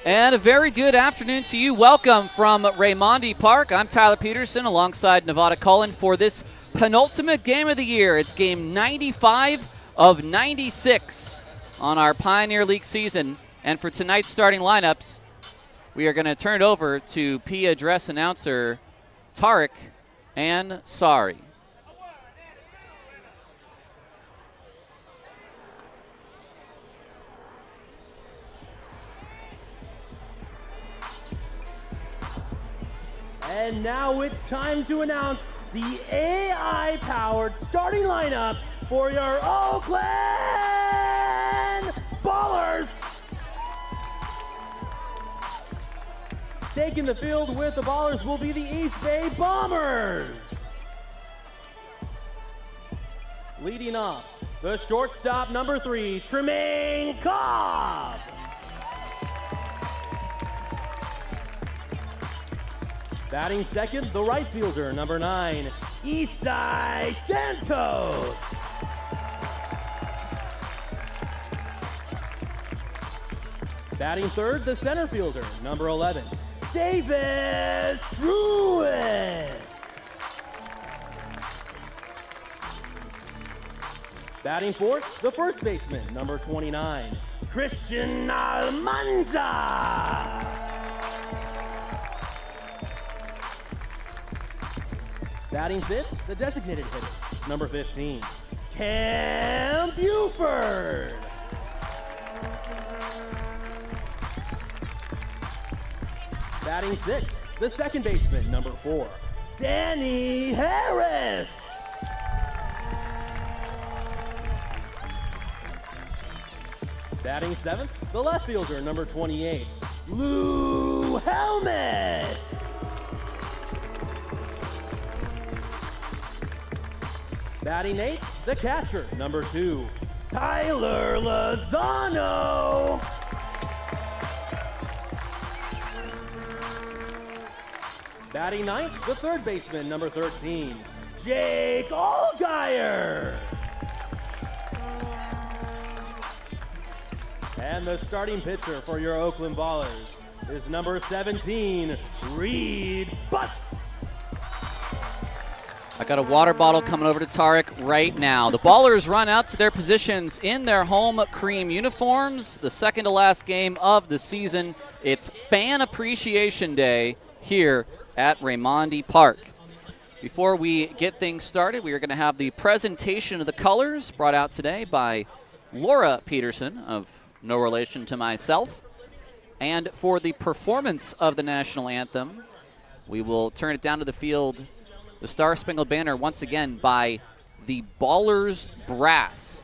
And a very good afternoon to you. Welcome from Raimondi Park. I'm Tyler Peterson alongside Nevada Cullen for this penultimate game of the year. It's game 95 of 96 on our Pioneer League season. And for tonight's starting lineups, we are going to turn it over to P Address announcer Tariq Ansari. And now it's time to announce the AI-powered starting lineup for your Oakland Ballers. Taking the field with the Ballers will be the East Bay Bombers. Leading off, the shortstop number 3, Tremaine Cobb. Batting second, the right fielder, number 9, Isai Santos. Batting third, the center fielder, number 11, Davis Druitt. Batting fourth, the first baseman, number 29, Christian Almanza. Batting fifth, the designated hitter, number 15, Cam Buford. Batting sixth, the second baseman, number 4, Danny Harris. Batting seventh, the left fielder, number 28, Lou Helmet. Batting eighth, the catcher, number 2, Tyler Lozano. Batting ninth, the third baseman, number 13, Jake Allgaier. And the starting pitcher for your Oakland Ballers is number 17, Reed Butts. I got a water bottle coming over to Tariq right now. The Ballers run out to their positions in their home cream uniforms. The second to last game of the season. It's Fan Appreciation Day here at Raimondi Park. Before we get things started, we are going to have the presentation of the colors brought out today by Laura Peterson, of no relation to myself. And for the performance of the national anthem, we will turn it down to the field. The Star Spangled Banner once again by the Ballers Brass.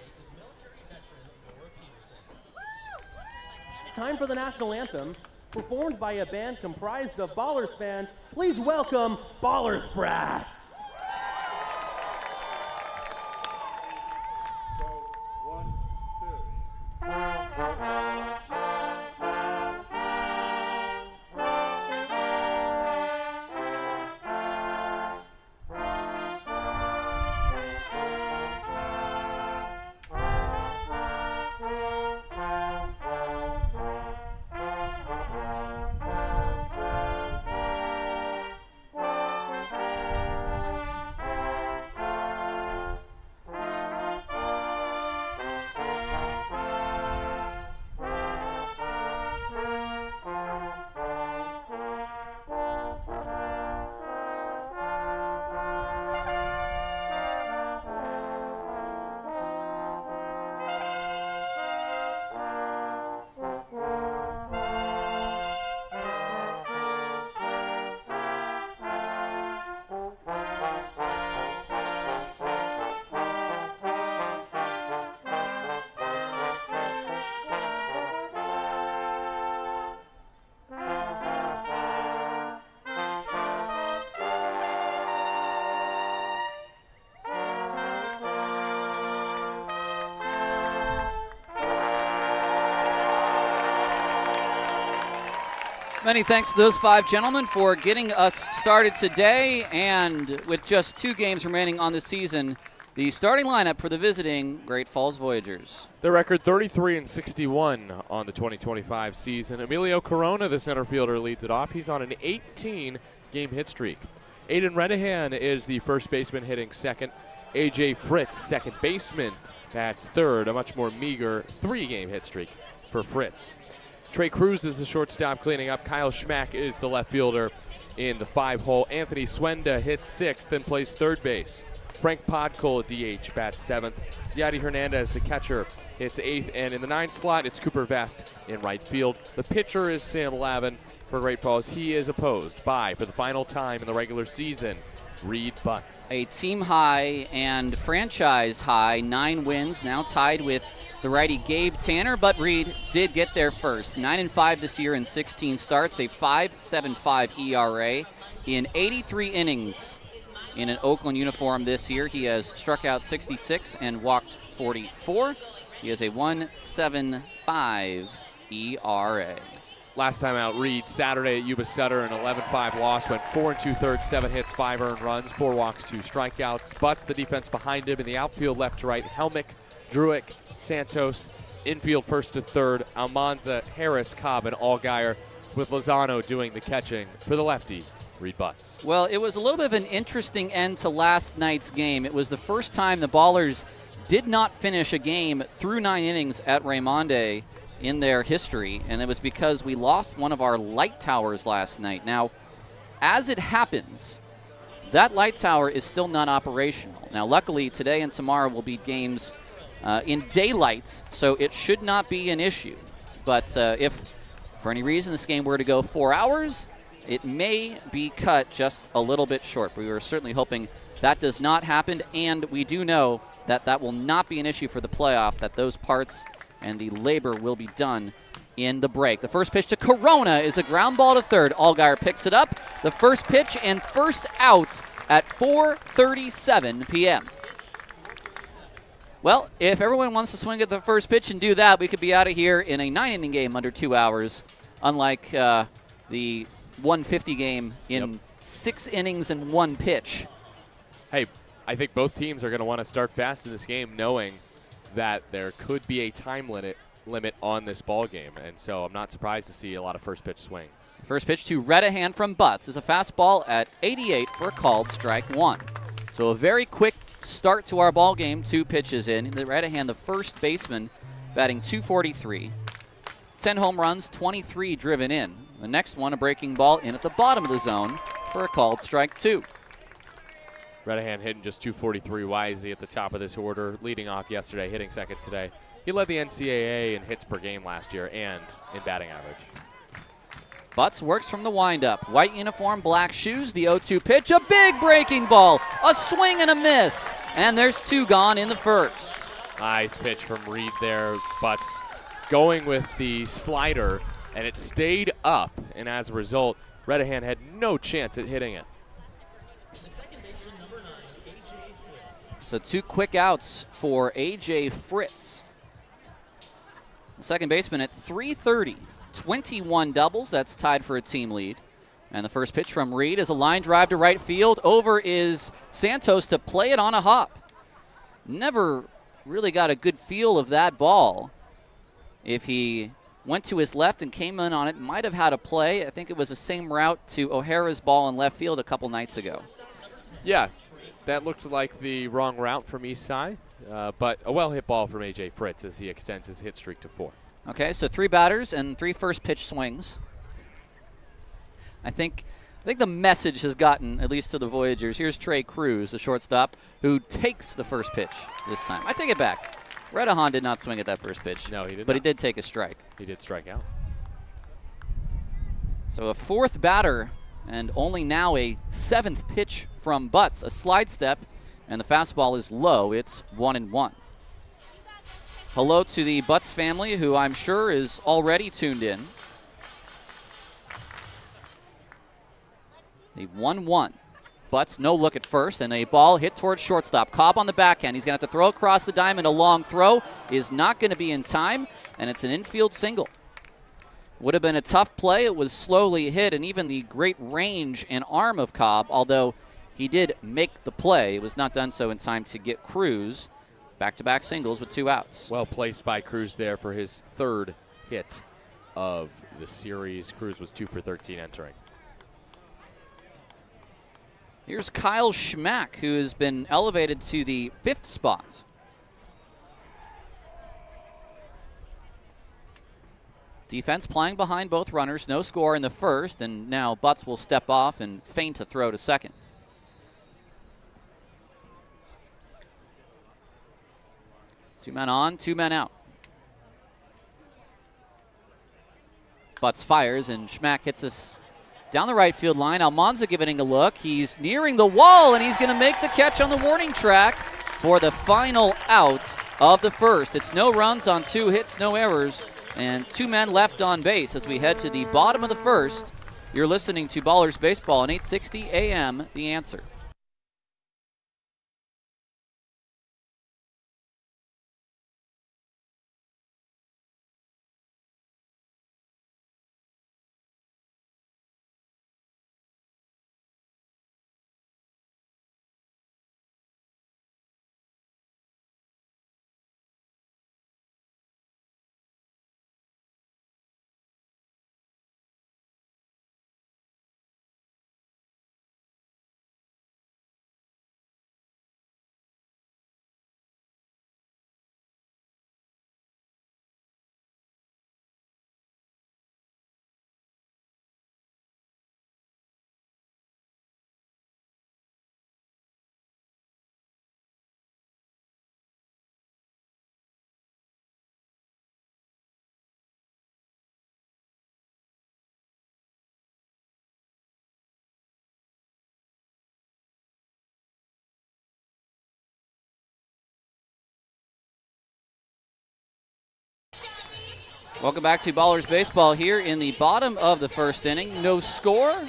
Time for the national anthem, performed by a band comprised of Ballers fans. Please welcome Ballers Brass. Many thanks to those 5 gentlemen for getting us started today. And with just 2 games remaining on the season, The starting lineup for the visiting Great Falls Voyagers. Their record 33-61 on the 2025 season. Emilio Corona, the center fielder, leads it off. He's on an 18-game hit streak. Aiden Renahan is the first baseman hitting second. AJ Fritz, second baseman, bats third. A much more meager 3-game hit streak for Fritz. Trey Cruz is the shortstop cleaning up. Kyle Schmack is the left fielder in the 5-hole. Anthony Swenda hits sixth, then plays third base. Frank Podkol, DH, bats seventh. Yadi Hernandez, the catcher, hits eighth. And in the 9th slot, it's Cooper Vest in right field. The pitcher is Sam Lavin for Great Falls. He is opposed by, for the final time in the regular season, Reed Butts. A team high and franchise high, 9 wins, now tied with the righty Gabe Tanner, but Reed did get there first. 9-5 this year in 16 starts, a 5.75 ERA in 83 innings. In an Oakland uniform this year, he has struck out 66 and walked 44. He has a 1.75 ERA. Last time out, Reed, Saturday at Yuba Sutter, an 11-5 loss, went 4 2/3, 7 hits, 5 earned runs, 4 walks, 2 strikeouts. Butts, the defense behind him in the outfield, left to right, Helmick, Druick, Santos, infield first to third, Almanza, Harris, Cobb, and Allgaier, with Lozano doing the catching for the lefty, Reed Butts. Well, it was a little bit of an interesting end to last night's game. It was the first time the Ballers did not finish a game through 9 innings at Raymonde in their history, and it was because we lost one of our light towers last night. Now, as it happens, that light tower is still not operational. Now, luckily, today and tomorrow will be games in daylight, so it should not be an issue. But if, for any reason, this game were to go 4 hours, it may be cut just a little bit short. But we are certainly hoping that does not happen, and we do know that that will not be an issue for the playoff, that those parts and the labor will be done in the break. The first pitch to Corona is a ground ball to third. Allgaier picks it up. The first pitch and first out at 4:37 p.m. Well, if everyone wants to swing at the first pitch and do that, we could be out of here in a 9-inning game under 2 hours, unlike the 150 game in 6 innings and 1 pitch. Hey, I think both teams are going to want to start fast in this game, knowing that there could be a time limit on this ball game, and so I'm not surprised to see a lot of first pitch swings. First pitch to Redahan from Butts is a fastball at 88 for a called strike 1. So a very quick start to our ball game. 2 pitches in. Redahan, the first baseman, batting .243. 10 home runs, 23 driven in. The next one, a breaking ball in at the bottom of the zone for a called strike 2. Redahan hitting just .243. Why is he at the top of this order? Leading off yesterday, hitting second today. He led the NCAA in hits per game last year and in batting average. Butts works from the windup. White uniform, black shoes, the 0-2 pitch, a big breaking ball, a swing and a miss, and there's 2 gone in the first. Nice pitch from Reed there. Butts going with the slider, and it stayed up, and as a result, Redahan had no chance at hitting it. So 2 quick outs for A.J. Fritz. The second baseman at .330, 21 doubles. That's tied for a team lead. And the first pitch from Reed is a line drive to right field. Over is Santos to play it on a hop. Never really got a good feel of that ball. If he went to his left and came in on it, might have had a play. I think it was the same route to O'Hara's ball in left field a couple nights ago. Yeah. That looked like the wrong route from Eastside, but a well-hit ball from A.J. Fritz as he extends his hit streak to 4. Okay, so 3 batters and 3 first pitch swings. I think the message has gotten, at least to the Voyagers. Here's Trey Cruz, the shortstop, who takes the first pitch this time. I take it back. Redahan did not swing at that first pitch. No, he did but not. He did take a strike. He did strike out. So a 4th batter and only now a 7th pitch from Butts. A slide step, and the fastball is low. It's 1-1. Hello to the Butts family, who I'm sure is already tuned in. The 1-1. Butts no look at first, and a ball hit towards shortstop. Cobb on the backhand. He's going to have to throw across the diamond. A long throw is not going to be in time, and it's an infield single. Would have been a tough play. It was slowly hit, and even the great range and arm of Cobb, although He did make the play. It was not done so in time to get Cruz back-to-back singles with 2 outs. Well placed by Cruz there for his 3rd hit of the series. Cruz was 2 for 13 entering. Here's Kyle Schmack, who has been elevated to the 5th spot. Defense playing behind both runners. No score in the first, and now Butts will step off and feint to throw to second. Two men on, 2 men out. Butts fires, and Schmack hits this down the right field line. Almanza giving a look. He's nearing the wall, and he's going to make the catch on the warning track for the final out of the first. It's no runs on 2 hits, no errors, and 2 men left on base as we head to the bottom of the first. You're listening to Ballers Baseball on 860 AM, The Answer. Welcome back to Ballers Baseball here in the bottom of the first inning. No score.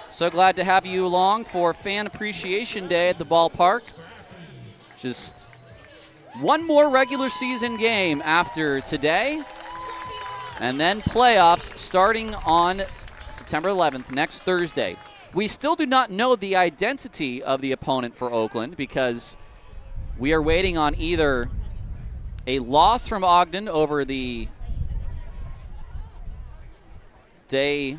So glad to have you along for Fan Appreciation Day at the ballpark. Just one more regular season game after today. And then playoffs starting on September 11th, next Thursday. We still do not know the identity of the opponent for Oakland because we are waiting on either a loss from Ogden over the day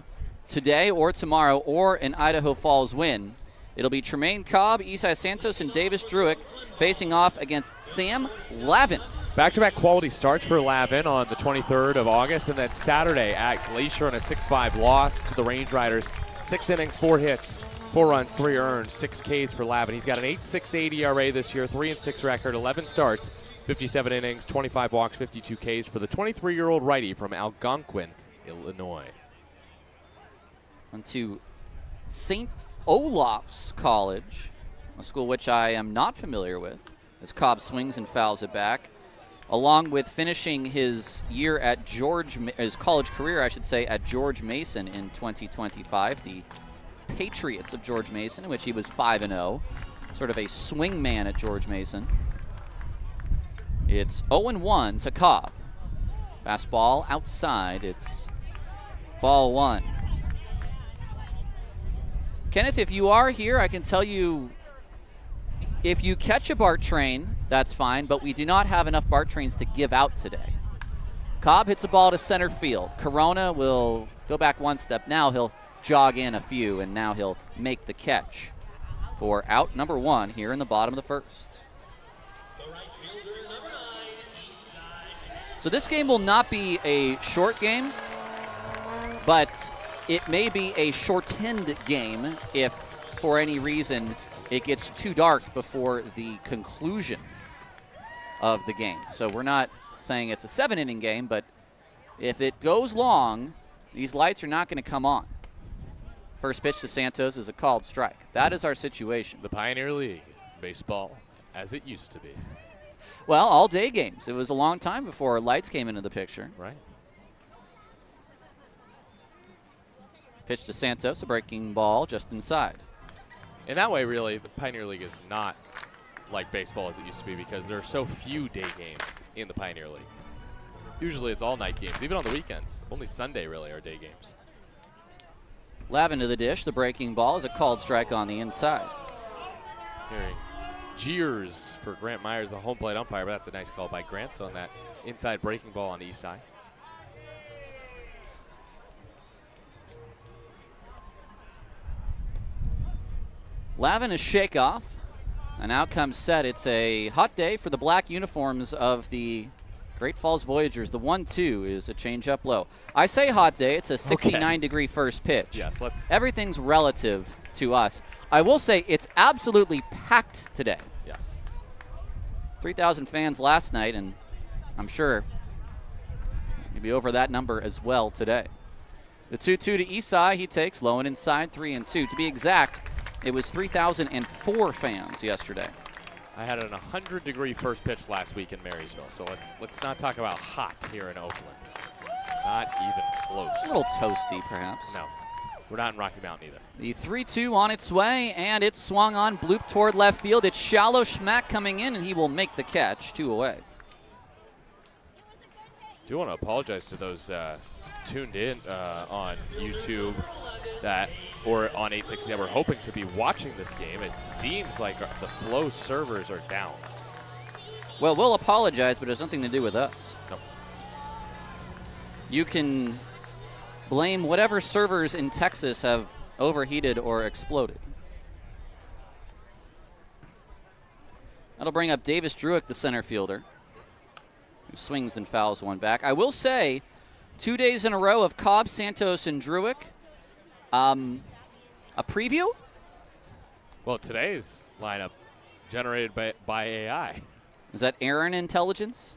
today or tomorrow, or an Idaho Falls win. It'll be Tremaine Cobb, Isai Santos, and Davis Druick facing off against Sam Lavin. Back-to-back quality starts for Lavin on the 23rd of August, and then Saturday at Glacier on a 6-5 loss to the Range Riders. 6 innings, 4 hits, 4 runs, 3 earned, 6 Ks for Lavin. He's got an 8.68 ERA this year, 3-6 record, 11 starts, 57 innings, 25 walks, 52 Ks for the 23-year-old righty from Algonquin, Illinois. On to St. Olaf's College, a school which I am not familiar with, as Cobb swings and fouls it back, along with finishing his year at his college career, I should say, at George Mason in 2025, the Patriots of George Mason, in which he was 5-0, sort of a swing man at George Mason. It's 0-1 to Cobb. Fastball outside, it's ball 1. Kenneth, if you are here, I can tell you, if you catch a BART train, that's fine, but we do not have enough BART trains to give out today. Cobb hits a ball to center field. Corona will go back one step. Now he'll jog in a few, and now he'll make the catch for out number 1 here in the bottom of the first. So this game will not be a short game, but it may be a shortened game if, for any reason, it gets too dark before the conclusion of the game. So we're not saying it's a 7-inning game, but if it goes long, these lights are not going to come on. First pitch to Santos is a called strike. That is our situation. The Pioneer League, baseball as it used to be. Well, all day games. It was a long time before lights came into the picture. Right. Pitch to Santos, a breaking ball just inside. In that way, really, the Pioneer League is not like baseball as it used to be because there are so few day games in the Pioneer League. Usually it's all night games, even on the weekends. Only Sunday, really, are day games. Lavin to the dish. The breaking ball is a called strike on the inside. Hearing jeers for Grant Myers, the home plate umpire, but that's a nice call by Grant on that inside breaking ball on the east side. Lavin is shake off. An outcome set. It's a hot day for the black uniforms of the Great Falls Voyagers. The 1-2 is a change up low. I say hot day. It's a 69-degree first pitch. Yes, Everything's relative to us. I will say it's absolutely packed today. Yes. 3,000 fans last night, and I'm sure you'll be over that number as well today. The 2-2 to Isai, he takes low and inside, 3-2. To be exact, it was 3,004 fans yesterday. I had an 100-degree first pitch last week in Marysville, so let's not talk about hot here in Oakland. Not even close. A little toasty, perhaps. No, we're not in Rocky Mountain either. The 3-2 on its way, and it's swung on, bloop toward left field. It's shallow. Schmack coming in, and he will make the catch. 2 away. Do want to apologize to those tuned in on YouTube or on 860 that were hoping to be watching this game. It seems like the Flow servers are down. Well, we'll apologize, but it has nothing to do with us. No. You can blame whatever servers in Texas have overheated or exploded. That'll bring up Davis Druick, the center fielder, who swings and fouls one back. I will say, 2 days in a row of Cobb, Santos, and Druick. A preview? Well, today's lineup generated by AI. Is that Aaron intelligence?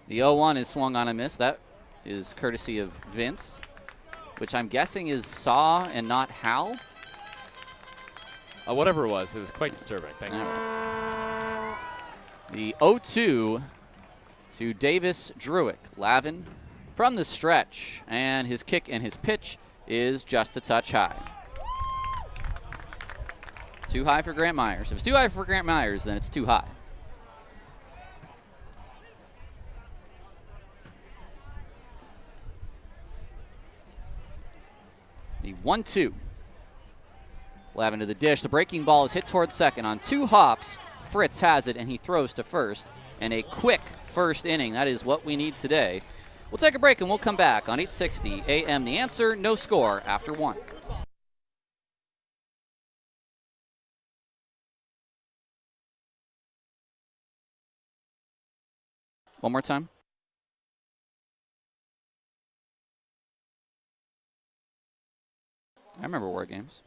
The 0-1 is swung on a miss. That is courtesy of Vince, which I'm guessing is Saw and not Hal. Whatever it was quite disturbing. Thanks, Vince. The 0-2 to Davis Druick. Lavin from the stretch, and his kick and his pitch is just a touch high. Too high for Grant Myers. If it's too high for Grant Myers, then it's too high. The 1-2. Lavin to the dish. The breaking ball is hit towards second on 2 hops. Fritz has it, and he throws to first. And a quick first inning. That is what we need today. We'll take a break, and we'll come back on 860 AM. The Answer, no score after 1. One more time. I remember War Games.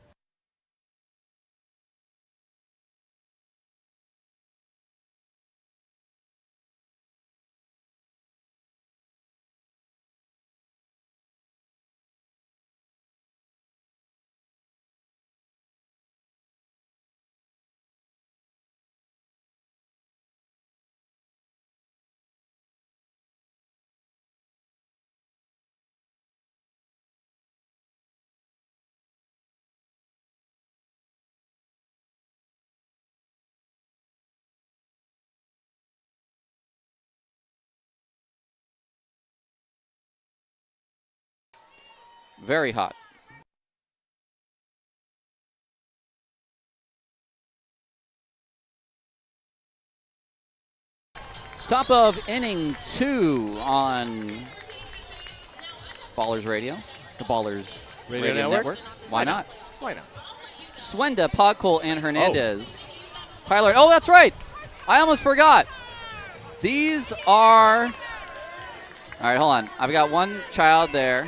Very hot. Top of inning 2 on Ballers Radio, the Ballers Radio Network. Why not? Why not? Swenda, Podkol, and Hernandez. Tyler, oh, that's right. I almost forgot. These are, all right, hold on. I've got one child there.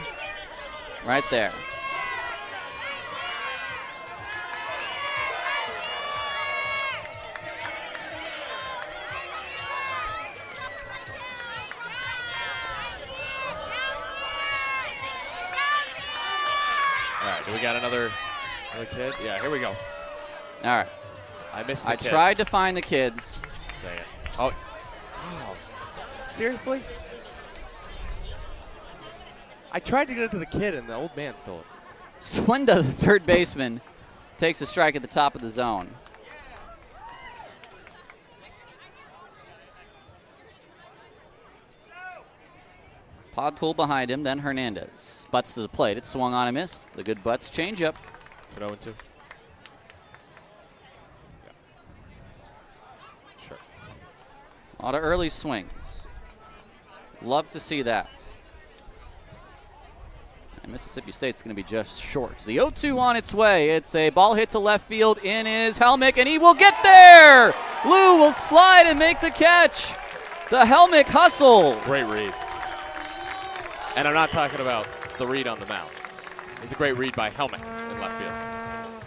Right there. All right, do we got another kid? Yeah, here we go. All right. I missed the kid. Tried to find the kids. Dang it. Oh. Seriously? I tried to get it to the kid, and the old man stole it. Swenda, the third baseman, takes a strike at the top of the zone. Podkol behind him, then Hernandez. Butts to the plate. It's swung on and missed. The good Butts changeup. It's an 0-2. A lot of early swings. Love to see that. And Mississippi State's going to be just short. The 0-2 on its way. It's a ball hit to left field in is Helmick, and he will get there. Lou will slide and make the catch. The Helmick hustle. Great read. And I'm not talking about the read on the mound. It's a great read by Helmick in left field.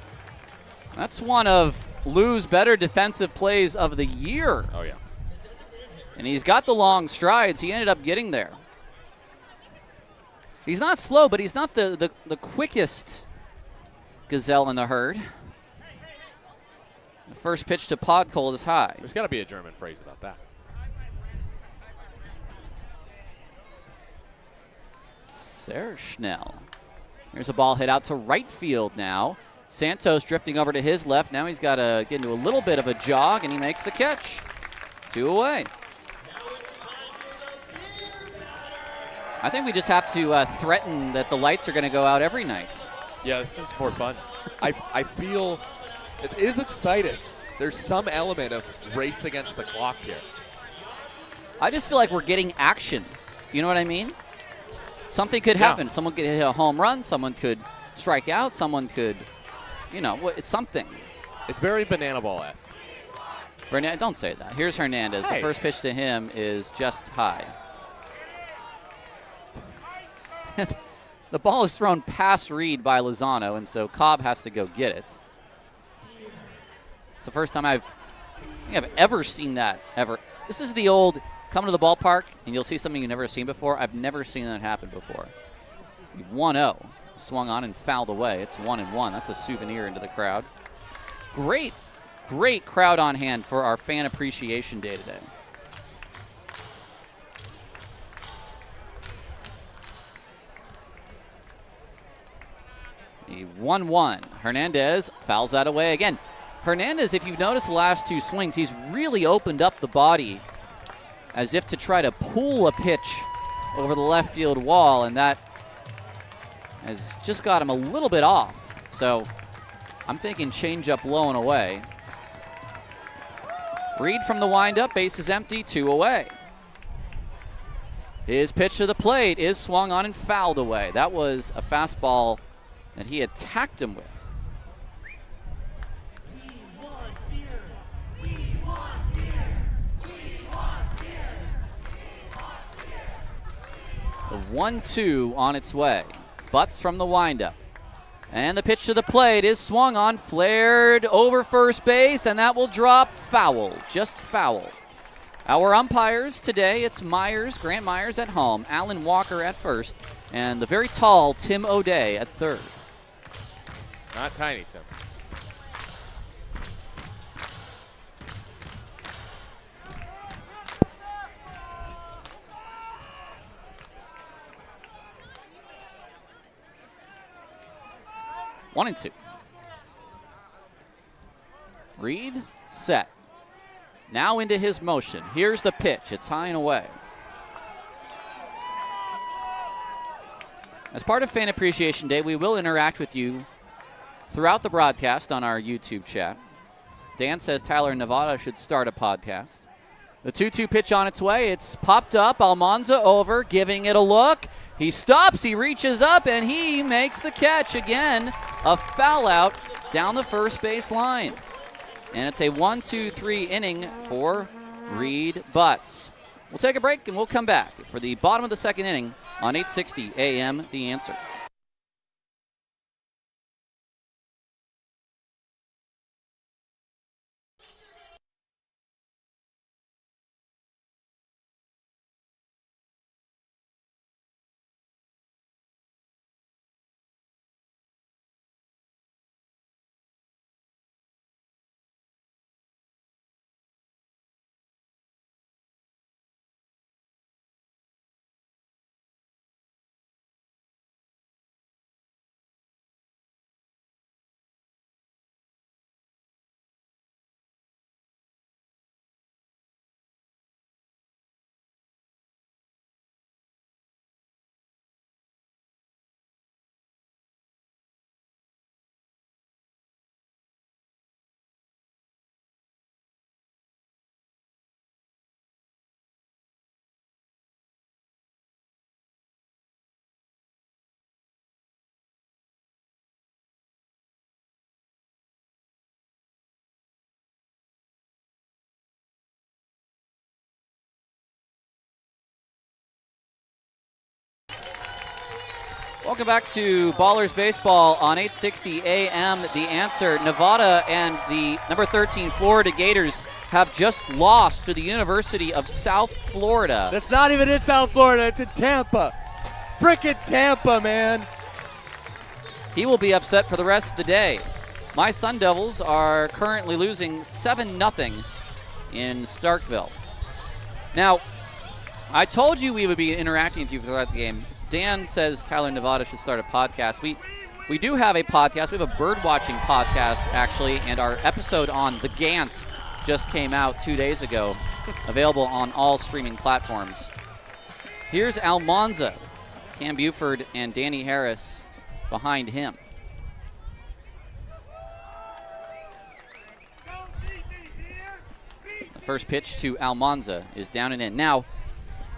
That's one of Lou's better defensive plays of the year. Oh, yeah. And he's got the long strides. He ended up getting there. He's not slow, but he's not the quickest gazelle in the herd. The first pitch to Podkol is high. There's got to be a German phrase about that. Sehr schnell. Here's a ball hit out to right field now. Santos drifting over to his left. Now he's got to get into a little bit of a jog, and he makes the catch. 2 away. I think we just have to threaten that the lights are going to go out every night. Yeah, this is more fun. I feel it is exciting. There's some element of race against the clock here. I just feel like we're getting action. You know what I mean? Something could happen. Yeah. Someone could hit a home run. Someone could strike out. Someone could, it's something. It's very banana ball-esque. Don't say that. Here's Hernandez. Hey. The first pitch to him is just high. The ball is thrown past Reed by Lozano, and so Cobb has to go get it. It's the first time I've ever seen that, ever. This is the old come to the ballpark, and you'll see something you've never seen before. I've never seen that happen before. 1-0. Swung on and fouled away. It's 1-1. That's a souvenir into the crowd. Great crowd on hand for our Fan Appreciation Day today. The 1-1. Hernandez fouls that away again. Hernandez, if you've noticed the last 2 swings, he's really opened up the body as if to try to pull a pitch over the left field wall, and that has just got him a little bit off. So I'm thinking changeup low and away. Reed from the windup, base is empty, 2 away. His pitch to the plate is swung on and fouled away. That was a fastball that he attacked him with. The 1-2 on its way. Butts from the windup. And the pitch to the plate is swung on, flared over first base, and that will drop foul, just foul. Our umpires today, it's Grant Myers at home, Alan Walker at first, and the very tall Tim O'Day at third. Not tiny, Tim. One and 2. Reed set. Now into his motion. Here's the pitch. It's high and away. As part of Fan Appreciation Day, we will interact with you throughout the broadcast on our YouTube chat. Dan says Tyler Nevada should start a podcast. The 2-2 pitch on its way. It's popped up. Almanza over, giving it a look. He stops, he reaches up, and he makes the catch again. A foul out down the first base line. And it's a 1-2-3 inning for Reed Butts. We'll take a break, and we'll come back for the bottom of the second inning on 860 AM The Answer. Welcome back to Ballers Baseball on 860 AM. The Answer. Nevada and the number 13 Florida Gators have just lost to the University of South Florida. That's not even in South Florida. It's in Tampa. Frickin' Tampa, man. He will be upset for the rest of the day. My Sun Devils are currently losing 7-0 in Starkville. Now, I told you we would be interacting with you throughout the game. Dan says Tyler Nevada should start a podcast. We do have a podcast. We have a bird watching podcast, actually, and our episode on the Gant just came out 2 days ago, available on all streaming platforms. Here's Almanza, Cam Buford, and Danny Harris behind him. The first pitch to Almanza is down and in. Now,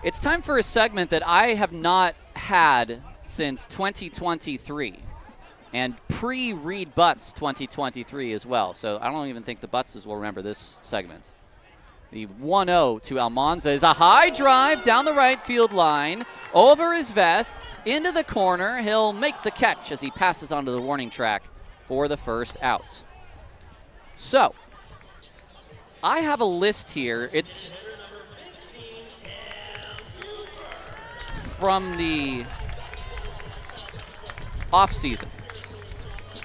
it's time for a segment that I have not had since 2023 and pre-Reed Butts 2023 as well. So I don't even think the Buttses will remember this segment. The 1-0 to Almanza is a high drive down the right field line, over his vest, into the corner. He'll make the catch as he passes onto the warning track for the first out. So, I have a list here. It's from the off-season.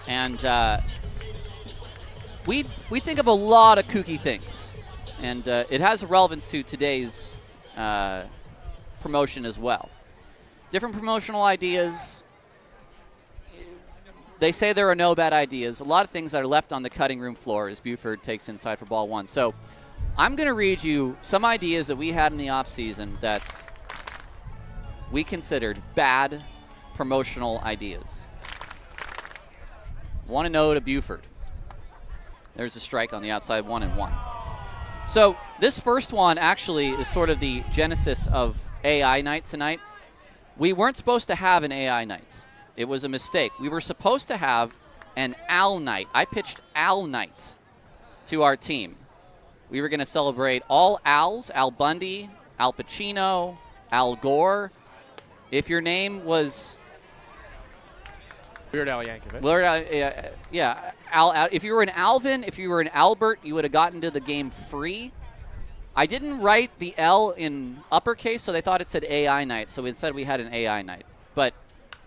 And we think of a lot of kooky things. And it has relevance to today's promotion as well. Different promotional ideas. They say there are no bad ideas. A lot of things that are left on the cutting room floor as Buford takes inside for ball one. So I'm going to read you some ideas that we had in the offseason that we considered bad promotional ideas. 1-0 to Buford. There's a strike on the outside, 1-1. So this first one actually is sort of the genesis of AI night tonight. We weren't supposed to have an AI night. It was a mistake. We were supposed to have an Al night. I pitched Al night to our team. We were going to celebrate all Als, Al Bundy, Al Pacino, Al Gore. If your name was Weird Al Yankovic. If you were an Alvin, if you were an Albert, you would have gotten to the game free. I didn't write the L in uppercase, so they thought it said AI night. So instead we had an AI night. But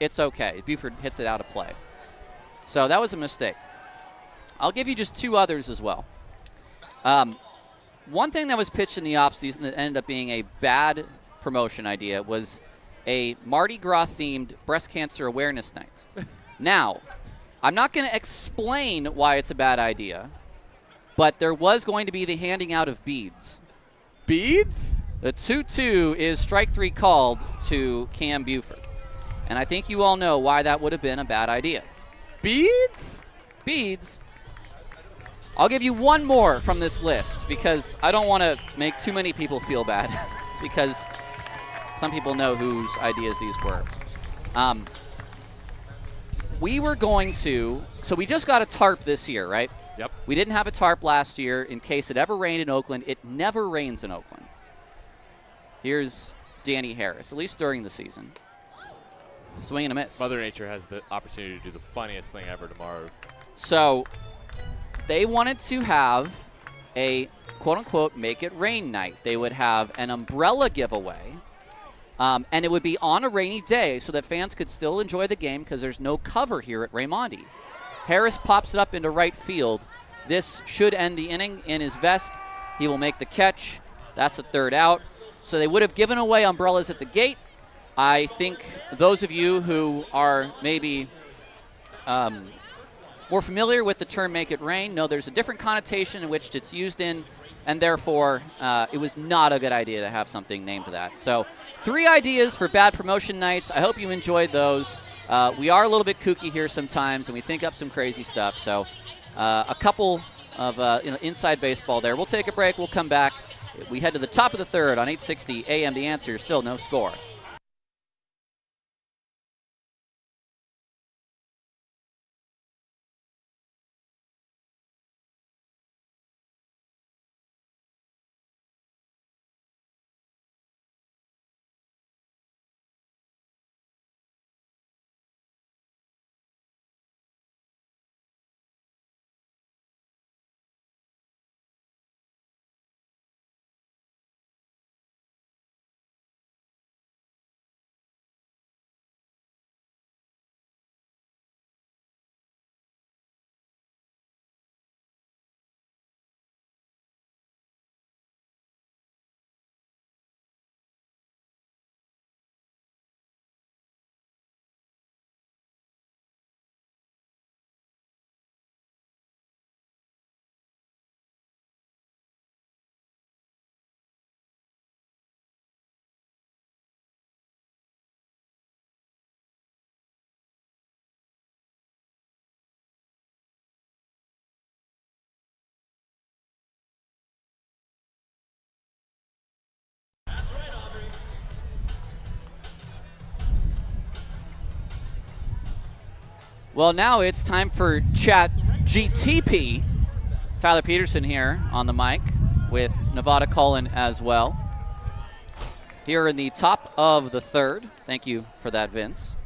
it's okay. Buford hits it out of play. So that was a mistake. I'll give you just two others as well. One thing that was pitched in the offseason that ended up being a bad promotion idea was a Mardi Gras-themed breast cancer awareness night. Now, I'm not going to explain why it's a bad idea, but there was going to be the handing out of beads. Beads? The 2-2 is strike three called to Cam Buford. And I think you all know why that would have been a bad idea. Beads? Beads. I'll give you one more from this list because I don't want to make too many people feel bad because some people know whose ideas these were. We were going to, so we just got a tarp this year, right? Yep. We didn't have a tarp last year in case it ever rained in Oakland. It never rains in Oakland. Here's Danny Harris, at least during the season. Swing and a miss. Mother Nature has the opportunity to do the funniest thing ever tomorrow. So they wanted to have a quote-unquote make it rain night. They would have an umbrella giveaway. And it would be on a rainy day so that fans could still enjoy the game because there's no cover here at Raimondi. Harris pops it up into right field. This should end the inning in his vest. He will make the catch. That's the third out. So they would have given away umbrellas at the gate. I think those of you who are maybe more familiar with the term make it rain know there's a different connotation in which it's used in, and therefore it was not a good idea to have something named that. So 3 ideas for bad promotion nights. I hope you enjoyed those. We are a little bit kooky here sometimes, and we think up some crazy stuff. So a couple of inside baseball there. We'll take a break. We'll come back. We head to the top of the third on 860 AM. The Answer, still no score. Well, now it's time for Chat GTP. Tyler Peterson here on the mic with Nevada Cullen as well. Here in the top of the third. Thank you for that, Vince.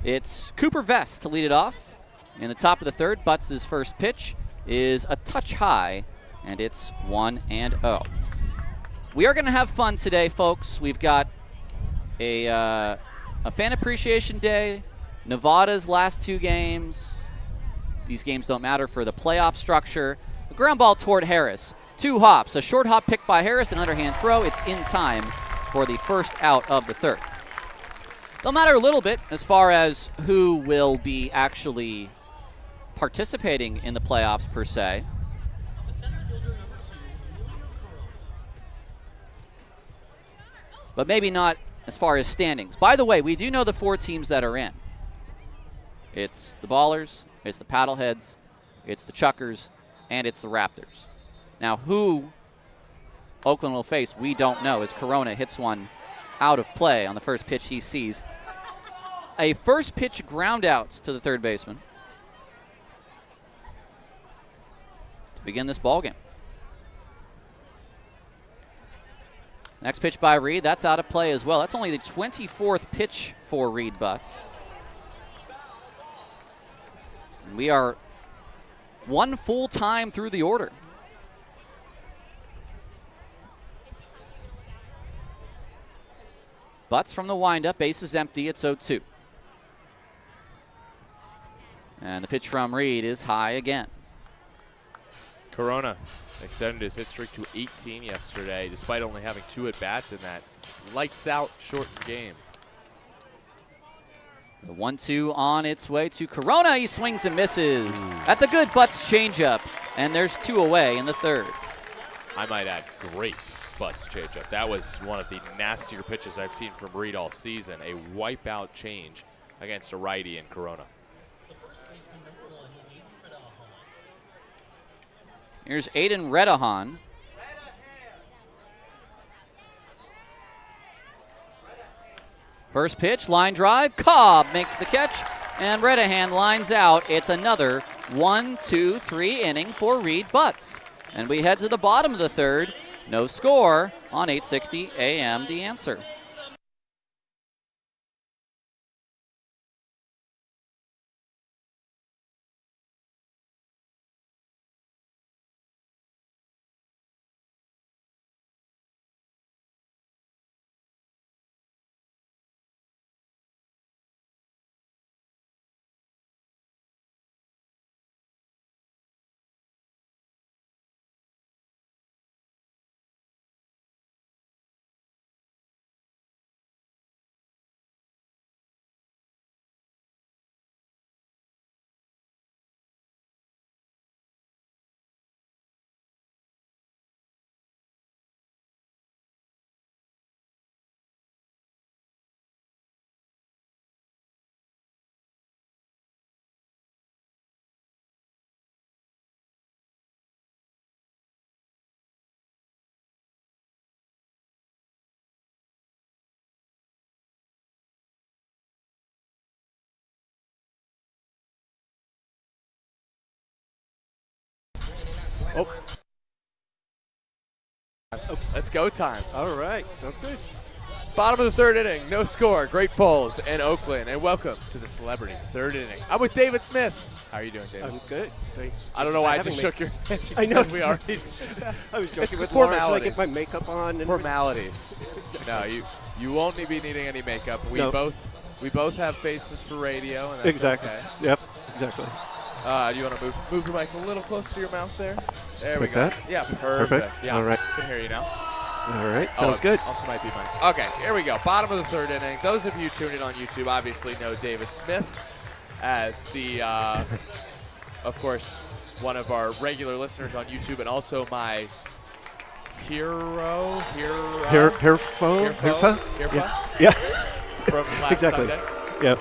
It's Cooper Vest to lead it off. In the top of the third, Butts' first pitch is a touch high, and it's 1-0. We are going to have fun today, folks. We've got a fan appreciation day, Nevada's last 2 games. These games don't matter for the playoff structure. A ground ball toward Harris. 2 hops, a short hop picked by Harris, an underhand throw. It's in time for the first out of the third. They'll matter a little bit as far as who will be actually participating in the playoffs per se. But maybe not as far as standings. By the way, we do know the 4 teams that are in. It's the Ballers, it's the Paddleheads, it's the Chuckers, and it's the Raptors. Now, who Oakland will face, we don't know, as Corona hits one out of play on the first pitch he sees. A first pitch ground out to the third baseman to begin this ballgame. Next pitch by Reed, that's out of play as well. That's only the 24th pitch for Reed Butts. And we are 1 full time through the order. Butts from the windup, base is empty, it's 0-2. And the pitch from Reed is high again. Corona extended his hit streak to 18 yesterday, despite only having 2 at-bats in that lights-out shortened game. The 1-2 on its way to Corona. He swings and misses at the good Butts changeup. And there's 2 away in the third. I might add, great Butts changeup. That was one of the nastier pitches I've seen from Reed all season. A wipeout change against a righty in Corona. Here's Aiden Redahan. First pitch, line drive. Cobb makes the catch, and Redahan lines out. It's another 1-2-3 inning for Reed Butts. And we head to the bottom of the third. No score on 860 AM The Answer. Oh. Let's go time. All right, sounds good. Bottom of the third inning, no score. Great Falls and Oakland, and welcome to the Celebrity Third Inning. I'm with David Smith. How are you doing, David? I'm good. I don't know why I just shook your hand. I know. We are. I was joking with formalities. Laura. Should I get my makeup on? And Formalities. Exactly. No, you won't be needing any makeup. We both have faces for radio, and that's exactly. okay. Yep. Exactly. Do you want to move the mic a little closer to your mouth there? There we Like go. that? Yeah, perfect. Yeah, All right. I can hear you now. All right. Sounds good. Also might be mine. Okay, here we go. Bottom of the third inning. Those of you tuning on YouTube obviously know David Smith as the, of course, one of our regular listeners on YouTube, and also my hero. Yeah. From last Exactly. Sunday. Yep.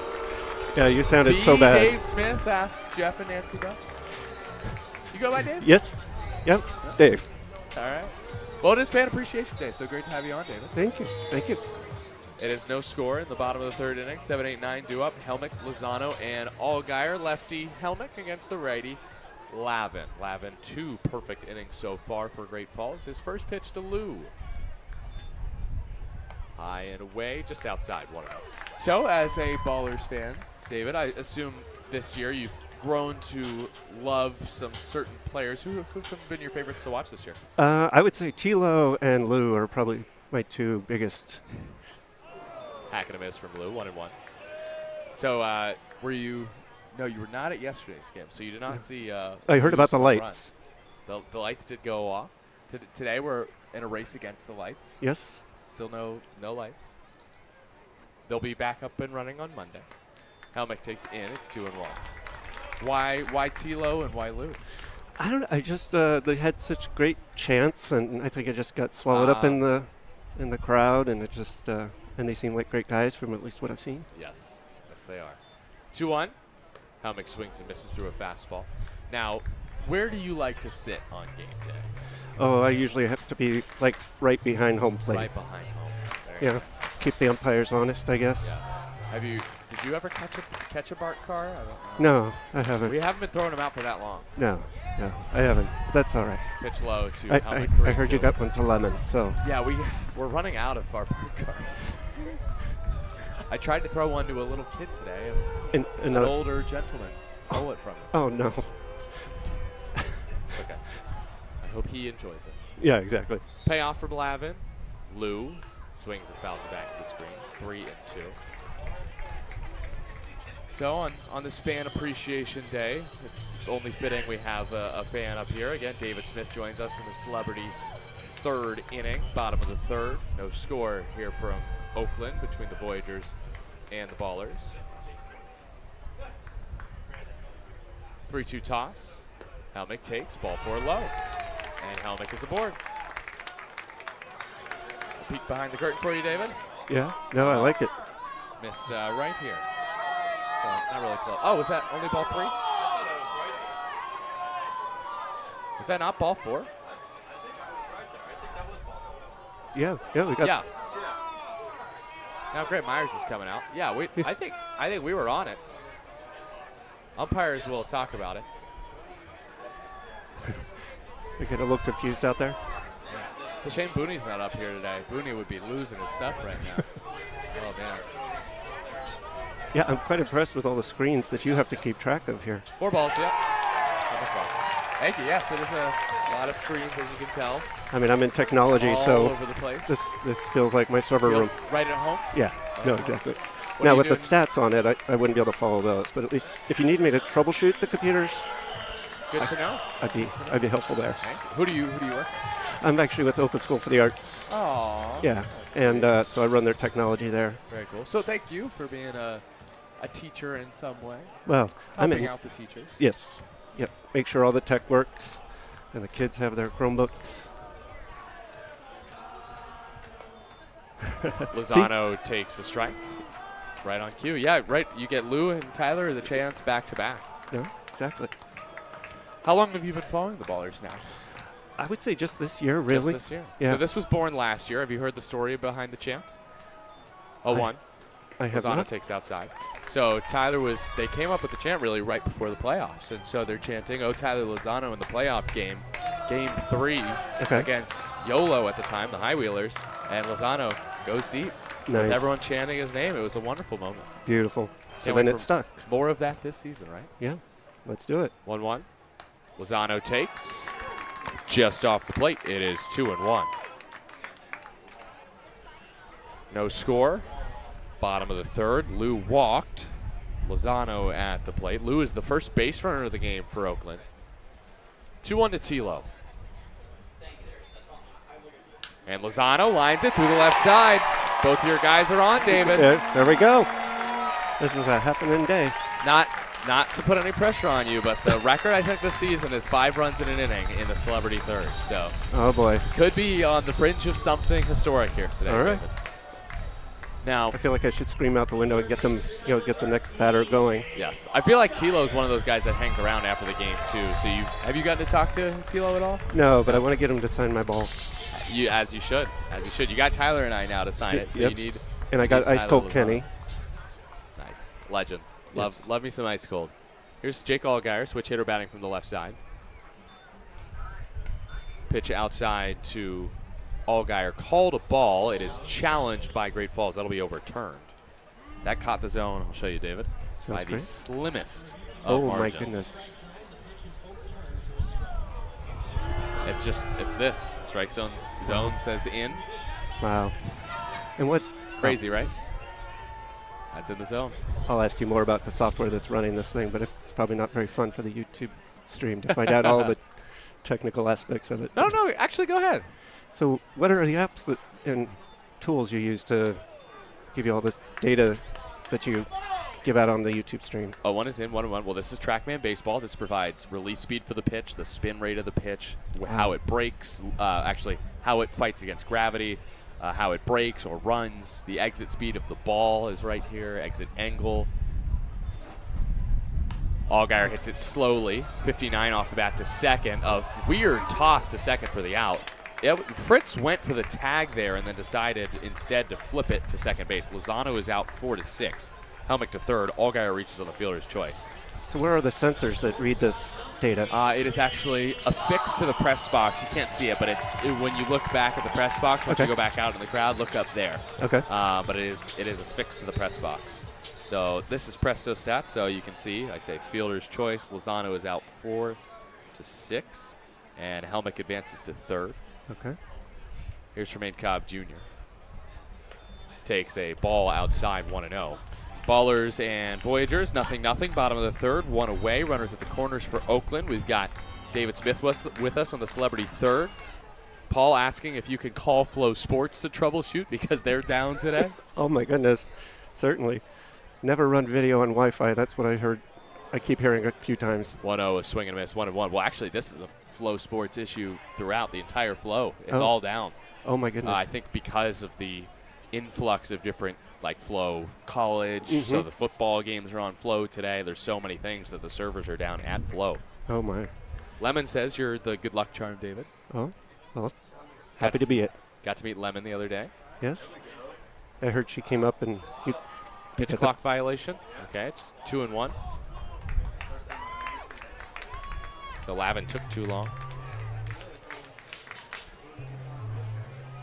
Yeah, you sounded so bad. Dave Smith asked Jeff and Nancy Butts. You go by Dave? Yes. Yep. Dave. All right. Well, it is Fan Appreciation Day, so great to have you on, David. Thank you. Thank you. It is no score in the bottom of the third inning. 7-8-9 due up. Helmick, Lozano, and Allgaier. Lefty Helmick against the righty Lavin. Lavin, 2 perfect innings so far for Great Falls. His first pitch to Lou. High and away, just outside, 1-0. So, as a Ballers fan, David, I assume this year you've grown to love some certain players. Who've been your favorites to watch this year? I would say Tilo and Lou are probably my 2 biggest. Hack and a miss from Lou, 1-1. So, were you? No, you were not at yesterday's game, so you did not see. I heard about the Lou's lights. run. The lights did go off. Today we're in a race against the lights. Yes. Still no lights. They'll be back up and running on Monday. Helmick takes in. It's 2-1. Why Tilo and why Lou? I don't know. I just they had such great chance, and I think it just got swallowed up in the crowd, and it just and they seem like great guys from at least what I've seen. Yes, they are. 2-1. Helmick swings and misses through a fastball. Now, where do you like to sit on game day? Oh, I usually have to be like right behind home plate. Right behind home. Very nice. Keep the umpires honest, I guess. Yes. Did you ever catch a Bart car? I don't know. No, I haven't. We haven't been throwing them out for that long. No, I haven't. That's all right. Pitch low to I Helmick. heard you got one to Lemon, so. Yeah, we're running out of our Bart cars. I tried to throw one to a little kid today. An older gentleman stole it from him. Oh, no. It's okay. I hope he enjoys it. Yeah, exactly. Payoff from Lavin. Lou swings and fouls it back to the screen. 3-2. So on this Fan Appreciation Day, it's only fitting we have a fan up here. Again, David Smith joins us in the celebrity third inning, bottom of the third. No score here from Oakland between the Voyagers and the Ballers. 3-2 toss. Helmick takes, ball 4 low. And Helmick is aboard. A peek behind the curtain for you, David. Yeah, no, I like it. Missed right here. So not really close. Oh, was that only ball 3? Was that not ball 4? Yeah, we got. Yeah. Now Grant Myers is coming out. Yeah, I think we were on it. Umpires will talk about it. You're getting a little confused out there. It's a shame Booney's not up here today. Booney would be losing his stuff right now. Oh man. Yeah, I'm quite impressed with all the screens that you have to keep track of here. 4 balls, yep. Thank you. Yes, it is a lot of screens, as you can tell. I mean, I'm in technology, all so over the place. this feels like my server room. Right at home? Yeah, no, exactly. What now, are with you the stats on it, I wouldn't be able to follow those. But at least if you need me to troubleshoot the computers, Good to know. I'd be helpful there. Who do you work? I'm actually with Oakland School for the Arts. Oh. Yeah, and so I run their technology there. Very cool. So thank you for being a teacher in some way. Well, helping out the teachers. Yes. Yep. Make sure all the tech works, and the kids have their Chromebooks. Lozano takes a strike. Right on cue. Yeah, right. You get Lou and Tyler the chance back to back. Yeah, exactly. How long have you been following the Ballers now? I would say just this year, really. Just this year. Yeah. So this was born last year. Have you heard the story behind the chant? 0-1. I have Lozano not. takes outside. So they came up with the chant really right before the playoffs. And so they're chanting, "Oh, Tyler Lozano" in the playoff game, game 3 against YOLO at the time, the High Wheelers. And Lozano goes deep. Nice. With everyone chanting his name. It was a wonderful moment. Beautiful. So Can't then wait it for stuck. More of that this season, right? Yeah. Let's do it. 1-1. Lozano takes. Just off the plate. It is 2-1. No score. Bottom of the third. Lou walked. Lozano at the plate. Lou is the first base runner of the game for Oakland. 2-1 to Tilo. And Lozano lines it through the left side. Both of your guys are on, David. There we go. This is a happening day. Not to put any pressure on you, but the record I think this season is 5 runs in an inning in the celebrity third. So, oh boy, could be on the fringe of something historic here today. All right. David. Now, I feel like I should scream out the window and get them, get the next batter going. Yes, I feel like Tilo is one of those guys that hangs around after the game too. So have you gotten to talk to Tilo at all? No, but I want to get him to sign my ball. As you should. You got Tyler and I now to sign it, so Yep. you need And I got Ice Cold Kenny. Nice. Legend. Yes. Love me some Ice Cold. Here's Jake Allgaier, switch hitter batting from the left side. Pitch outside to Allgaier. Called a ball. It is challenged by Great Falls. That'll be overturned. That caught the zone. I'll show you, David. Sounds by great. the slimmest of margins. My goodness. It's this. Strike zone says in. Wow. And what? Crazy, right? That's in the zone. I'll ask you more about the software that's running this thing, but it's probably not very fun for the YouTube stream to find out all the technical aspects of it. No, actually go ahead. So what are the apps that and tools you use to give you all this data that you give out on the YouTube stream? Oh, one is in, 1-1. Well, this is TrackMan Baseball. This provides release speed for the pitch, the spin rate of the pitch, how it breaks, actually how it fights against gravity, how it breaks or runs. The exit speed of the ball is right here, exit angle. Allgaier hits it slowly, 59 off the bat to second. A weird toss to second for the out. Fritz went for the tag there and then decided instead to flip it to second base. Lozano is out 4-6. Helmick to third. Allgaier reaches on the fielder's choice. So where are the sensors that read this data? It is actually affixed to the press box. You can't see it, but when you look back at the press box, once you go back out in the crowd, look up there. Okay. But it is affixed to the press box. So this is Presto Stats, so you can see, I say fielder's choice. Lozano is out 4-6, and Helmick advances to third. Okay. Here's Tremaine Cobb Jr. Takes a ball outside, 1-0. Ballers and Voyagers, 0-0. Bottom of the third, one away. Runners at the corners for Oakland. We've got David Smith with us on the celebrity third. Paul asking if you could call Flow Sports to troubleshoot because they're down today. Oh, my goodness. Certainly. Never run video on Wi-Fi. That's what I heard. I keep hearing a few times. 1-0, a swing and a miss, 1-1. Well, actually, this is a Flow Sports issue throughout the entire Flow. It's all down. Oh, my goodness. I think because of the influx of different, like Flow College, so the football games are on Flow today. There's so many things that the servers are down at Flow. Oh, my. Lemon says you're the good luck charm, David. Oh, well, happy to be it. Got to meet Lemon the other day. Yes. I heard she came up and... Pitch clock violation. Okay, it's 2-1. So Lavin took too long.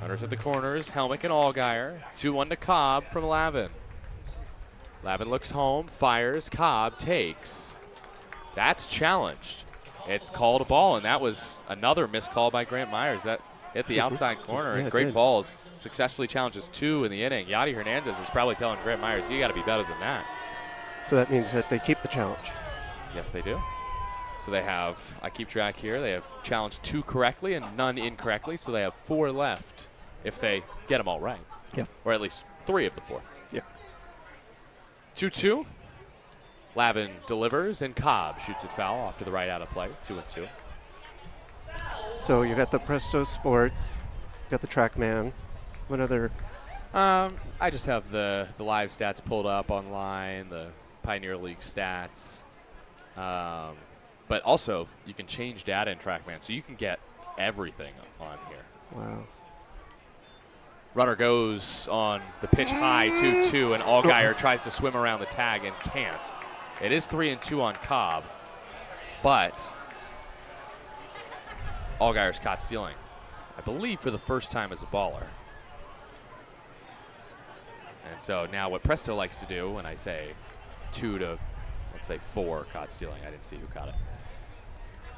Runners at the corners, Helmick and Allgaier. 2-1 to Cobb from Lavin. Lavin looks home, fires, Cobb takes. That's challenged. It's called a ball, and that was another missed call by Grant Myers. That hit the outside corner, and Great Falls successfully challenges 2 in the inning. Yadi Hernandez is probably telling Grant Myers, you got to be better than that. So that means that they keep the challenge. Yes, they do. So they have, I keep track here, they have challenged 2 correctly and none incorrectly, so they have 4 left if they get them all right. Yeah. Or at least 3 of the 4. Yeah. 2-2. Lavin delivers, and Cobb shoots it foul off to the right out of play, 2-2. So you got the Presto Sports, got the TrackMan. What other? I just have the live stats pulled up online, the Pioneer League stats. But also, you can change data in TrackMan, so you can get everything on here. Wow. Runner goes on the pitch high, 2-2, and Allgaier tries to swim around the tag and can't. It is 3-2 on Cobb, but Allgaier's caught stealing, I believe, for the first time as a baller. And so now what Presto likes to do, when I say 2 to, let's say 4 caught stealing, I didn't see who caught it.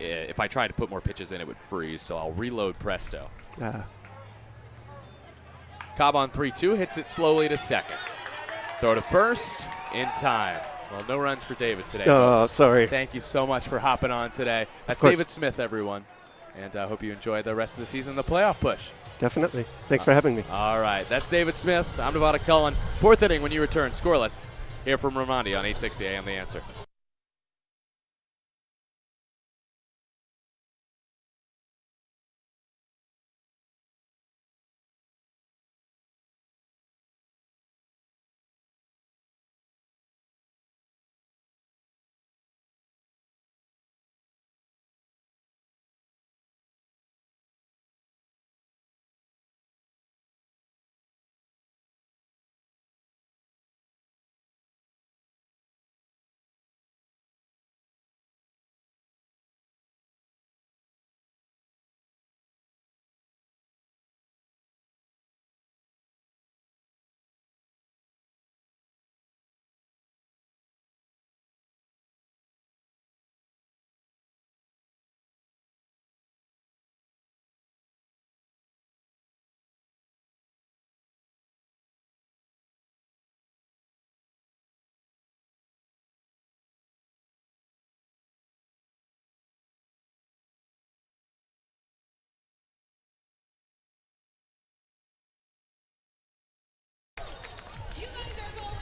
If I tried to put more pitches in, it would freeze, so I'll reload Presto. Cobb on 3-2, hits it slowly to second. Throw to first, in time. Well, no runs for David today. Oh, sorry. Thank you so much for hopping on today. That's David Smith, everyone. And I hope you enjoy the rest of the season, the playoff push. Definitely. Thanks for having me. All right. That's David Smith. I'm Nevada Cullen. 4th inning when you return. Scoreless here from Ramondi on 860 AM The Answer.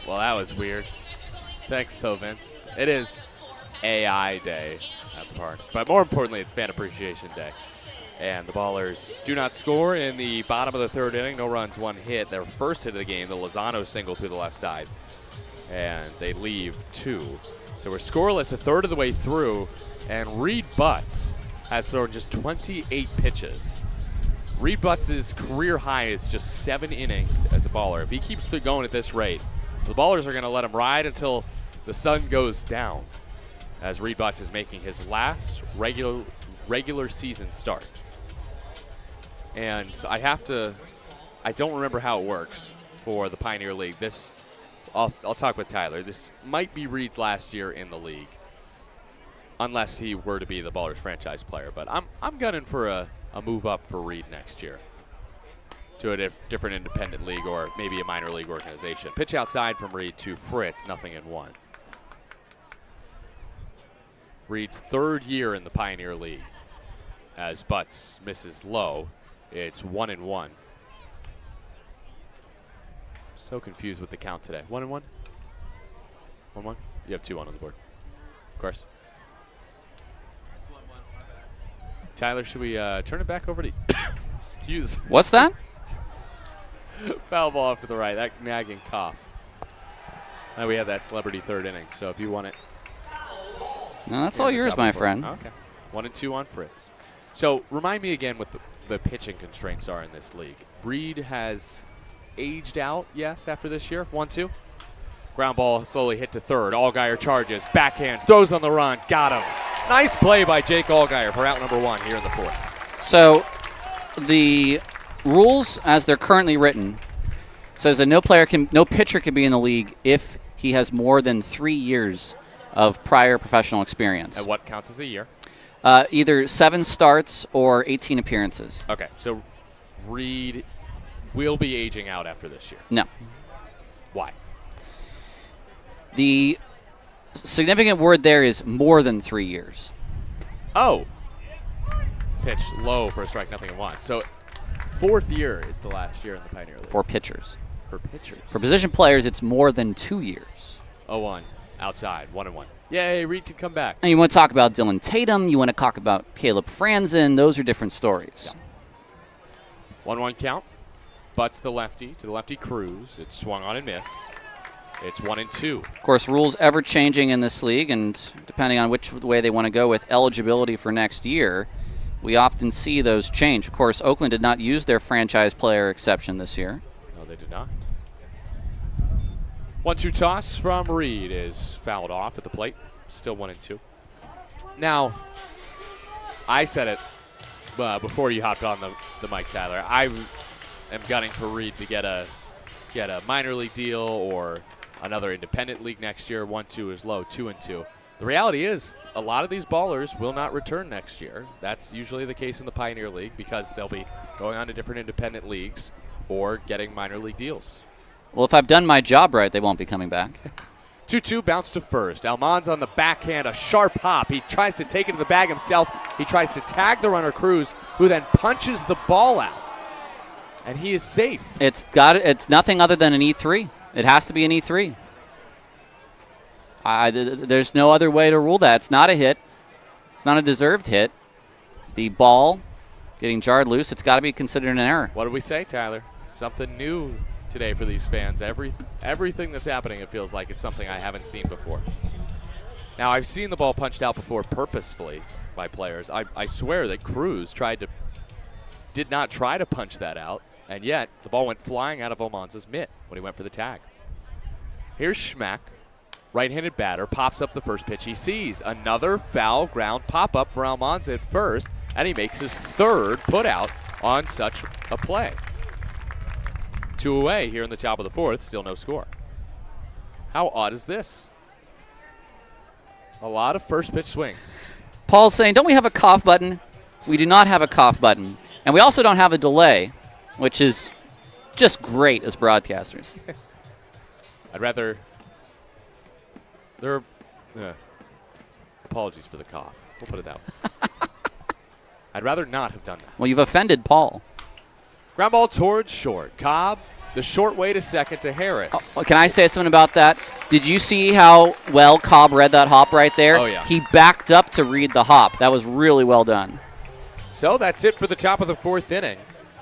Well, that was weird. Thanks, though, Vince. It is AI Day at the park. But more importantly, it's Fan Appreciation Day. And the Ballers do not score in the bottom of the third inning. No runs, one hit. Their first hit of the game, the Lozano single through the left side. And they leave 2. So we're scoreless a third of the way through. And Reed Butts has thrown just 28 pitches. Reed Butts' career high is just 7 innings as a baller. If he keeps going at this rate, the Ballers are going to let him ride until the sun goes down, as Reed Butts is making his last regular season start. And I don't remember how it works for the Pioneer League. I'll talk with Tyler. This might be Reed's last year in the league, unless he were to be the Ballers franchise player. But I'm gunning for a move up for Reed next year to a different independent league or maybe a minor league organization. Pitch outside from Reed to Fritz, 0-1. Reed's 3rd year in the Pioneer League. As Butts misses low, it's 1-1. So confused with the count today. 1-1? 1-1? You have 2-1 on the board. Of course. Tyler, should we turn it back over to excuse. What's that? Foul ball off to the right. That nagging cough. And we have that celebrity 3rd inning. So if you want it. No, that's all yours, my friend. Okay. 1-2 on Fritz. So remind me again what the pitching constraints are in this league. Reed has aged out, yes, after this year. 1-2. Ground ball slowly hit to third. Allgaier charges, backhands, throws on the run, got him. Nice play by Jake Allgaier for out number 1 here in the 4th. So the rules as they're currently written says that no pitcher can be in the league if he has more than 3 years of prior professional experience. And what counts as a year? Either 7 starts or 18 appearances. Okay, so Reed will be aging out after this year. No. Why? The significant word there is more than 3 years. Oh. Pitch low for a strike, 0-1. So 4th year is the last year in the Pioneer League. For pitchers. For pitchers. For position players, it's more than 2 years. 0-1. Outside, 1-1. Yay, Reed can come back. And you want to talk about Dylan Tatum. You want to talk about Caleb Franzen. Those are different stories. Yeah. 1-1 count. Butts the lefty to the lefty Cruz. It's swung on and missed. It's 1-2. Of course, rules ever changing in this league, and depending on which way they want to go with eligibility for next year, we often see those change. Of course, Oakland did not use their franchise player exception this year. No, they did not. 1-2 toss from Reed is fouled off at the plate. Still 1-2. Now, I said it before you hopped on the mic, Tyler. I am gunning for Reed to get a minor league deal or another independent league next year. 1-2 is low, 2-2. The reality is a lot of these ballers will not return next year. That's usually the case in the Pioneer League because they'll be going on to different independent leagues or getting minor league deals. Well, if I've done my job right, they won't be coming back. 2-2 bounce to first. Almanza on the backhand, a sharp hop. He tries to take it to the bag himself. He tries to tag the runner Cruz, who then punches the ball out. And he is safe. It's nothing other than an E3. It has to be an E3. There's no other way to rule that. It's not a hit. It's not a deserved hit. The ball getting jarred loose, it's got to be considered an error. What did we say, Tyler? Something new today for these fans. Everything that's happening, it feels like, is something I haven't seen before. Now, I've seen the ball punched out before purposefully by players. I swear that Cruz did not try to punch that out, and yet the ball went flying out of Almanza's mitt when he went for the tag. Here's Schmack, right-handed batter, pops up the first pitch he sees. Another foul ground pop-up for Almanza at first, and he makes his 3rd putout on such a play. 2 away here in the top of the 4th, still no score. How odd is this? A lot of first pitch swings. Paul's saying, don't we have a cough button? We do not have a cough button. And we also don't have a delay, which is just great as broadcasters. I'd rather... apologies for the cough. We'll put it that way. I'd rather not have done that. Well, you've offended Paul. Ground ball towards short. Cobb The short way to second to Harris. Can I say something about that? Did you see how well Cobb read that hop right there? Oh, yeah. He backed up to read the hop. That was really well done. So that's it for the top of the 4th inning.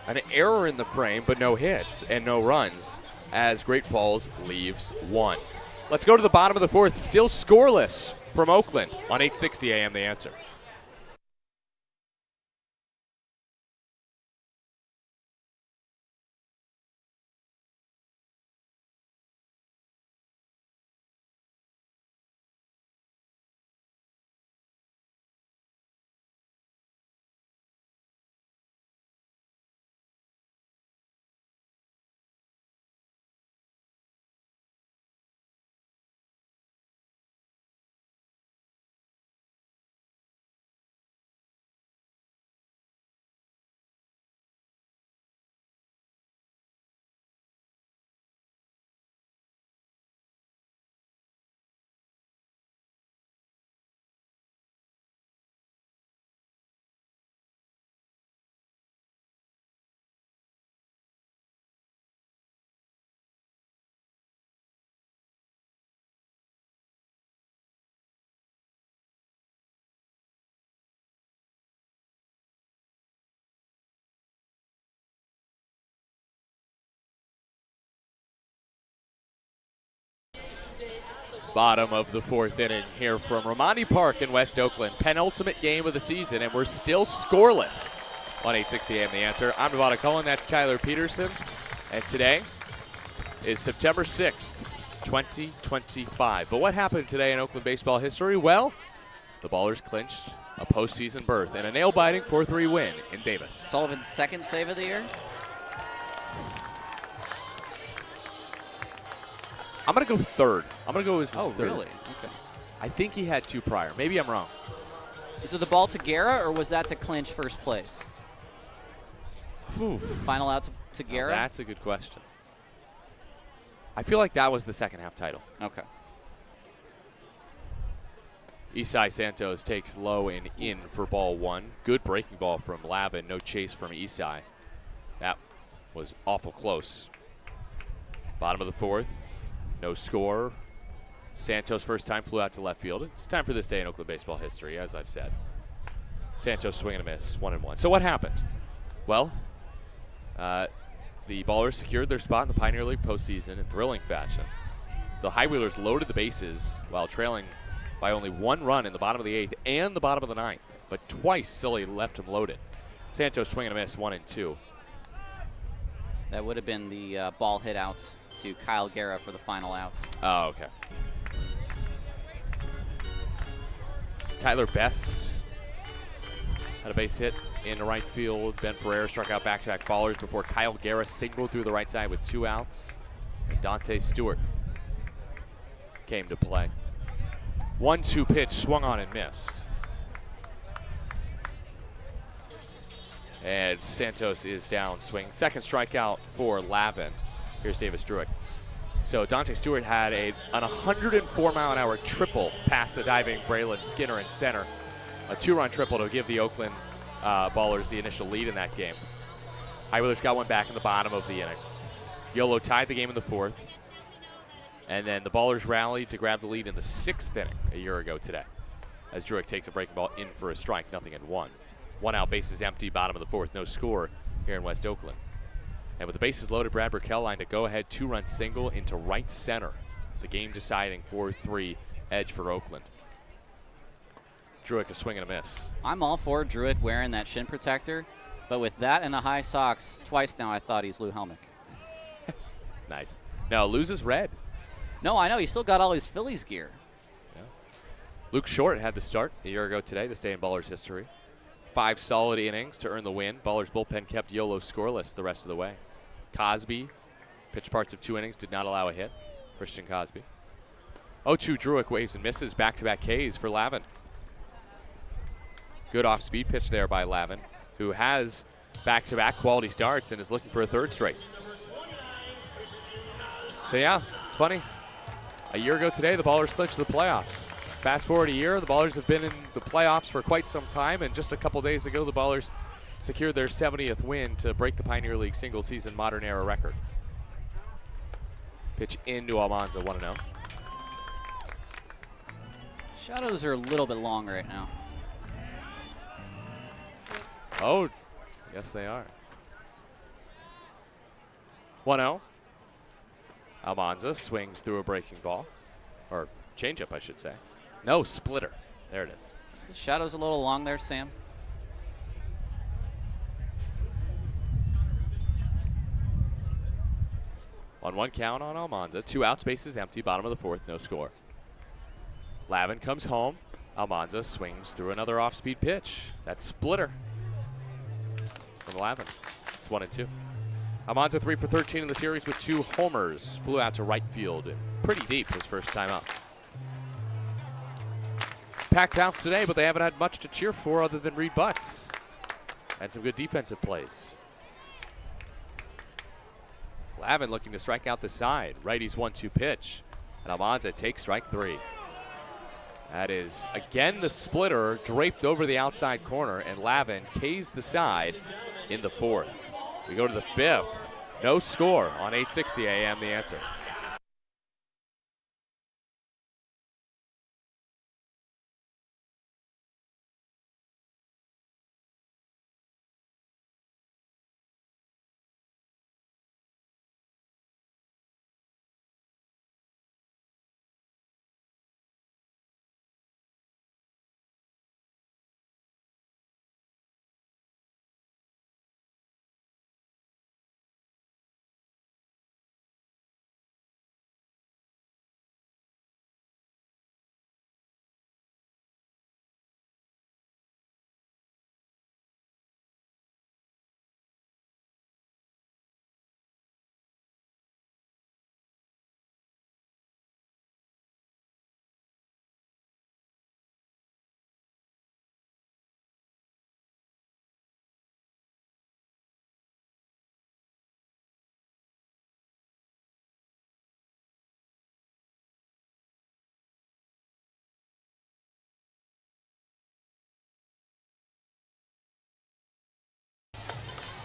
An error in the frame, but no hits and no runs as Great Falls leaves 1. Let's go to the bottom of the 4th. Still scoreless from Oakland on 860 AM The Answer. Bottom of the 4th inning here from Romani Park in West Oakland. Penultimate game of the season, and we're still scoreless on 860 AM The Answer. I'm Nevada Cullen, that's Tyler Peterson, and today is September 6th, 2025. But what happened today in Oakland baseball history? Well, the Ballers clinched a postseason berth and a nail-biting 4-3 win in Davis. Sullivan's second save of the year? I'm going to go third. I'm going to go as his third. Really? Okay. I think he had 2 prior. Maybe I'm wrong. Is it the ball to Guerra, or was that to clinch first place? Oof. Final out to Guerra? That's a good question. I feel like that was the second half title. Okay. Isai Santos takes low and in for ball 1. Good breaking ball from Lavin. No chase from Isai. That was awful close. Bottom of the 4th. No score. Santos first time flew out to left field. It's time for this day in Oakland baseball history, as I've said. Santos swing and a miss, 1-1. So what happened? Well, the Ballers secured their spot in the Pioneer League postseason in thrilling fashion. The High Wheelers loaded the bases while trailing by only 1 run in the bottom of the 8th and the bottom of the 9th, but twice Silly left him loaded. Santos swing and a miss, 1-2. That would have been the ball hit out to Kyle Guerra for the final out. Oh, okay. Tyler Best had a base hit in the right field. Ben Ferreira struck out back-to-back Ballers before Kyle Guerra singled through the right side with 2 outs. And Dante Stewart came to play. 1-2 pitch, swung on and missed. And Santos is down swing. Second strikeout for Lavin. Here's Davis Druick. So Dante Stewart had an 104-mile-an-hour triple past the diving Braylon Skinner in center. A 2-run triple to give the Oakland Ballers the initial lead in that game. High Wheelers got one back in the bottom of the inning. Yolo tied the game in the 4th. And then the Ballers rallied to grab the lead in the 6th inning a year ago today. As Druick takes a breaking ball in for a strike, 0-1. 1 out, bases empty, bottom of the 4th, no score here in West Oakland. And with the bases loaded, Brad Burkell lined a go-ahead 2-run single into right center. The game-deciding 4-3 edge for Oakland. Druick a swing and a miss. I'm all for Druick wearing that shin protector, but with that and the high socks, twice now I thought he's Lou Helmick. Nice. No, Lou's is red. No, I know. He's still got all his Phillies gear. Yeah. Luke Short had the start a year ago today, this day in Ballers history. 5 solid innings to earn the win. Ballers bullpen kept Yolo scoreless the rest of the way. Cosby pitched parts of 2 innings, did not allow a hit. Christian Cosby. 0-2 Druick waves and misses, back-to-back Ks for Lavin. Good off-speed pitch there by Lavin, who has back-to-back quality starts and is looking for a 3rd straight. So yeah, it's funny. A year ago today, the Ballers clinched the playoffs. Fast forward a year, the Ballers have been in the playoffs for quite some time, and just a couple days ago, the Ballers secured their 70th win to break the Pioneer League single-season modern-era record. Pitch into Almanza, 1-0. Shadows are a little bit long right now. Oh, yes they are. 1-0. Almanza swings through a breaking ball. Or changeup, I should say. No, splitter. There it is. Shadows a little long there, Sam. On 1 count on Almanza. 2 outs, bases empty, bottom of the 4th, no score. Lavin comes home. Almanza swings through another off-speed pitch. That's splitter from Lavin. It's 1-2. Almanza 3 for 13 in the series with 2 homers. Flew out to right field and pretty deep his first time up. Packed house today, but they haven't had much to cheer for other than Reed Butts. And some good defensive plays. Lavin looking to strike out the side. Righty's 1-2 pitch. And Almanza takes strike 3. That is, again, the splitter draped over the outside corner, and Lavin K's the side in the 4th. We go to the 5th. No score on 860 AM, The Answer.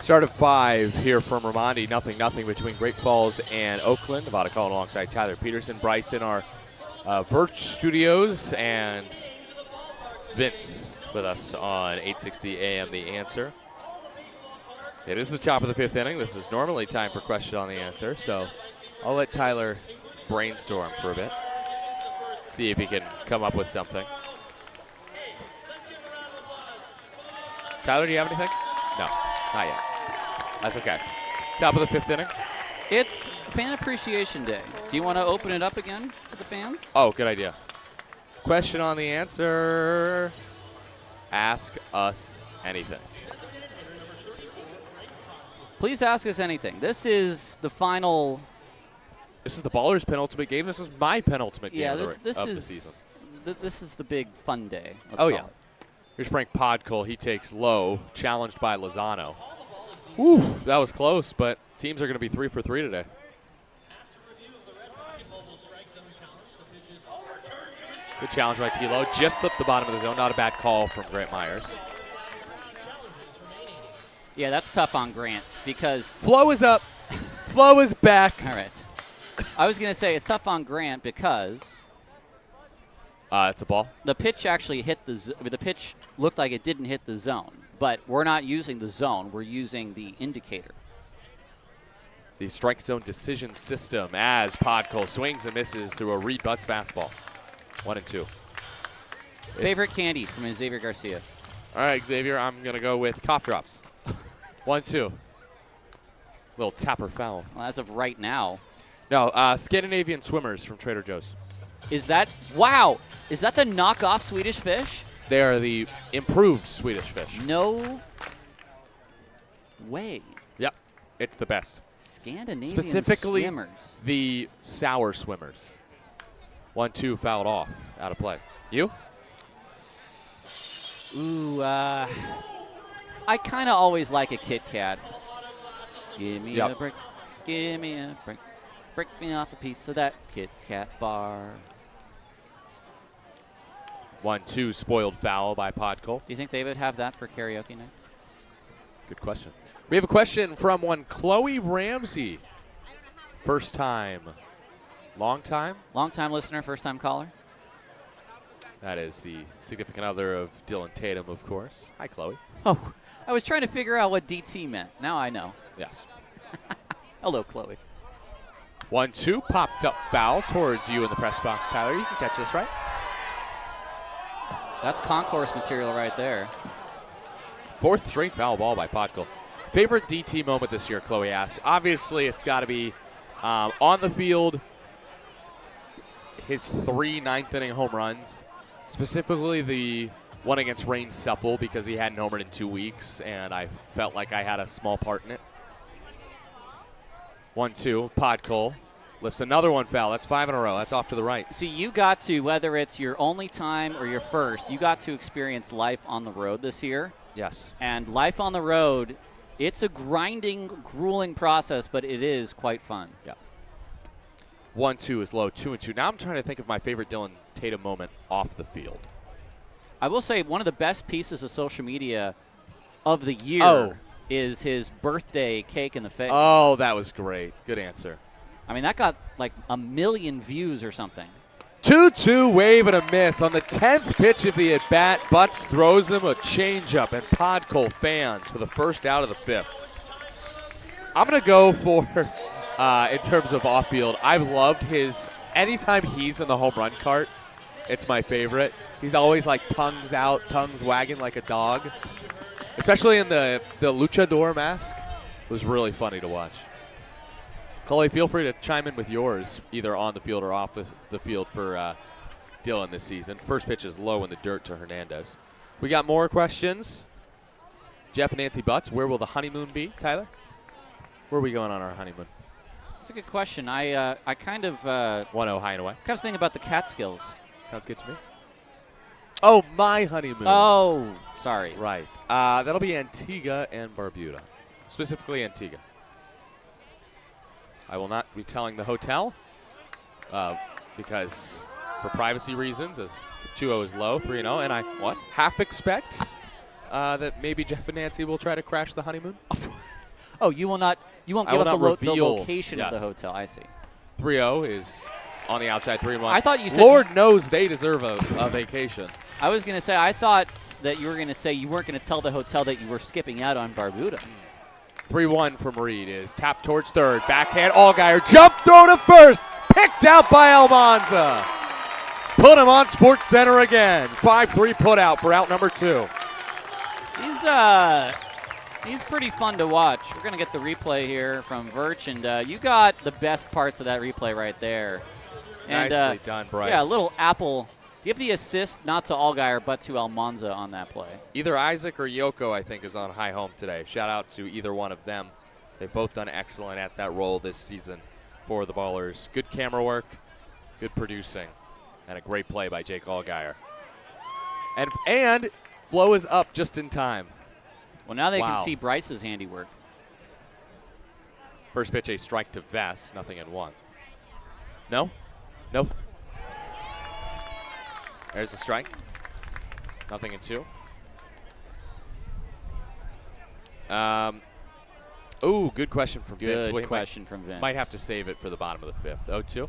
Start of 5 here from Ramondi. 0-0 between Great Falls and Oakland. Nevada calling alongside Tyler Peterson. Bryce in our Vert Studios, and Vince with us on 860 AM The Answer. It is the top of the 5th inning. This is normally time for Question on the Answer, so I'll let Tyler brainstorm for a bit. See if he can come up with something. Tyler, do you have anything? No, not yet. That's okay. Top of the 5th inning. It's Fan Appreciation Day. Do you want to open it up again to the fans? Oh, good idea. Question on the Answer. Ask us anything. Please ask us anything. This is the final. This is the Ballers' penultimate game. This is my penultimate game this of the is season. This is the big fun day. Oh, yeah. Here's Frank Podkul. He takes low, challenged by Lozano. Oof, that was close, but teams are going to be 3 for 3 today. Good challenge by Tilo. Just clipped the bottom of the zone. Not a bad call from Grant Myers. Yeah, that's tough on Grant because. Flow is up. Flow is back. All right. I was going to say it's tough on Grant because. It's a ball. The pitch actually hit the pitch looked like it didn't hit the zone, but we're not using the zone. We're using the indicator. The strike zone decision system as Podkul swings and misses through a Reed Butts fastball. 1-2. Favorite candy from Xavier Garcia. All right, Xavier, I'm going to go with cough drops. 1-2. Little tapper foul. Well, as of right now. No, Scandinavian swimmers from Trader Joe's. Is that, wow, is that the knockoff Swedish fish? They are the improved Swedish fish. No way. Yep, it's the best. Scandinavian Specifically, swimmers. The sour swimmers. 1-2 fouled off, out of play. You? Ooh, I kind of always like a Kit Kat. Give me a break. Give me a break. Break me off a piece of that Kit Kat bar. 1-2 spoiled foul by Podkul. Do you think they would have that for karaoke night? Good question. We have a question from one Chloe Ramsey. First time Long time? Long-time listener, first-time caller. That is the significant other of Dylan Tatum, of course. Hi, Chloe. Oh, I was trying to figure out what DT meant. Now I know. Yes. Hello, Chloe. 1-2, popped up foul towards you in the press box, Tyler. You can catch this, right? That's concourse material right there. 4th straight foul ball by Podkul. Favorite DT moment this year, Chloe asks. Obviously, it's got to be on the field, his 3 ninth-inning home runs, specifically the one against Rain Supple because he hadn't homered in 2 weeks, and I felt like I had a small part in it. 1-2, Podkul lifts another one foul. That's 5 in a row. That's off to the right. See, you got to, whether it's your only time or your first, you got to experience life on the road this year. Yes. And life on the road, it's a grinding, grueling process, but it is quite fun. Yeah. 1-2 is low, 2-2. Now I'm trying to think of my favorite Dylan Tatum moment off the field. I will say one of the best pieces of social media of the year is his birthday cake in the face. Oh, that was great. Good answer. I mean, that got like 1 million views or something. 2-2 wave and a miss on the 10th pitch of the at-bat. Butts throws him a changeup, and Podkul fans for the first out of the 5th. I'm going to go for, in terms of off-field, I've loved his, anytime he's in the home run cart, it's my favorite. He's always like tongues out, tongues wagging like a dog, especially in the luchador mask. It was really funny to watch. Chloe, feel free to chime in with yours, either on the field or off the field for Dylan this season. First pitch is low in the dirt to Hernandez. We got more questions. Jeff and Nancy Butts, where will the honeymoon be, Tyler? Where are we going on our honeymoon? That's a good question. I kind of 1-0 high and away. kind of thinking about the Catskills. Sounds good to me. Oh, my honeymoon. Oh, sorry. Right. That'll be Antigua and Barbuda, specifically Antigua. I will not be telling the hotel because for privacy reasons, as the 2-0 is low, 3-0, and I half expect that maybe Jeff and Nancy will try to crash the honeymoon. Oh, you won't give up the location of the hotel. I see. 3-0 is on the outside, 3-1. I thought you said Lord knows they deserve a vacation. I was going to say, I thought that you were going to say you weren't going to tell the hotel that you were skipping out on Barbuda. 3-1 from Reed is tapped towards third. Backhand, Allgaier, jump throw to first. Picked out by Almanza. Put him on Sports Center again. 5-3 put out for out number 2. He's pretty fun to watch. We're going to get the replay here from Virch, and you got the best parts of that replay right there. And, nicely done, Bryce. Yeah, a little apple. Give the assist not to Allgaier, but to Almanza on that play. Either Isaac or Yoko, I think, is on high home today. Shout out to either one of them. They've both done excellent at that role this season for the Ballers. Good camera work, good producing, and a great play by Jake Allgaier. And Flo is up just in time. Well, now they can see Bryce's handiwork. First pitch, a strike to Vest, nothing in 1. No? No. There's a strike. Nothing in 2. Good question from Vince. Good question from Vince. Might have to save it for the bottom of the 5th. 0-2.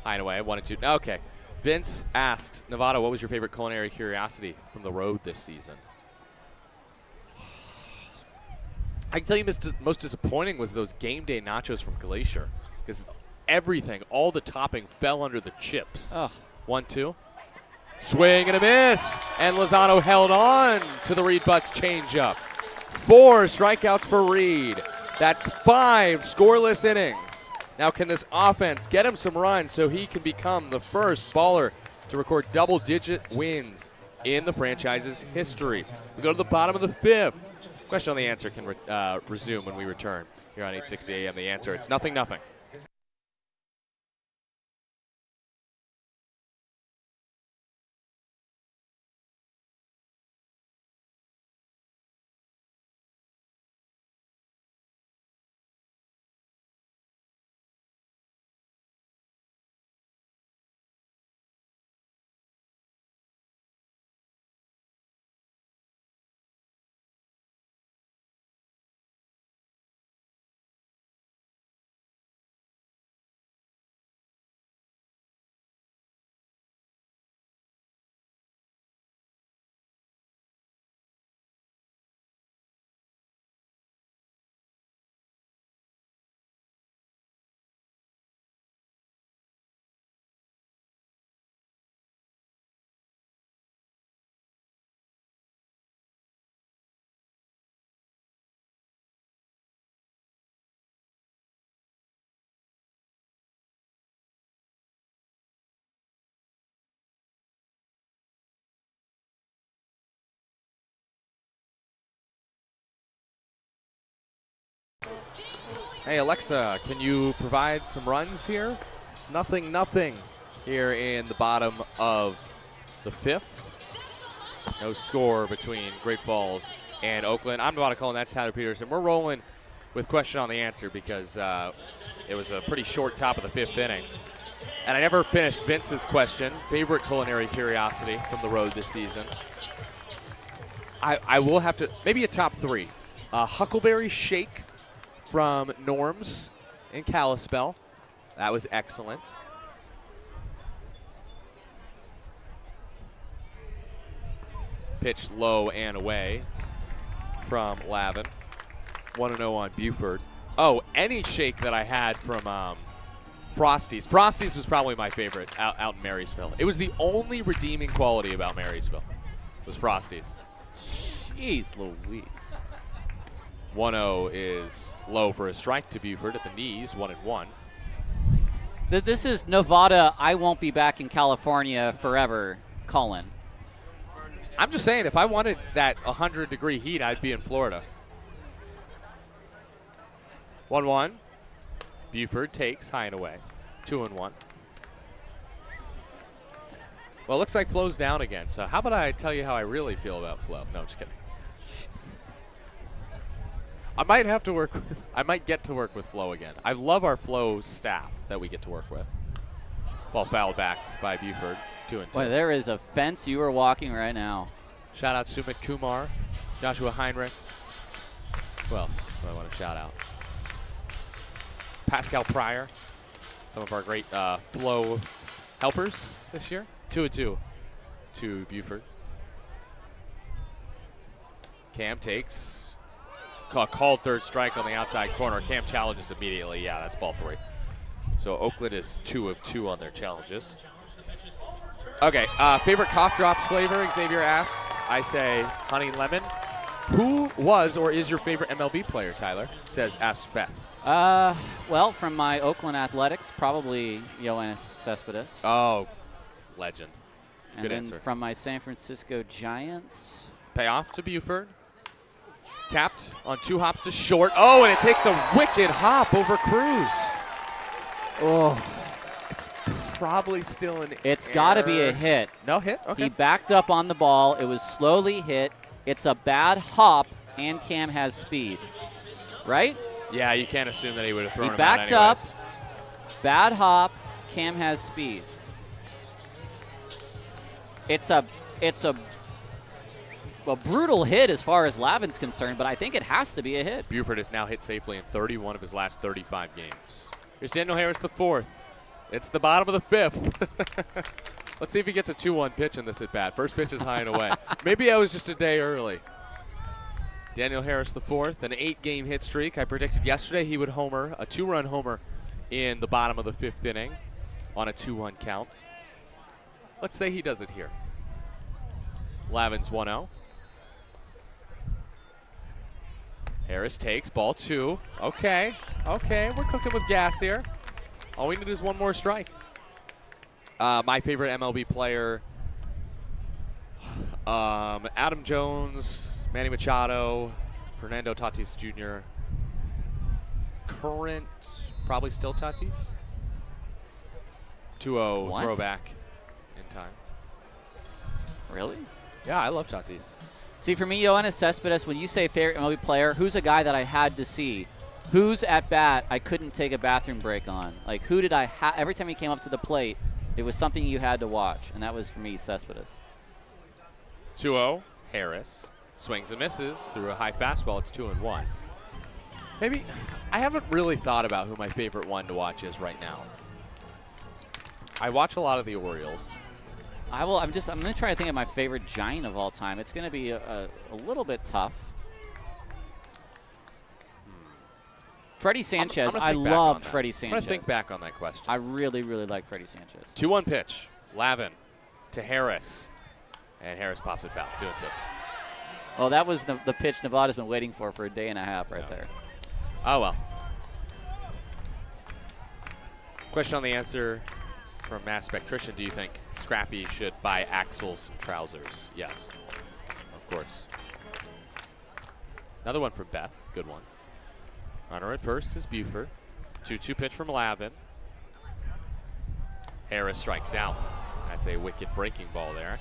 High and away, 1-2. Okay. Vince asks, Nevada, what was your favorite culinary curiosity from the road this season? I can tell you most disappointing was those game day nachos from Glacier, because everything, all the topping fell under the chips. 1-2. Swing and a miss, and Lozano held on to the Reed Butts changeup. 4 strikeouts for Reed. That's 5 scoreless innings. Now can this offense get him some runs so he can become the first baller to record double-digit wins in the franchise's history? We go to the bottom of the 5th. Question on the answer can resume when we return here on 860 AM. The answer, it's 0-0. Hey, Alexa, can you provide some runs here? It's 0-0 here in the bottom of the 5th. No score between Great Falls and Oakland. I'm about to call, and that's Tyler Peterson. We're rolling with question on the answer because it was a pretty short top of the 5th inning. And I never finished Vince's question. Favorite culinary curiosity from the road this season? I will have to, maybe a top 3. Huckleberry Shake from Norm's in Kalispell. That was excellent. Pitched low and away from Lavin. 1-0 on Buford. Oh, any shake that I had from Frosty's. Frosty's was probably my favorite out in Marysville. It was the only redeeming quality about Marysville. Was Frosty's. Jeez Louise. 1-0 is low for a strike to Buford at the knees, 1-1. This is Nevada, I won't be back in California forever, Colin. I'm just saying, if I wanted that 100-degree heat, I'd be in Florida. 1-1. Buford takes high and away. 2-1. Well, it looks like Flo's down again, so how about I tell you how I really feel about Flo? No, I'm just kidding. I might get to work with Flo again. I love our Flo staff that we get to work with. Ball fouled back by Buford. 2-2. Boy, there is a fence you are walking right now. Shout out Sumit Kumar, Joshua Heinrichs. Who else do I want to shout out? Pascal Pryor. Some of our great Flo helpers this year. 2-2 to Buford. Cam takes. Called third strike on the outside corner. Cam challenges immediately. Yeah, that's ball 3. So Oakland is 2 of 2 on their challenges. Okay, favorite cough drops flavor, Xavier asks. I say honey lemon. Who was or is your favorite MLB player, Tyler? Asks Beth. Well, from my Oakland Athletics, probably Yoenis Cespedes. Oh, legend. And Good then answer. from my San Francisco Giants. Payoff to Buford. Tapped on 2 hops to short. Oh, and it takes a wicked hop over Cruz. Oh, It's probably still an it's got to be a hit. No hit? Okay. He backed up on the ball. It was slowly hit. It's a bad hop, and Cam has speed. Right? Yeah, you can't assume that he would have thrown He him backed out up. anyways. Bad hop. Cam has speed. It's a brutal hit as far as Lavin's concerned, but I think it has to be a hit. Buford has now hit safely in 31 of his last 35 games. Here's Daniel Harris, the 4th. It's the bottom of the 5th. Let's see if he gets a 2-1 pitch in this at bat. First pitch is high and away. Maybe I was just a day early. Daniel Harris, the 4th, an 8-game hit streak. I predicted yesterday he would homer, a 2-run homer in the bottom of the 5th inning on a 2-1 count. Let's say he does it here. Lavin's 1-0. Harris takes ball 2. Okay, we're cooking with gas here. All we need is one more strike. My favorite MLB player, Adam Jones, Manny Machado, Fernando Tatis Jr. Current, probably still Tatis. 2-0 What? throwback in time. Really? Yeah, I love Tatis. See, for me, Yoenis Cespedes, when you say favorite MLB player, who's a guy that I had to see? Who's at bat I couldn't take a bathroom break on? Like, who did I have? Every time he came up to the plate, it was something you had to watch, and that was, for me, Cespedes. 2-0, Harris swings and misses through a high fastball. It's 2-1. Maybe I haven't really thought about who my favorite one to watch is right now. I watch a lot of the Orioles. I'm going to try to think of my favorite Giant of all time. It's going to be a little bit tough. Freddie Sanchez. I love Freddie Sanchez. I'm going to think back on that question. I really, really like Freddie Sanchez. 2-1 pitch. Lavin to Harris. And Harris pops it foul. 2-2. Oh, that was the pitch Nevada's been waiting for a day and a half right there. Oh, well. Question on the answer from Mass Spectrician. Do you think Scrappy should buy Axel some trousers? Yes, of course. Another one from Beth. Good one. Runner at first is Buford. 2-2 pitch from Lavin. Harris strikes out. That's a wicked breaking ball there.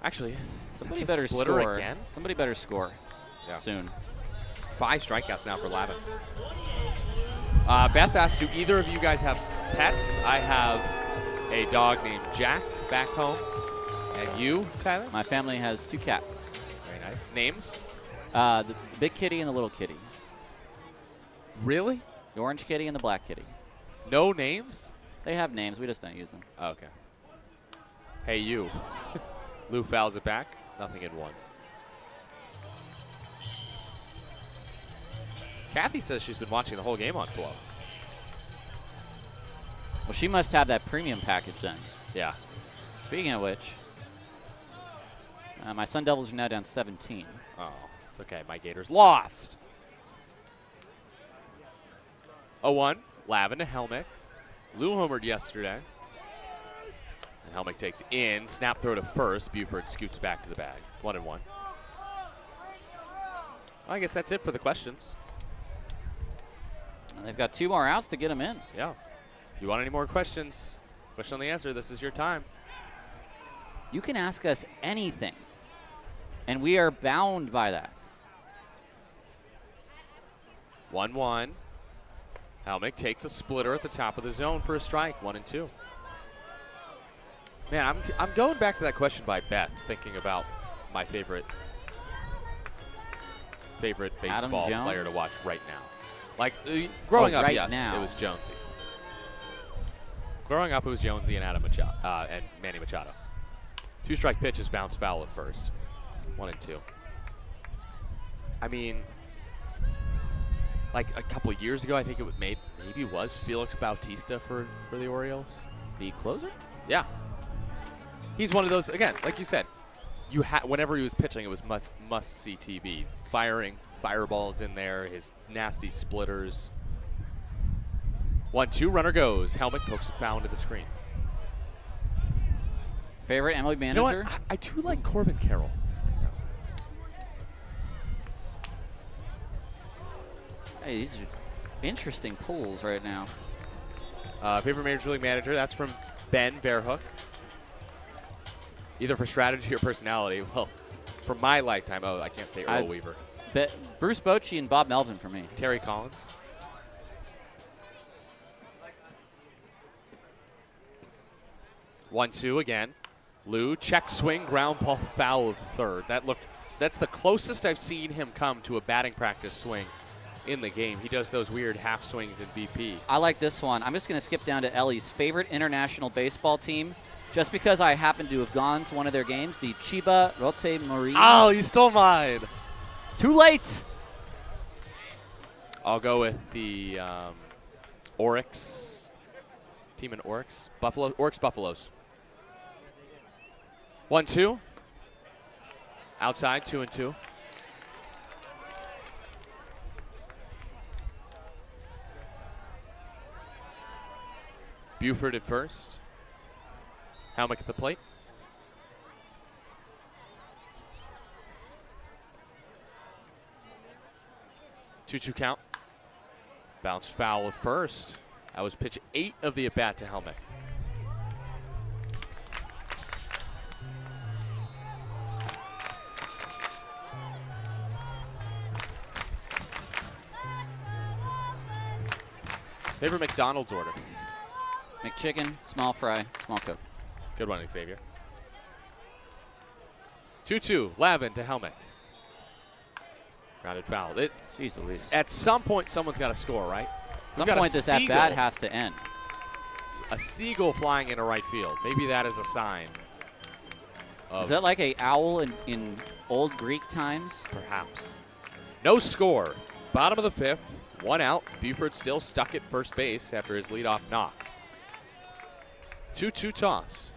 Actually, somebody better score again. Somebody better score soon. 5 strikeouts now for Lavin. Beth asked, do either of you guys have pets? I have a dog named Jack back home. And you, Tyler? My family has 2 cats. Very nice. Names? The big kitty and the little kitty. Really? The orange kitty and the black kitty. No names? They have names. We just don't use them. Oh, okay. Hey, you. Lou fouls it back. Nothing in 1. Kathy says she's been watching the whole game on Flow. Well, she must have that premium package then. Yeah. Speaking of which, my Sun Devils are now down 17. Oh, it's okay. My Gators lost. 0-1. Lavin to Helmick. Lou homered yesterday. And Helmick takes in. Snap throw to first. Buford scoots back to the bag. 1-1. Well, I guess that's it for the questions. And they've got 2 more outs to get them in. Yeah. If you want any more questions, question on the answer, this is your time. You can ask us anything, and we are bound by that. 1-1. Helmick takes a splitter at the top of the zone for a strike. 1-2. Man, I'm going back to that question by Beth, thinking about my favorite baseball player to watch right now. Like growing up, right yes, now. It was Jonesy. Growing up, it was Jonesy and Adam Machado and Manny Machado. 2-strike pitch is bounced foul at first. 1-2. I mean, like a couple of years ago, I think it would maybe was Felix Bautista for the Orioles. The closer? Yeah. He's one of those, again, like you said, whenever he was pitching, it was must-see TV. Firing fireballs in there, his nasty splitters. 1-2, runner goes. Helmick pokes it foul into the screen. Favorite MLB manager? You know what? I do like Corbin Carroll. Hey, these are interesting pulls right now. Favorite Major League Manager, that's from Ben Verhoek. Either for strategy or personality. Well, for my lifetime, I can't say Earl Weaver. Bruce Bochy and Bob Melvin for me. Terry Collins. One, two again. Lou, check swing, ground ball, foul of third. That's the closest I've seen him come to a batting practice swing in the game. He does those weird half swings in BP. I like this one. I'm just going to skip down to Ellie's favorite international baseball team, just because I happen to have gone to one of their games, the Chiba Rote Marines. Oh, you stole mine. Too late. I'll go with the Oryx. Team in Oryx. Oryx Buffaloes. 1-2. Outside, 2-2. Buford at first. Helmick at the plate. Two-two count. Bounce foul at first. That was pitch 8 of the at-bat to Helmick. Favorite McDonald's order? McChicken, small fry, small Coke. Good one, Xavier. 2-2, Lavin to Helmick. Grounded foul. Jeez Louise. At some point, someone's got to score, right? At some point, this at-bat has to end. A seagull flying into right field. Maybe that is a sign. Is that like a owl in old Greek times? Perhaps. No score. Bottom of the 5th. 1 out. Buford still stuck at first base after his leadoff knock. 2-2 toss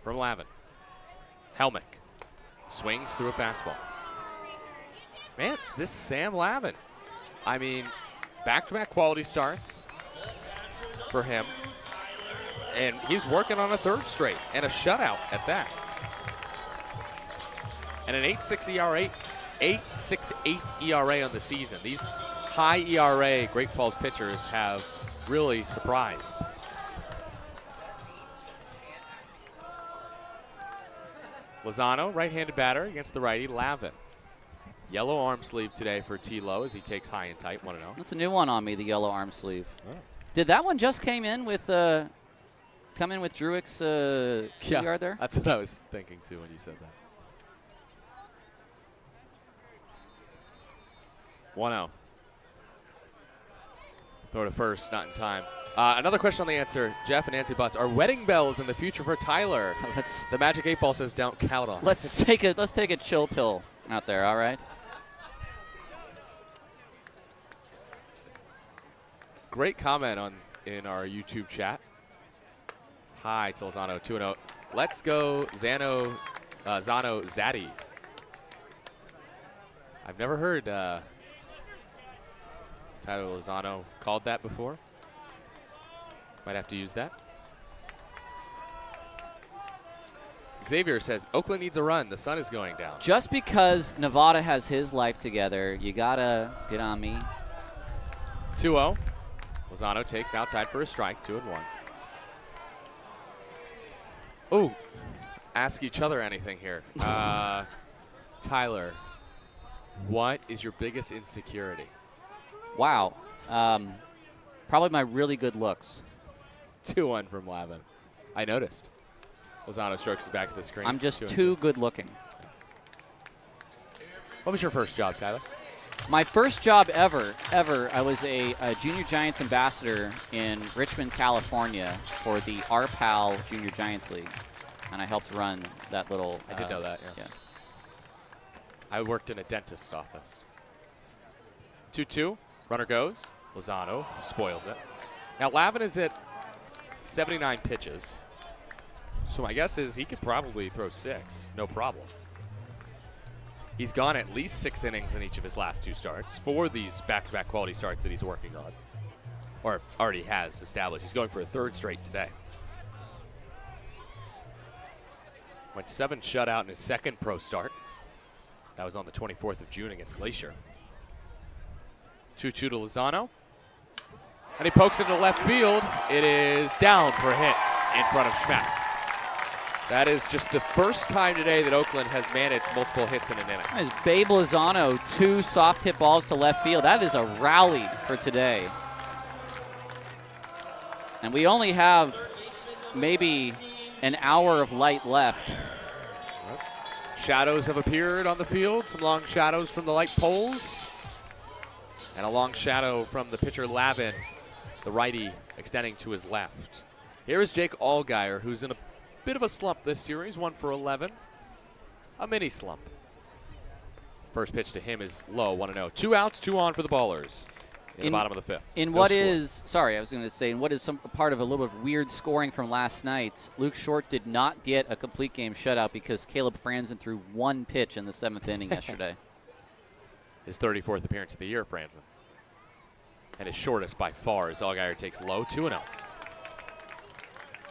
from Lavin. Helmick swings through a fastball. Man, it's this Sam Lavin. I mean, back-to-back quality starts for him. And he's working on a 3rd straight and a shutout at that. And an 8.60 ERA 8.68 ERA on the season. These high ERA Great Falls pitchers have really surprised. Lozano, right-handed batter against the righty, Lavin. Yellow arm sleeve today for T-Low as he takes high and tight, 1-0. That's a new one on me, the yellow arm sleeve. Oh. Did that one just come in with Druick's key yard there? That's what I was thinking too when you said that. 1-0. Throw to first, not in time. Another question on the answer, Jeff and Nancy Butts. Are wedding bells in the future for Tyler? The Magic 8 Ball says don't count on. Let's take a chill pill out there, all right? Great comment in our YouTube chat. Hi to Lozano, 2-0. Let's go Zano Zaddy. I've never heard Tyler Lozano called that before. Might have to use that. Xavier says, Oakland needs a run. The sun is going down. Just because Nevada has his life together, you got to get on me. 2-0. Lozano takes outside for a strike, 2-1. Oh, ask each other anything here. Tyler, what is your biggest insecurity? Wow. Probably my really good looks. 2-1 from Lavin. I noticed. Lozano strokes back to the screen. I'm just too good looking. What was your first job, Tyler? My first job ever, I was a Junior Giants ambassador in Richmond, California for the RPAL Junior Giants League. And I helped run that little... I did know that, yes. I worked in a dentist's office. 2-2. Runner goes. Lozano spoils it. Now, Lavin is at 79 pitches. So my guess is he could probably throw 6, no problem. He's gone at least 6 innings in each of his last 2 starts for these back-to-back quality starts that he's working on, or already has established. He's going for a 3rd straight today. Went 7 shutout in his 2nd pro start. That was on the 24th of June against Glacier. 2-2 to Lozano. And he pokes into left field. It is down for a hit in front of Schmack. That is just the first time today that Oakland has managed multiple hits in an inning. That is Babe Lozano, 2 soft hit balls to left field. That is a rally for today. And we only have maybe an hour of light left. Shadows have appeared on the field. Some long shadows from the light poles. And a long shadow from the pitcher Lavin, the righty, extending to his left. Here is Jake Allgaier, who's in a bit of a slump this series, 1 for 11. A mini slump. First pitch to him is low, 1-0. 2 outs, 2 on for the Ballers in the bottom of the 5th. In what is some part of a little bit of weird scoring from last night, Luke Short did not get a complete game shutout because Caleb Franzen threw 1 pitch in the 7th inning yesterday. His 34th appearance of the year, Franzen. And his shortest by far as Allgaier takes low, 2-0.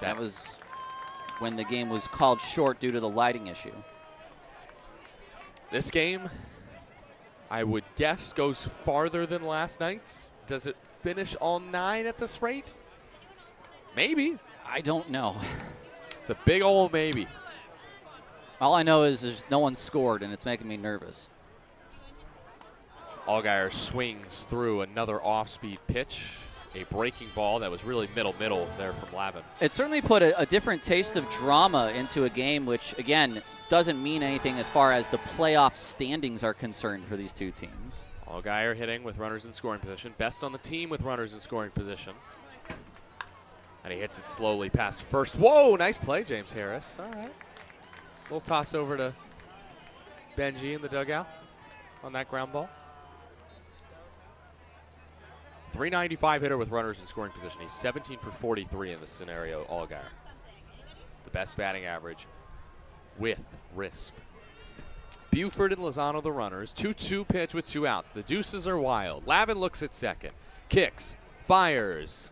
That was when the game was called short due to the lighting issue. This game, I would guess, goes farther than last night's. Does it finish all 9 at this rate? Maybe. I don't know. It's a big old maybe. All I know is there's no one scored, and it's making me nervous. Allgaier swings through another off-speed pitch. A breaking ball that was really middle there from Lavin. It certainly put a different taste of drama into a game, which, again, doesn't mean anything as far as the playoff standings are concerned for these two teams. Allgaier hitting with runners in scoring position. Best on the team with runners in scoring position. And he hits it slowly past first. Whoa, nice play, James Harris. All right. Little toss over to Benji in the dugout on that ground ball. 395 hitter with runners in scoring position. He's 17 for 43 in this scenario, Allgaier. It's the best batting average with RISP. Buford and Lozano the runners. 2-2 pitch with 2 outs. The deuces are wild. Lavin looks at second. Kicks. Fires.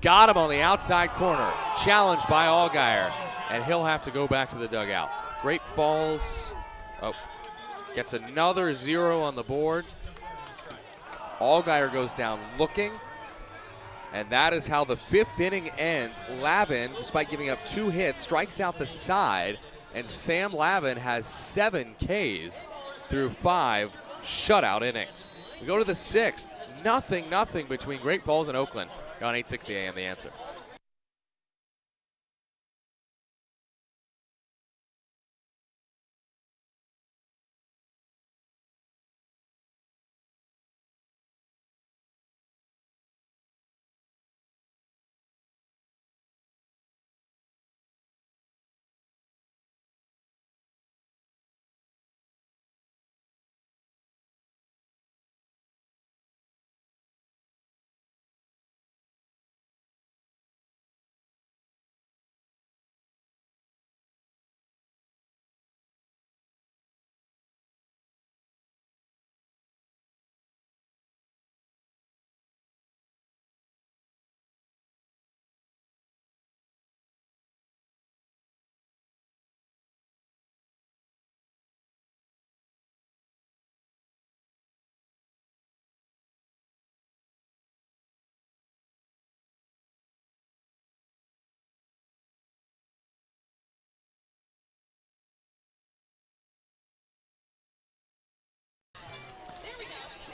Got him on the outside corner. Challenged by Allgaier. And he'll have to go back to the dugout. Great Falls. Oh. Gets another 0 on the board. Allgaier goes down looking. And that is how the 5th inning ends. Lavin, despite giving up 2 hits, strikes out the side. And Sam Lavin has 7 Ks through 5 shutout innings. We go to the 6th. Nothing between Great Falls and Oakland. On 8:60 a.m. The Answer.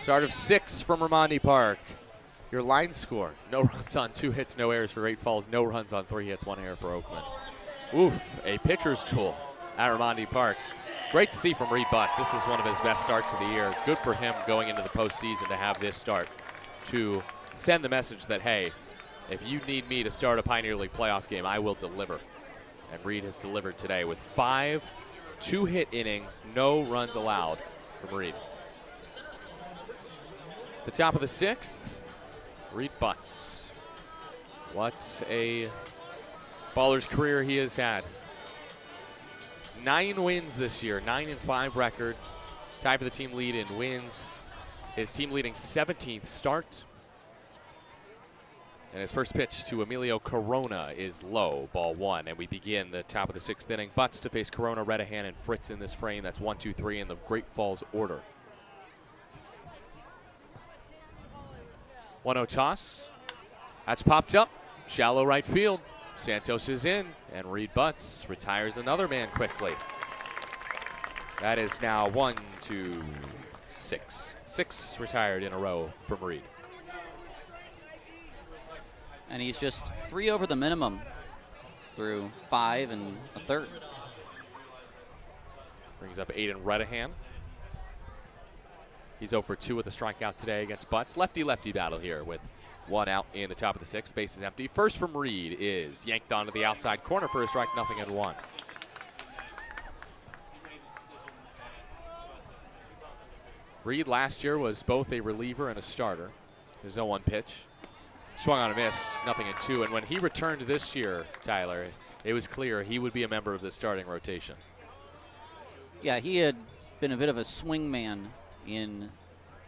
Start of 6 from Ramondi Park. Your line score: no runs on 2 hits, no errors for Great Falls, no runs on 3 hits, 1 error for Oakland. Oof, a pitcher's tool at Ramondi Park. Great to see from Reed Butts. This is one of his best starts of the year. Good for him going into the postseason to have this start, to send the message that, hey, if you need me to start a Pioneer League playoff game, I will deliver. And Reed has delivered today with 5 2-hit innings, no runs allowed from Reed. It's the top of the 6th. Reed Butts. What a baller's career he has had. 9 wins this year, 9-5 record. Tied for the team lead in wins. His team leading 17th start. And his first pitch to Emilio Corona is low, ball 1. And we begin the top of the 6th inning. Butts to face Corona, Redahan, and Fritz in this frame. That's 1, 2, 3 in the Great Falls order. 1-0 toss. That's popped up. Shallow right field. Santos is in, and Reed Butts retires another man quickly. That is now 1, 2, 6. 6 retired in a row from Reed. And he's just 3 over the minimum through 5 1/3. Brings up Aiden Redahan. He's 0 for 2 with a strikeout today against Butts. Lefty-lefty battle here with 1 out in the top of the 6th. Base is empty. First from Reed is yanked onto the outside corner for a strike, 0-1. Reed last year was both a reliever and a starter. There's no 1 pitch. Swung on a miss, 0-2. And when he returned this year, Tyler, it was clear he would be a member of the starting rotation. Yeah, he had been a bit of a swing man in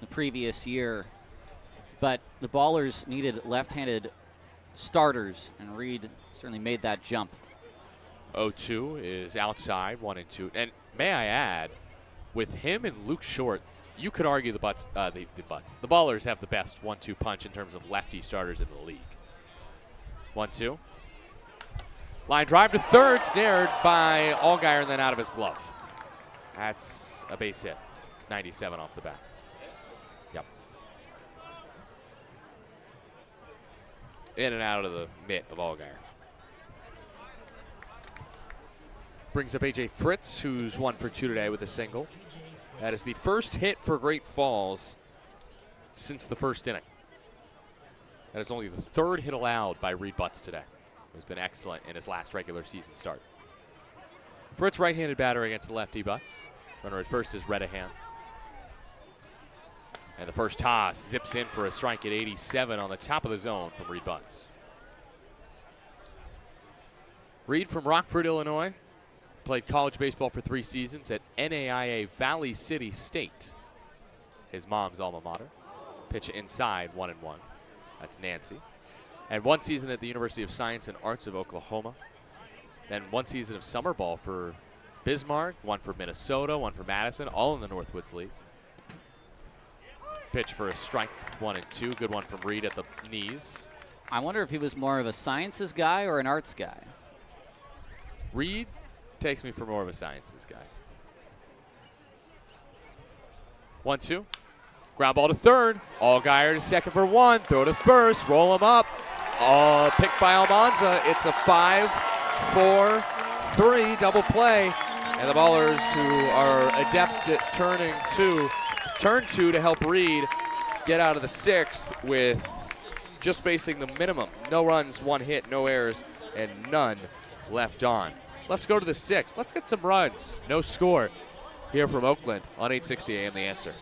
the previous year, but the Ballers needed left-handed starters, and Reed certainly made that jump. 0-2 is outside, 1-2. And may I add, with him and Luke Short, you could argue the Ballers have the best 1-2 punch in terms of lefty starters in the league. 1-2. Line drive to third, snared by Allgaier and then out of his glove. That's a base hit. It's 97 off the bat. Yep. In and out of the mitt of Allgaier. Brings up A.J. Fritz, who's 1 for 2 today with a single. That is the first hit for Great Falls since the first inning. That is only the 3rd hit allowed by Reed Butts today. He's been excellent in his last regular season start. Fritz, right-handed batter against the lefty Butts. Runner at first is Redahan. And the first toss zips in for a strike at 87 on the top of the zone from Reed Butts. Reed from Rockford, Illinois. Played college baseball for 3 seasons at NAIA Valley City State, his mom's alma mater. Pitch inside, 1-1. That's Nancy. And 1 season at the University of Science and Arts of Oklahoma. Then 1 season of summer ball for Bismarck, one for Minnesota, one for Madison, all in the Northwoods League. Pitch for a strike, 1 and 2. Good one from Reed at the knees. I wonder if he was more of a sciences guy or an arts guy. Reed takes me for more of a sciences guy. 1-2. Ground ball to third. Allgaier to second for 1. Throw to first. Roll him up. Picked by Almanza. It's a 5-4-3 double play. And the Ballers, who are adept at turn 2 to help Reed get out of the 6th with just facing the minimum. No runs, 1 hit, no errors, and none left on. Let's go to the 6th. Let's get some runs. No score here from Oakland on 860 AM The Answer.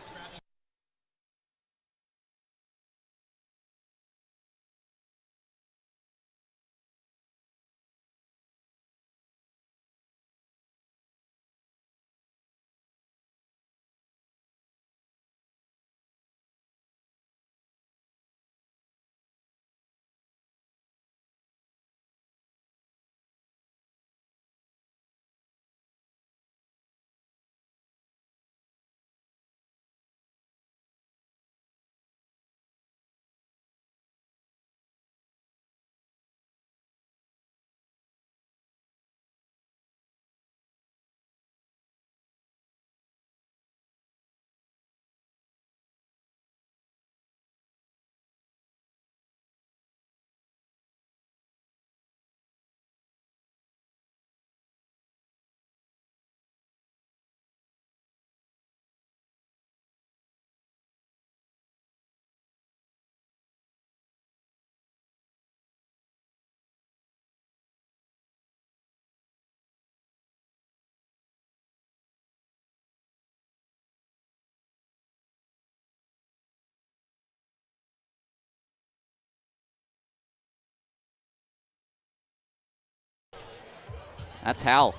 That's Hal.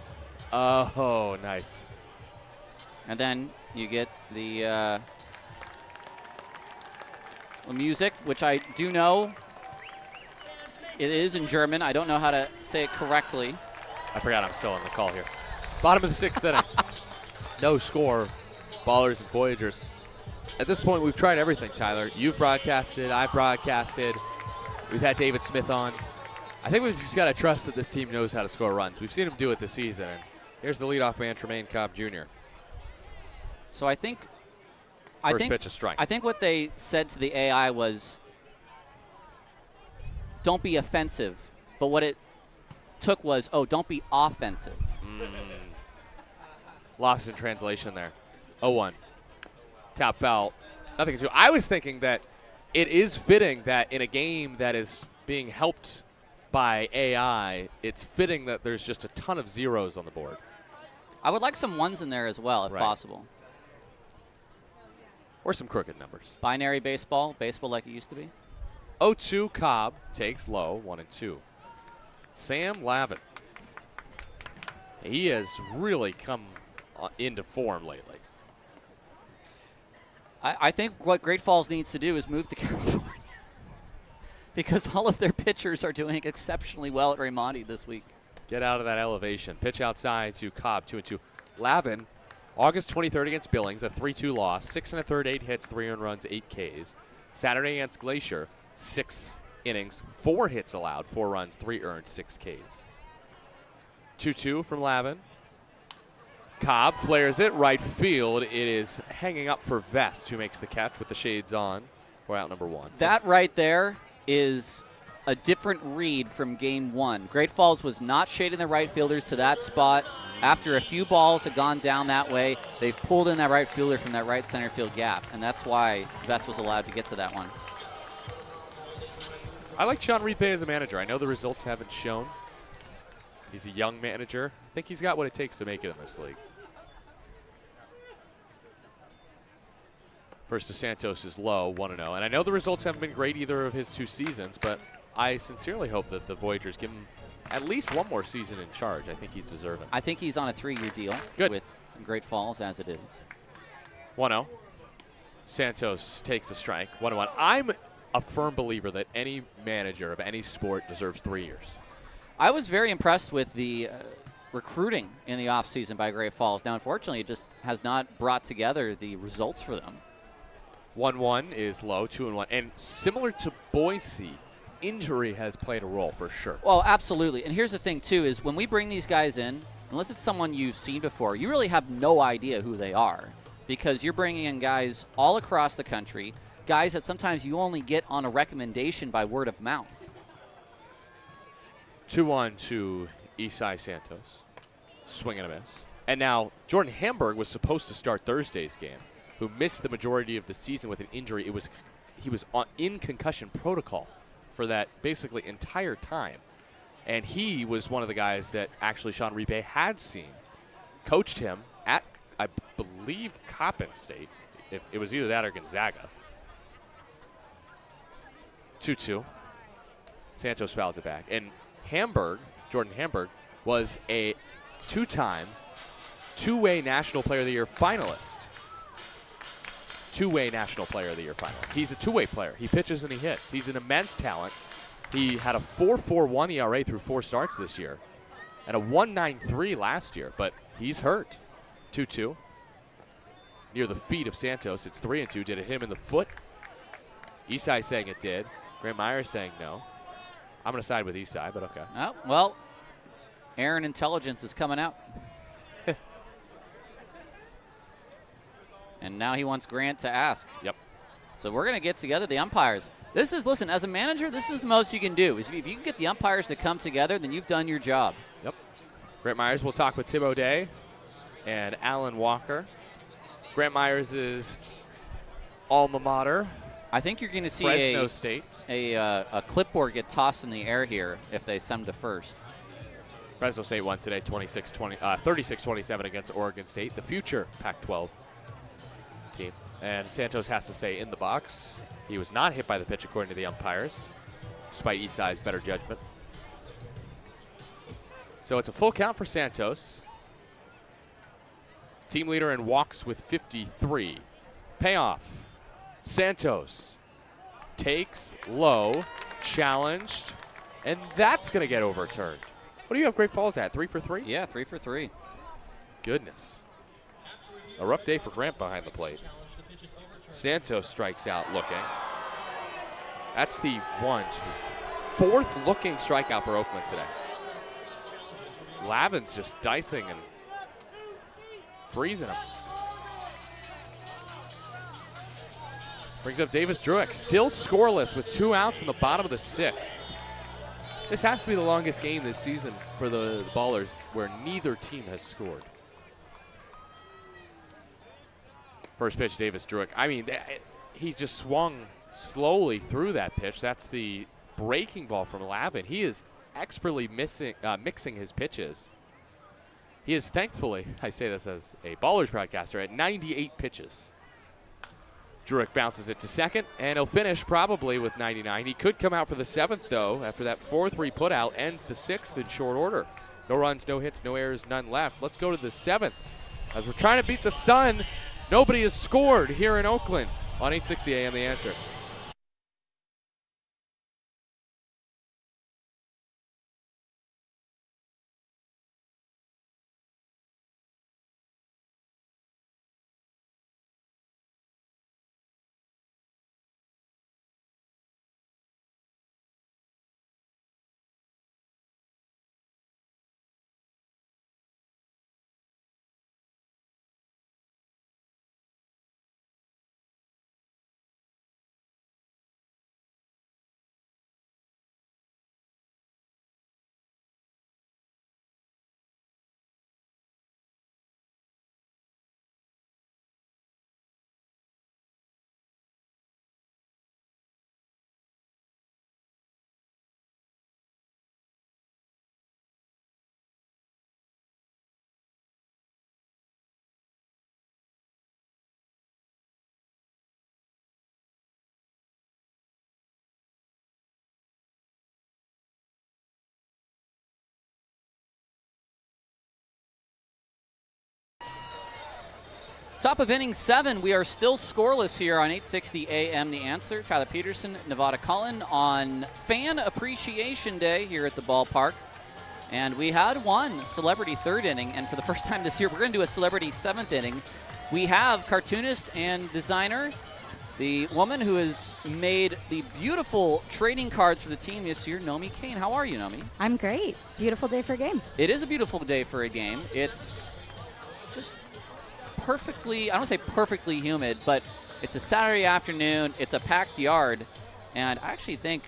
Oh, nice. And then you get the music, which I do know it is in German. I don't know how to say it correctly. I forgot I'm still on the call here. Bottom of the 6th inning. No score. Ballers and Voyagers. At this point, we've tried everything, Tyler. You've broadcasted. I've broadcasted. We've had David Smith on. I think we've just got to trust that this team knows how to score runs. We've seen him do it this season. And here's the leadoff man, Tremaine Cobb Jr. So I think pitch, a strike. I think what they said to the AI was, don't be offensive. But what it took was, oh, don't be offensive. Lost in translation there. 0-1. Top foul. Nothing to do. I was thinking that it is fitting that in a game that is being helped by AI, it's fitting that there's just a ton of zeros on the board. I would like some ones in there as well, if Right. possible. Or some crooked numbers. Binary baseball like it used to be. 0-2, Cobb takes low, 1 and 2. Sam Lavin. He has really come into form lately. I think what Great Falls needs to do is move to California. Because all of their pitchers are doing exceptionally well at Raimondi this week. Get out of that elevation. Pitch outside to Cobb, 2 and 2. Lavin, August 23rd against Billings, a 3-2 loss. 6 1/3, 8 hits, 3 earned runs, 8 Ks. Saturday against Glacier, 6 innings, 4 hits allowed, 4 runs, 3 earned, 6 Ks. 2-2 from Lavin. Cobb flares it right field. It is hanging up for Vest, who makes the catch with the shades on for out number 1. That right there is a different read from game 1. Great Falls was not shading the right fielders to that spot. After a few balls had gone down that way, they've pulled in that right fielder from that right center field gap, and that's why Vest was allowed to get to that one. I like Sean Repe as a manager. I know the results haven't shown. He's a young manager. I think he's got what it takes to make it in this league. First to Santos is low, 1-0. And I know the results haven't been great either of his 2 seasons, but I sincerely hope that the Voyagers give him at least one more season in charge. I think he's deserving. I think he's on a 3-year deal with Great Falls as it is. 1-0. Santos takes a strike, 1-1. I'm a firm believer that any manager of any sport deserves 3 years. I was very impressed with the recruiting in the offseason by Great Falls. Now, unfortunately, it just has not brought together the results for them. 1-1 is low, 2-1. And similar to Boise, injury has played a role for sure. Well, absolutely. And here's the thing, too, is when we bring these guys in, unless it's someone you've seen before, you really have no idea who they are because you're bringing in guys all across the country, guys that sometimes you only get on a recommendation by word of mouth. 2-1 to Isai Santos. Swing and a miss. And now Jordan Hamburg was supposed to start Thursday's game, who missed the majority of the season with an injury. He was in concussion protocol for that basically entire time. And he was one of the guys that actually Sean Ribe had seen. Coached him at, I believe, Coppin State. If it was either that or Gonzaga. 2-2. Santos fouls it back. And Jordan Hamburg, was a two-time, two-way National Player of the Year finalist. Two-way National Player of the Year finalist. He's a two-way player. He pitches and he hits. He's an immense talent. He had a 4.41 ERA through 4 starts this year and a 1.93 last year, but he's hurt. 2-2. Near the feet of Santos. It's 3-2. Did it hit him in the foot? Isai saying it did. Grant Myers saying no. I'm going to side with Isai, but okay. Oh, well, Aaron Intelligence is coming out. And now he wants Grant to ask. Yep. So we're going to get together the umpires. Listen, as a manager, this is the most you can do. If you can get the umpires to come together, then you've done your job. Yep. Grant Myers will talk with Tim O'Day and Alan Walker. Grant Myers' alma mater. I think you're going to see Fresno State. A clipboard get tossed in the air here if they send to first. Fresno State won today 36-27 against Oregon State, the future Pac-12 team. And Santos has to stay in the box. He was not hit by the pitch according to the umpires, despite Isai's better judgment. So it's a full count for Santos. Team leader in walks with 53. Payoff. Santos takes low, challenged, and that's going to get overturned. What do you have Great Falls at? 3 for 3? Yeah, 3 for 3. Goodness. A rough day for Grant behind the plate. Santos strikes out looking. That's the 4th looking strikeout for Oakland today. Lavin's just dicing and freezing him. Brings up Davis Druick, still scoreless with 2 outs in the bottom of the 6th. This has to be the longest game this season for the Ballers where neither team has scored. First pitch, Davis Druick. I mean, he just swung slowly through that pitch. That's the breaking ball from Lavin. He is expertly mixing his pitches. He is thankfully, I say this as a Ballers broadcaster, at 98 pitches. Druick bounces it to second, and he'll finish probably with 99. He could come out for the 7th, though, after that 4-3 putout ends the 6th in short order. No runs, no hits, no errors, none left. Let's go to the 7th. As we're trying to beat the Sun, nobody has scored here in Oakland. On 860 AM, The Answer. Top of inning 7, we are still scoreless here on 860 AM The Answer. Tyler Peterson, Nevada Cullen on Fan Appreciation Day here at the ballpark. And we had one celebrity third inning, and for the first time this year, we're going to do a celebrity seventh inning. We have cartoonist and designer, the woman who has made the beautiful trading cards for the team this year, Nomi Kane. How are you, Nomi? I'm great. Beautiful day for a game. It is a beautiful day for a game. It's just perfectly, I don't say perfectly humid, but it's a Saturday afternoon. It's a packed yard, and I actually think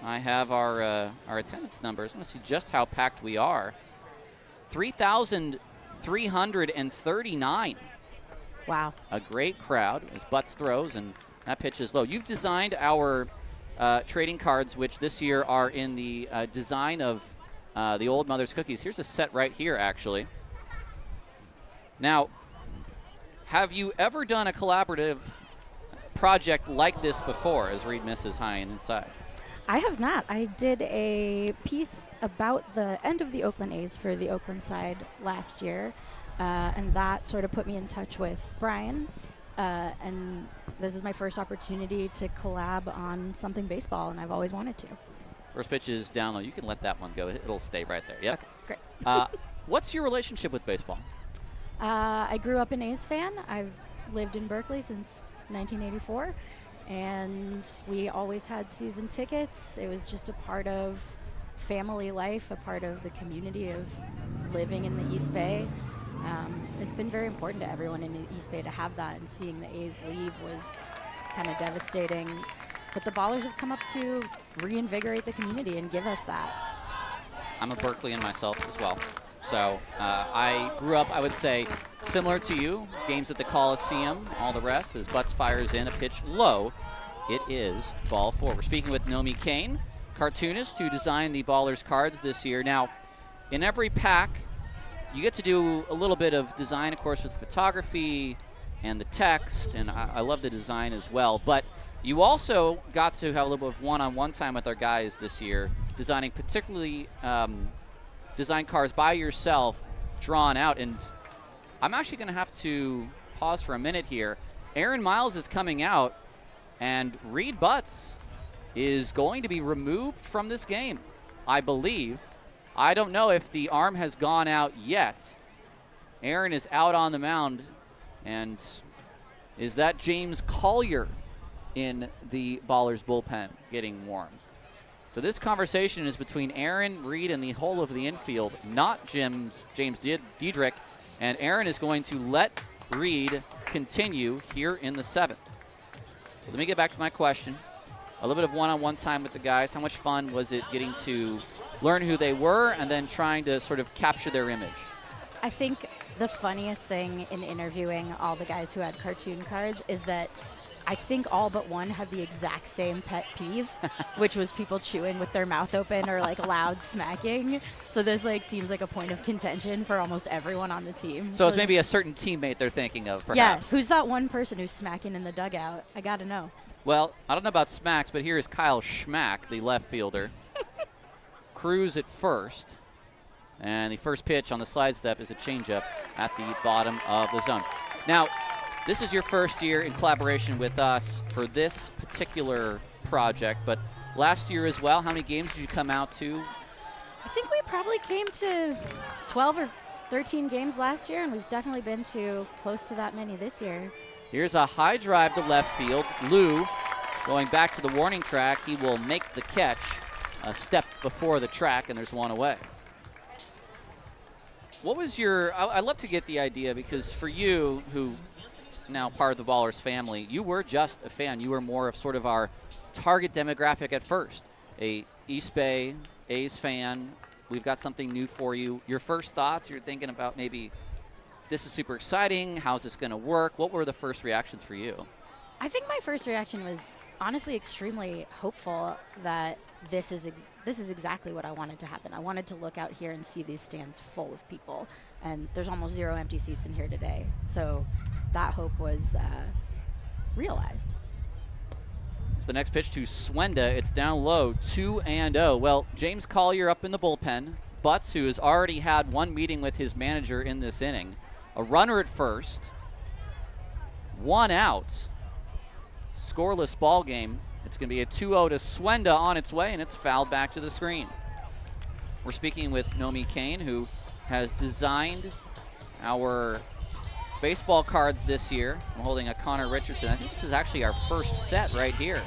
I have our attendance numbers. I want to see just how packed we are. 3,339. Wow. A great crowd as Butts throws, and that pitch is low. You've designed our trading cards, which this year are in the design of the Old Mother's Cookies. Here's a set right here, actually. Now, have you ever done a collaborative project like this before, as Reed misses high and inside? I have not. I did a piece about the end of the Oakland A's for the Oakland side last year, and that sort of put me in touch with Brian, and this is my first opportunity to collab on something baseball, and I've always wanted to. First pitch is down low. You can let that one go. It'll stay right there. Yep. Okay, great. What's your relationship with baseball? I grew up an A's fan. I've lived in Berkeley since 1984, and we always had season tickets. It was just a part of family life, a part of the community of living in the East Bay. It's been very important to everyone in the East Bay to have that, and seeing the A's leave was kind of devastating. But the Ballers have come up to reinvigorate the community and give us that. I'm a Berkeleyan myself as well. So I grew up, I would say, similar to you, games at the Coliseum, all the rest, as Butts fires in a pitch low. It is ball four. We're speaking with Nomi Kane, cartoonist who designed the Ballers cards this year. Now, in every pack, you get to do a little bit of design, of course, with photography and the text, and I love the design as well. But you also got to have a little bit of one-on-one time with our guys this year, designing particularly design cards by yourself, drawn out. And I'm actually going to have to pause for a minute here. Aaron Miles is coming out, and Reed Butts is going to be removed from this game, I believe. I don't know if the arm has gone out yet. Aaron is out on the mound, and is that James Collier in the Ballers bullpen getting warm? So this conversation is between Aaron, Reed, and the whole of the infield, not James Diedrich, and Aaron is going to let Reed continue here in the seventh. So let me get back to my question. A little bit of one-on-one time with the guys. How much fun was it getting to learn who they were and then trying to sort of capture their image? I think the funniest thing in interviewing all the guys who had cartoon cards is that I think all but one had the exact same pet peeve, which was people chewing with their mouth open or like loud smacking. So this like seems like a point of contention for almost everyone on the team. So it's maybe a certain teammate they're thinking of, perhaps. Yeah, who's that one person who's smacking in the dugout? I gotta know. Well, I don't know about smacks, but here is Kyle Schmack, the left fielder. Cruz at first. And the first pitch on the slide step is a changeup at the bottom of the zone. Now, this is your first year in collaboration with us for this particular project, but last year as well, how many games did you come out to? I think we probably came to 12 or 13 games last year, and we've definitely been to close to that many this year. Here's a high drive to left field. Lou going back to the warning track. He will make the catch a step before the track, and there's one away. What was your, I'd love to get the idea, because for you, who now part of the Ballers family, you were just a fan. You were more of sort of our target demographic at first. A East Bay A's fan. We've got something new for you. Your first thoughts, you're thinking about maybe this is super exciting. How's this going to work? What were the first reactions for you? I think my first reaction was honestly extremely hopeful that this is exactly what I wanted to happen. I wanted to look out here and see these stands full of people, and there's almost 0 empty seats in here today. So that hope was realized. It's the next pitch to Swenda. It's down low, 2-0. Well, James Collier up in the bullpen. Butts, who has already had one meeting with his manager in this inning. A runner at first. 1 out. Scoreless ball game. It's going to be a 2-0 to Swenda on its way, and it's fouled back to the screen. We're speaking with Nomi Kane, who has designed our baseball cards this year. I'm holding a Connor Richardson. I think this is actually our first set right here.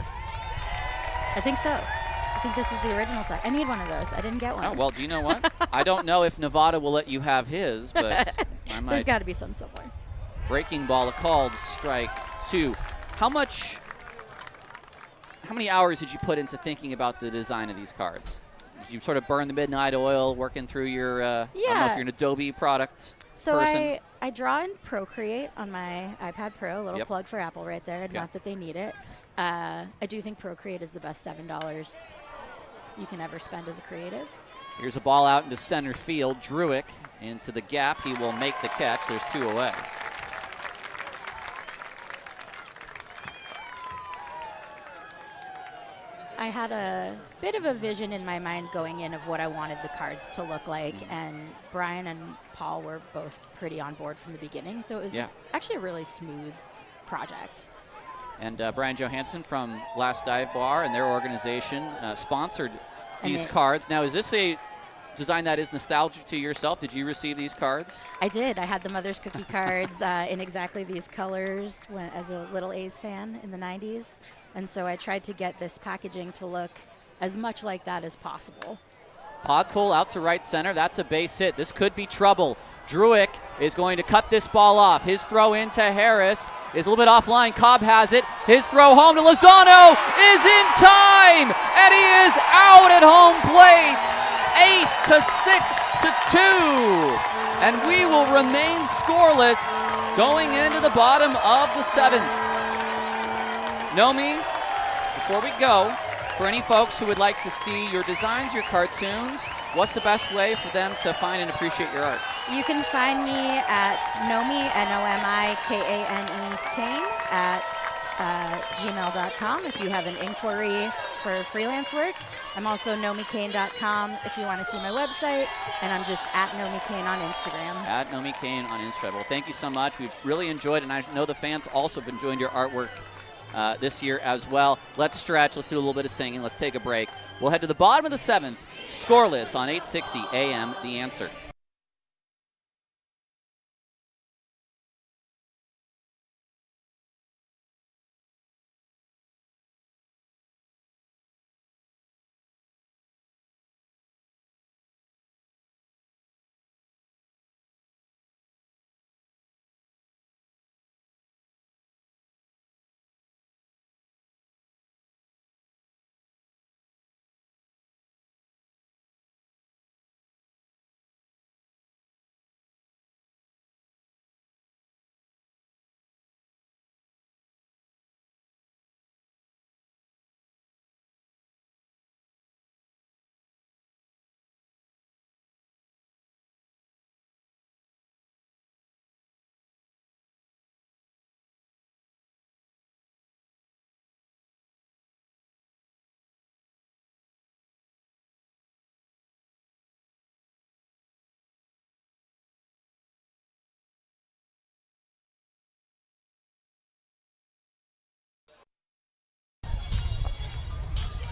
I think so. I think this is the original set. I need one of those. I didn't get one. Oh, well, do you know what? I don't know if Nevada will let you have his, but I might. There's got to be some somewhere. Breaking ball called, strike 2. How many hours did you put into thinking about the design of these cards? Did you sort of burn the midnight oil working through your, I don't know if you're an Adobe product person? I draw in Procreate on my iPad Pro, a little plug for Apple right there, not that they need it. I do think Procreate is the best $7 you can ever spend as a creative. Here's a ball out into center field. Druick into the gap. He will make the catch. There's 2 away. I had a bit of a vision in my mind going in of what I wanted the cards to look like, and Brian and Paul were both pretty on board from the beginning, so it was actually a really smooth project. And Brian Johansson from Last Dive Bar and their organization sponsored these cards. Now, is this a design that is nostalgic to yourself? Did you receive these cards? I did. I had the Mother's Cookie cards in exactly these colors as a little A's fan in the 90s. And so I tried to get this packaging to look as much like that as possible. Podkul out to right center. That's a base hit. This could be trouble. Druick is going to cut this ball off. His throw into Harris is a little bit offline. Cobb has it. His throw home to Lozano is in time, and he is out at home plate. 8-6-2, and we will remain scoreless going into the bottom of the 7th. Nomi, before we go, for any folks who would like to see your designs, your cartoons, what's the best way for them to find and appreciate your art? You can find me at Nomi, Nomikane, Kane, at gmail.com if you have an inquiry for freelance work. I'm also nomikane.com if you want to see my website, and I'm just at Nomi Kane on Instagram. At Nomi Kane on Instagram. Well, thank you so much. We've really enjoyed it, and I know the fans also have enjoyed your artwork this year as well. Let's stretch. Let's do a little bit of singing. Let's take a break. We'll head to the bottom of the 7th, scoreless on 860 AM The Answer.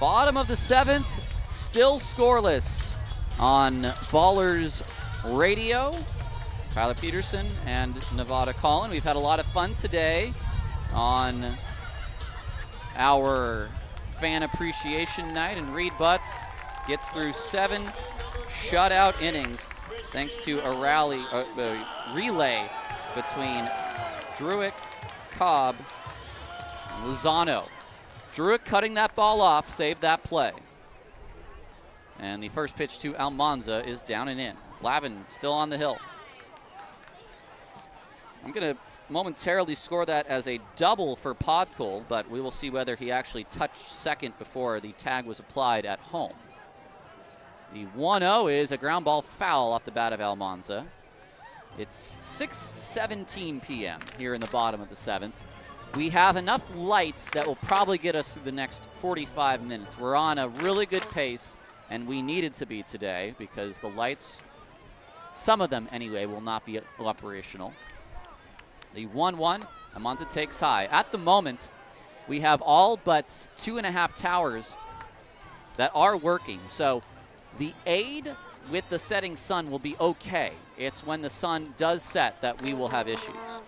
Bottom of the 7th, still scoreless on Ballers Radio. Tyler Peterson and Nevada Collin. We've had a lot of fun today on our fan appreciation night, and Reed Butts gets through 7 shutout innings thanks to a relay between Druick, Cobb, and Lozano. Druick cutting that ball off, saved that play. And the first pitch to Almanza is down and in. Lavin still on the hill. I'm going to momentarily score that as a double for Podkul, but we will see whether he actually touched second before the tag was applied at home. The 1-0 is a ground ball foul off the bat of Almanza. It's 6:17 p.m. here in the bottom of the 7th. We have enough lights that will probably get us through the next 45 minutes. We're on a really good pace, and we needed to be today because the lights, some of them anyway, will not be operational. The 1-1, Almanza takes high. At the moment, we have all but 2.5 towers that are working. So the aid with the setting sun will be okay. It's when the sun does set that we will have issues.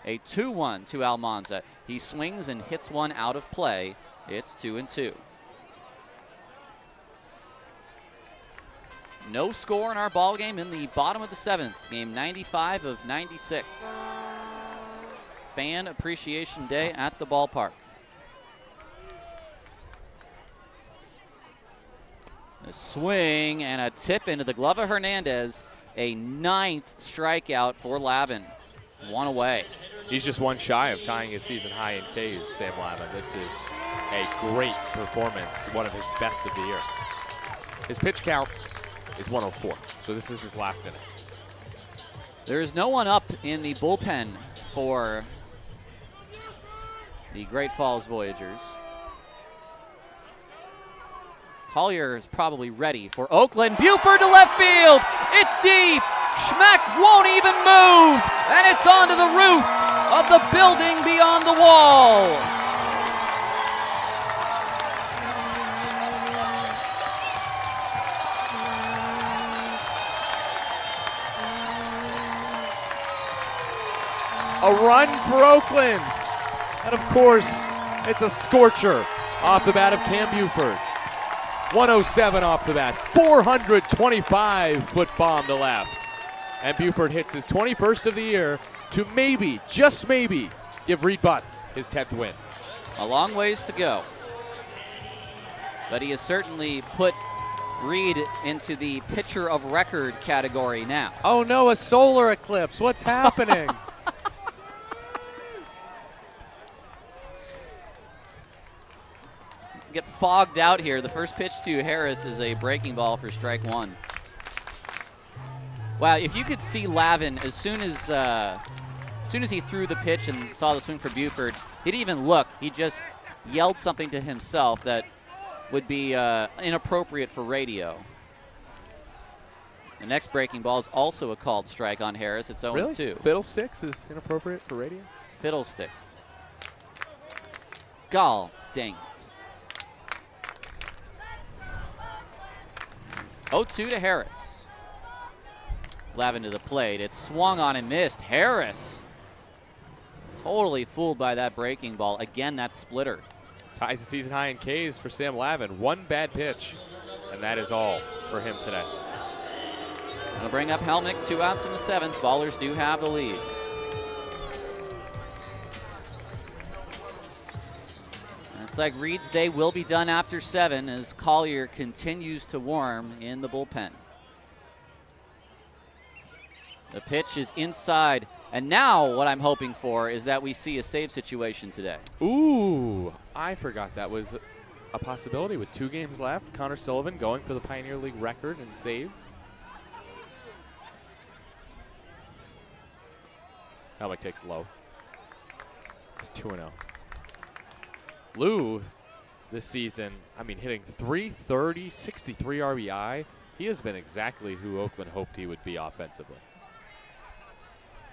A 2-1 to Almanza. He swings and hits one out of play. It's 2-2. No score in our ball game in the bottom of the 7th. Game 95 of 96. Fan Appreciation Day at the ballpark. A swing and a tip into the glove of Hernandez. A 9th strikeout for Lavin. One away. He's just one shy of tying his season high in Ks, Sam Lavin. This is a great performance, one of his best of the year. His pitch count is 104, so this is his last inning. There is no one up in the bullpen for the Great Falls Voyagers. Collier is probably ready for Oakland. Buford to left field. It's deep. Schmeck won't even move. And it's onto the roof of the building beyond the wall. A run for Oakland. And of course, it's a scorcher off the bat of Cam Buford. 107 off the bat, 425-foot bomb to left. And Buford hits his 21st of the year to maybe, just maybe, give Reed Butts his 10th win. A long ways to go. But he has certainly put Reed into the pitcher of record category now. Oh no, a solar eclipse. What's happening? Get fogged out here. The first pitch to Harris is a breaking ball for strike one. Wow, if you could see Lavin as soon as he threw the pitch and saw the swing for Buford, he didn't even look. He just yelled something to himself that would be inappropriate for radio. The next breaking ball is also a called strike on Harris. It's 0-2. Really? Fiddlesticks is inappropriate for radio? Fiddlesticks. Gall dang it. 0-2 to Harris. Lavin to the plate. It swung on and missed. Harris totally fooled by that breaking ball. Again, that splitter. Ties the season high in Ks for Sam Lavin. One bad pitch, and that is all for him today. Gonna bring up Helmick. 2 outs in the 7th. Ballers do have the lead. It's like Reed's day will be done after 7 as Collier continues to warm in the bullpen. The pitch is inside. And now what I'm hoping for is that we see a save situation today. Ooh, I forgot that was a possibility with 2 games left. Connor Sullivan going for the Pioneer League record in saves. Helmick takes low. It's 2-0. Lou, this season, I mean, hitting .330, 63 RBI. He has been exactly who Oakland hoped he would be offensively.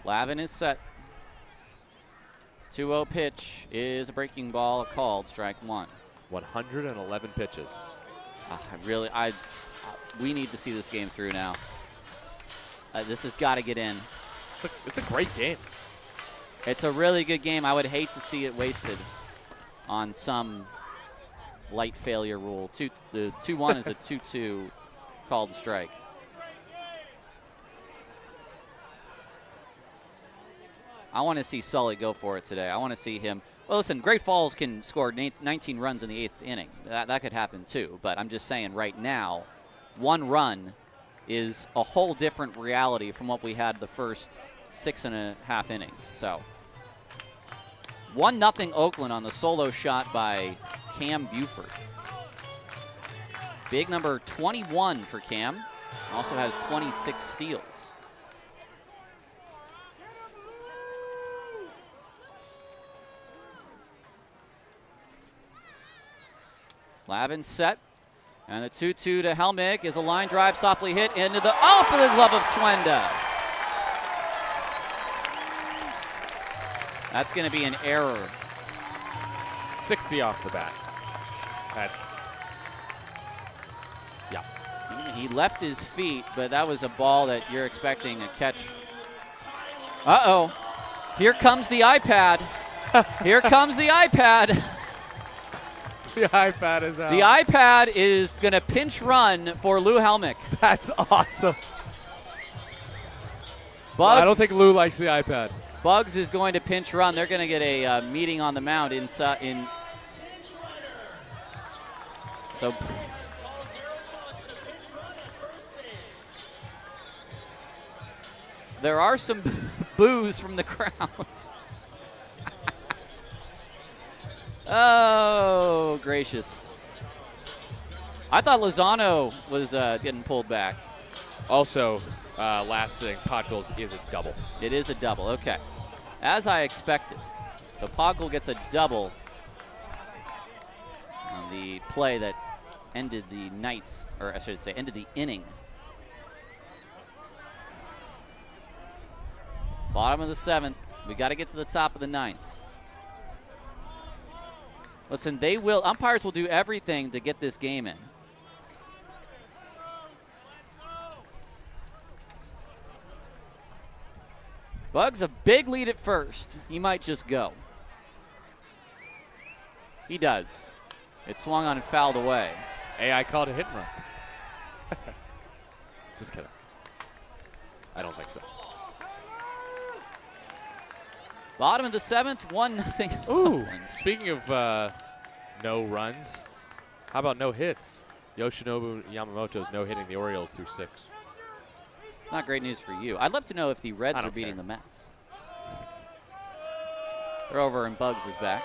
Lavin is set. 2-0 pitch is a breaking ball called strike one. 111 pitches. We need to see this game through now. This has got to get in. It's a great game. It's a really good game. I would hate to see it wasted on some light failure rule. The 2-1 is a 2-2 called strike. I want to see Sully go for it today. I want to see him. Well, listen, Great Falls can score 19 runs in the 8th inning. That could happen too. But I'm just saying right now, 1 run is a whole different reality from what we had the first 6.5 innings. So 1-0 Oakland on the solo shot by Cam Buford. Big number 21 for Cam. Also has 26 steals. Lavin set. And the 2-2 to Helmick is a line drive softly hit into the for the glove of Swenda. That's going to be an error. 60 off the bat. He left his feet, but that was a ball that you're expecting a catch. Uh-oh. Here comes the iPad. Here comes the iPad. The iPad is out. The iPad is going to pinch run for Lou Helmick. That's awesome. Bugs, I don't think Lou likes the iPad. Bugs is going to pinch run. They're going to get a meeting on the mound inside. So there are some boos from the crowd. Oh, gracious. I thought Lozano was getting pulled back. Also, last thing, Podgles is a double. It is a double, okay. As I expected. So Podgles gets a double on the play that ended the night, or I should say ended the inning. Bottom of the 7th. We got to get to the top of the 9th. Listen, umpires will do everything to get this game in. Bugs a big lead at first. He might just go. He does. It swung on and fouled away. AI called a hit and run. Just kidding. I don't think so. Bottom of the 7th, 1-0. Ooh. Speaking of no runs, how about no hits? Yoshinobu Yamamoto's no hitting the Orioles through 6. It's not great news for you. I'd love to know if the Reds I are don't beating care. the Mets. They're over and Bugs is back.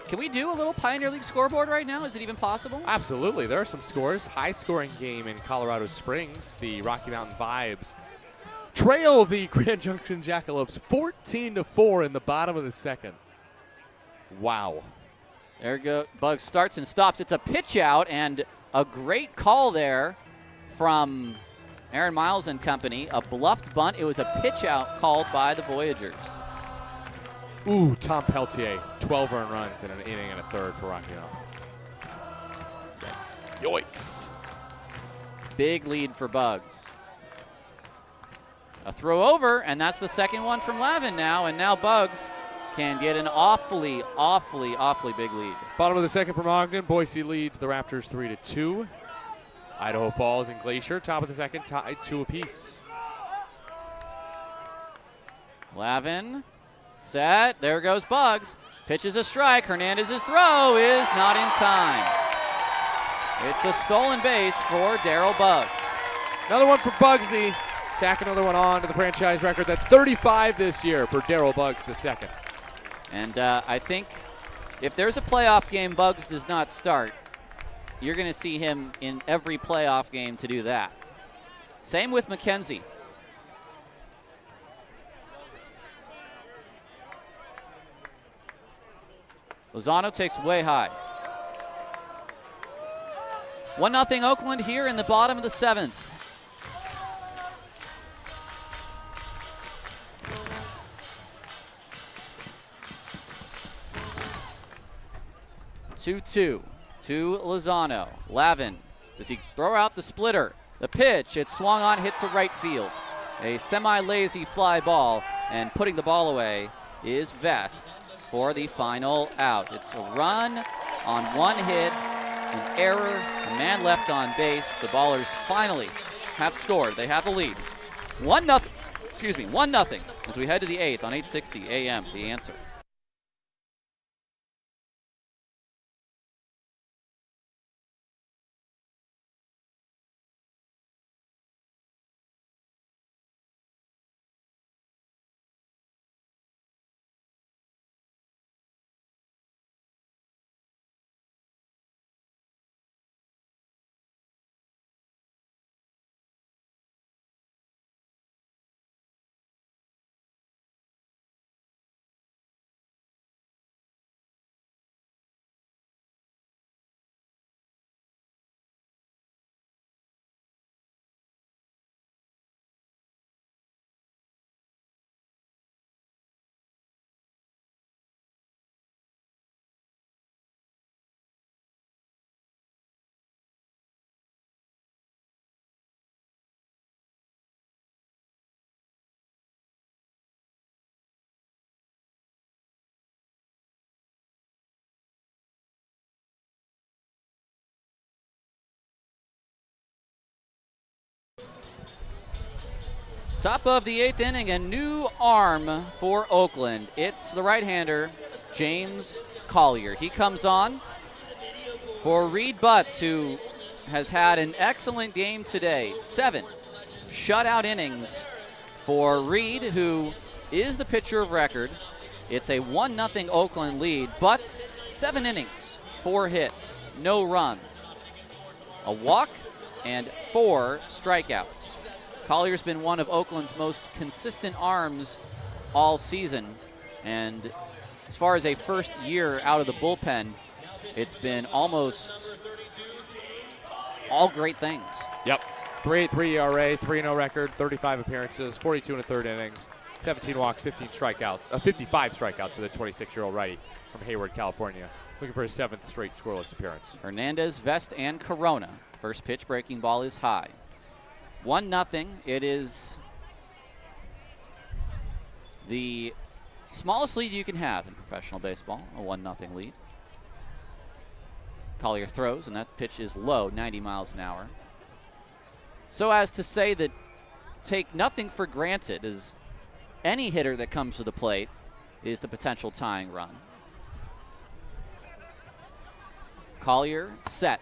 Can we do a little Pioneer League scoreboard right now? Is it even possible? Absolutely. There are some scores. High-scoring game in Colorado Springs. The Rocky Mountain Vibes trail the Grand Junction Jackalopes 14-4 in the bottom of the 2nd. Wow. There go. Bugs starts and stops. It's a pitch out, and a great call there from Aaron Miles and company. A bluffed bunt. It was a pitch out called by the Voyagers. Ooh, Tom Peltier, 12 earned runs in an inning and a third for Rocky Mountain. Yoicks. Big lead for Bugs. A throw over, and that's the second one from Lavin now, and now Bugs can get an awfully, awfully, awfully big lead. Bottom of the 2nd from Ogden. Boise leads the Raptors 3-2. Idaho Falls and Glacier, top of the 2nd, tied 2 apiece. Lavin, set, there goes Bugs. Pitches a strike, Hernandez's throw is not in time. It's a stolen base for Darryl Bugs. Another one for Bugsy. Tack another one on to the franchise record. That's 35 this year for Darryl Bugs II. And I think if there's a playoff game Bugs does not start, you're going to see him in every playoff game to do that. Same with McKenzie. Lozano takes way high. 1-0 Oakland here in the bottom of the 7th. Two-two to Lozano. Lavin, does he throw out the splitter? The pitch, it swung on, hit to right field. A semi-lazy fly ball, and putting the ball away is Vest for the final out. It's a run on one hit, an error, a man left on base. The Ballers finally have scored. They have the lead. 1-0 as we head to the 8th on 860 AM, The Answer. Top of the 8th inning, a new arm for Oakland. It's the right-hander, James Collier. He comes on for Reed Butts, who has had an excellent game today. 7 shutout innings for Reed, who is the pitcher of record. It's a 1-0 Oakland lead. Butts, 7 innings, 4 hits, no runs, a walk, and 4 strikeouts. Collier's been one of Oakland's most consistent arms all season, and as far as a first year out of the bullpen, it's been almost all great things. Yep. 3.83 ERA, 3-0 record, 35 appearances, 42 and a third innings, 17 walks, 55 strikeouts for the 26-year-old righty from Hayward, California. Looking for his 7th straight scoreless appearance. Hernandez, Vest, and Corona. First pitch, breaking ball is high. 1-0. It is the smallest lead you can have in professional baseball, a 1-0 lead. Collier throws, and that pitch is low, 90 miles an hour. So as to say that take nothing for granted, as any hitter that comes to the plate is the potential tying run. Collier set.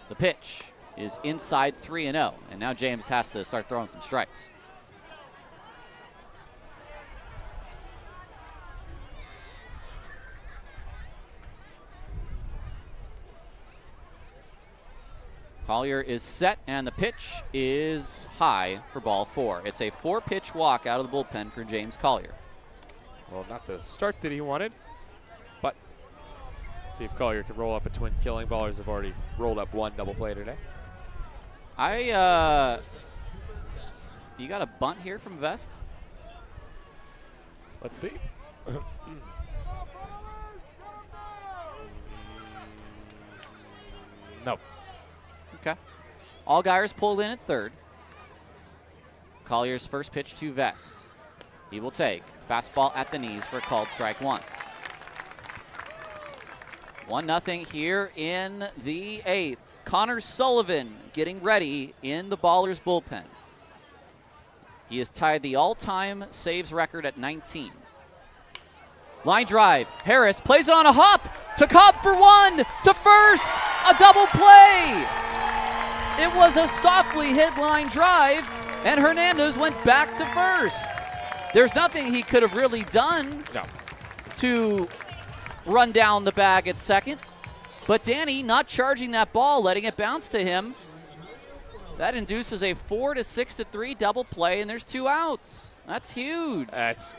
The pitch is inside 3-0, and now James has to start throwing some strikes. Collier is set, and the pitch is high for ball 4. It's a 4-pitch walk out of the bullpen for James Collier. Well, not the start that he wanted, but let's see if Collier can roll up a twin killing. Ballers have already rolled up 1 double play today. You got a bunt here from Vest? Let's see. No. Okay. Allgaier's pulled in at third. Collier's first pitch to Vest. He will take. Fastball at the knees for a called strike 1. 1-0 here in the 8th. Connor Sullivan getting ready in the Ballers bullpen. He has tied the all-time saves record at 19. Line drive. Harris plays it on a hop to Cobb for 1, to first. A double play. It was a softly hit line drive, and Hernandez went back to first. There's nothing he could have really done to run down the bag at second. But Danny not charging that ball, letting it bounce to him. That induces a 4 to 6 to 3 double play, and there's 2 outs. That's huge. That's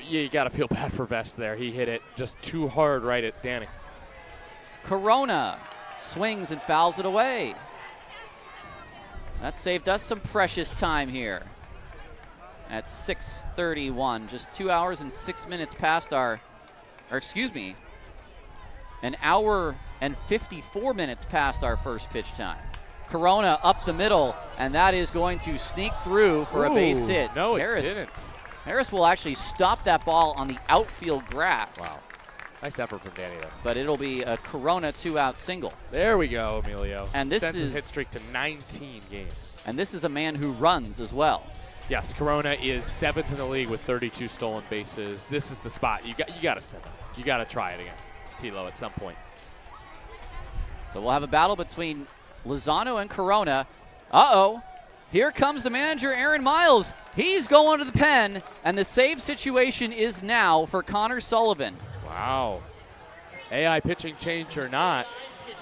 you got to feel bad for Vest there. He hit it just too hard right at Danny. Corona swings and fouls it away. That saved us some precious time here at 6:31. Just 2 hours and 6 minutes past an hour and 54 minutes past our first pitch time. Corona up the middle, and that is going to sneak through for a base hit. No, it didn't. Harris will actually stop that ball on the outfield grass. Wow. Nice effort from Danny there. But it'll be a Corona 2-out single. There we go, Emilio. And this sends is his hit streak to 19 games. And this is a man who runs as well. Yes, Corona is 7th in the league with 32 stolen bases. This is the spot. You got to send him. You got to try it against Tilo at some point. So we'll have a battle between Lozano and Corona. Uh-oh. Here comes the manager, Aaron Miles. He's going to the pen, and the save situation is now for Connor Sullivan. Wow. AI pitching change or not.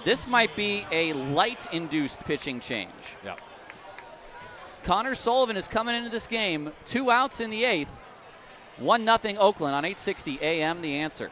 This might be a light-induced pitching change. Yep. Connor Sullivan is coming into this game. 2 outs in the 8th. 1-0 Oakland on 860 AM, The Answer.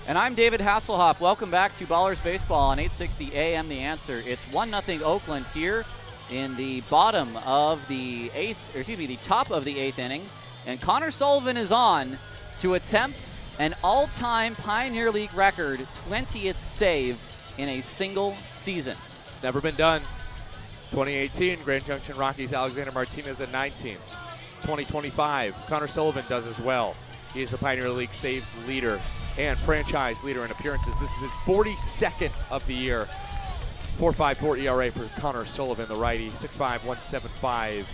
And I'm David Hasselhoff. Welcome back to Ballers Baseball on 860 AM The Answer. It's 1-0 Oakland here in the bottom of the the top of the 8th inning. And Connor Sullivan is on to attempt an all-time Pioneer League record 20th save in a single season. It's never been done. 2018, Grand Junction Rockies Alexander Martinez at 19. 2025, Connor Sullivan does as well. He is the Pioneer League saves leader and franchise leader in appearances. This is his 42nd of the year. 4.54 ERA for Connor Sullivan, the righty. 6'5", 175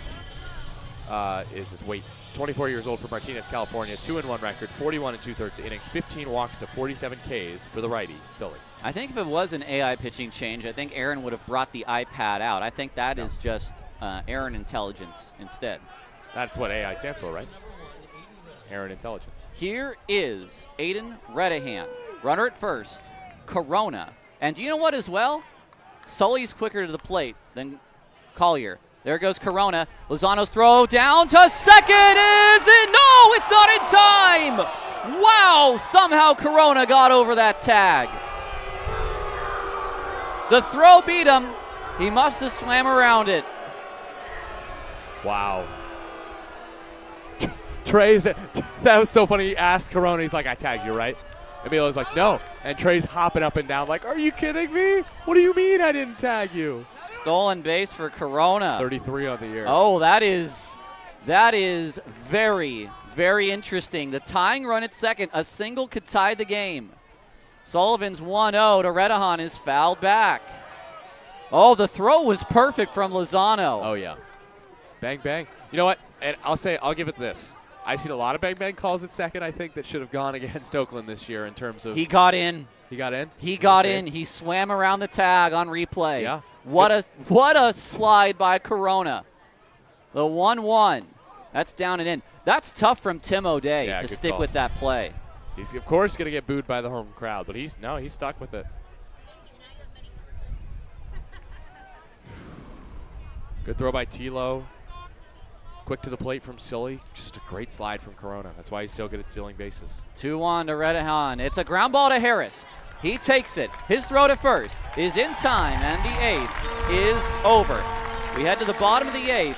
is his weight. 24 years old for Martinez, California. 2-1 record, 41 2/3 innings, 15 walks to 47 Ks for the righty, Sully. I think if it was an AI pitching change, I think Aaron would have brought the iPad out. I think that is just Aaron Intelligence instead. That's what AI stands for, right? Aaron Intelligence. Here is Aiden Redahan, runner at first, Corona. And do you know what as well? Sully's quicker to the plate than Collier. There goes Corona. Lozano's throw down to second. Is it? No, it's not in time. Wow, somehow Corona got over that tag. The throw beat him. He must have swam around it. Wow. Trey's, that was so funny. He asked Corona, he's like, I tagged you, right? Emilio's like, no. And Trey's hopping up and down like, are you kidding me? What do you mean I didn't tag you? Stolen base for Corona. 33 on the year. Oh, that is very, very interesting. The tying run at second, a single could tie the game. Sullivan's 1-0 to Redahan is fouled back. Oh, the throw was perfect from Lozano. Oh, yeah. Bang, bang. You know what? And I'll give it this. I've seen a lot of bang-bang calls at second, I think, that should have gone against Oakland this year in terms of. He got in. He got in? He got in. He swam around the tag on replay. Yeah. What a slide by Corona. The 1-1. That's down and in. That's tough from Tim O'Day to stick call. with that play. He's, of course, going to get booed by the home crowd, but he's stuck with it. Good throw by Tilo. Quick to the plate from Sully. Just a great slide from Corona. That's why he's so good at stealing bases. 2-1 to Redahan. It's a ground ball to Harris. He takes it. His throw to first is in time, and the 8th is over. We head to the bottom of the 8th.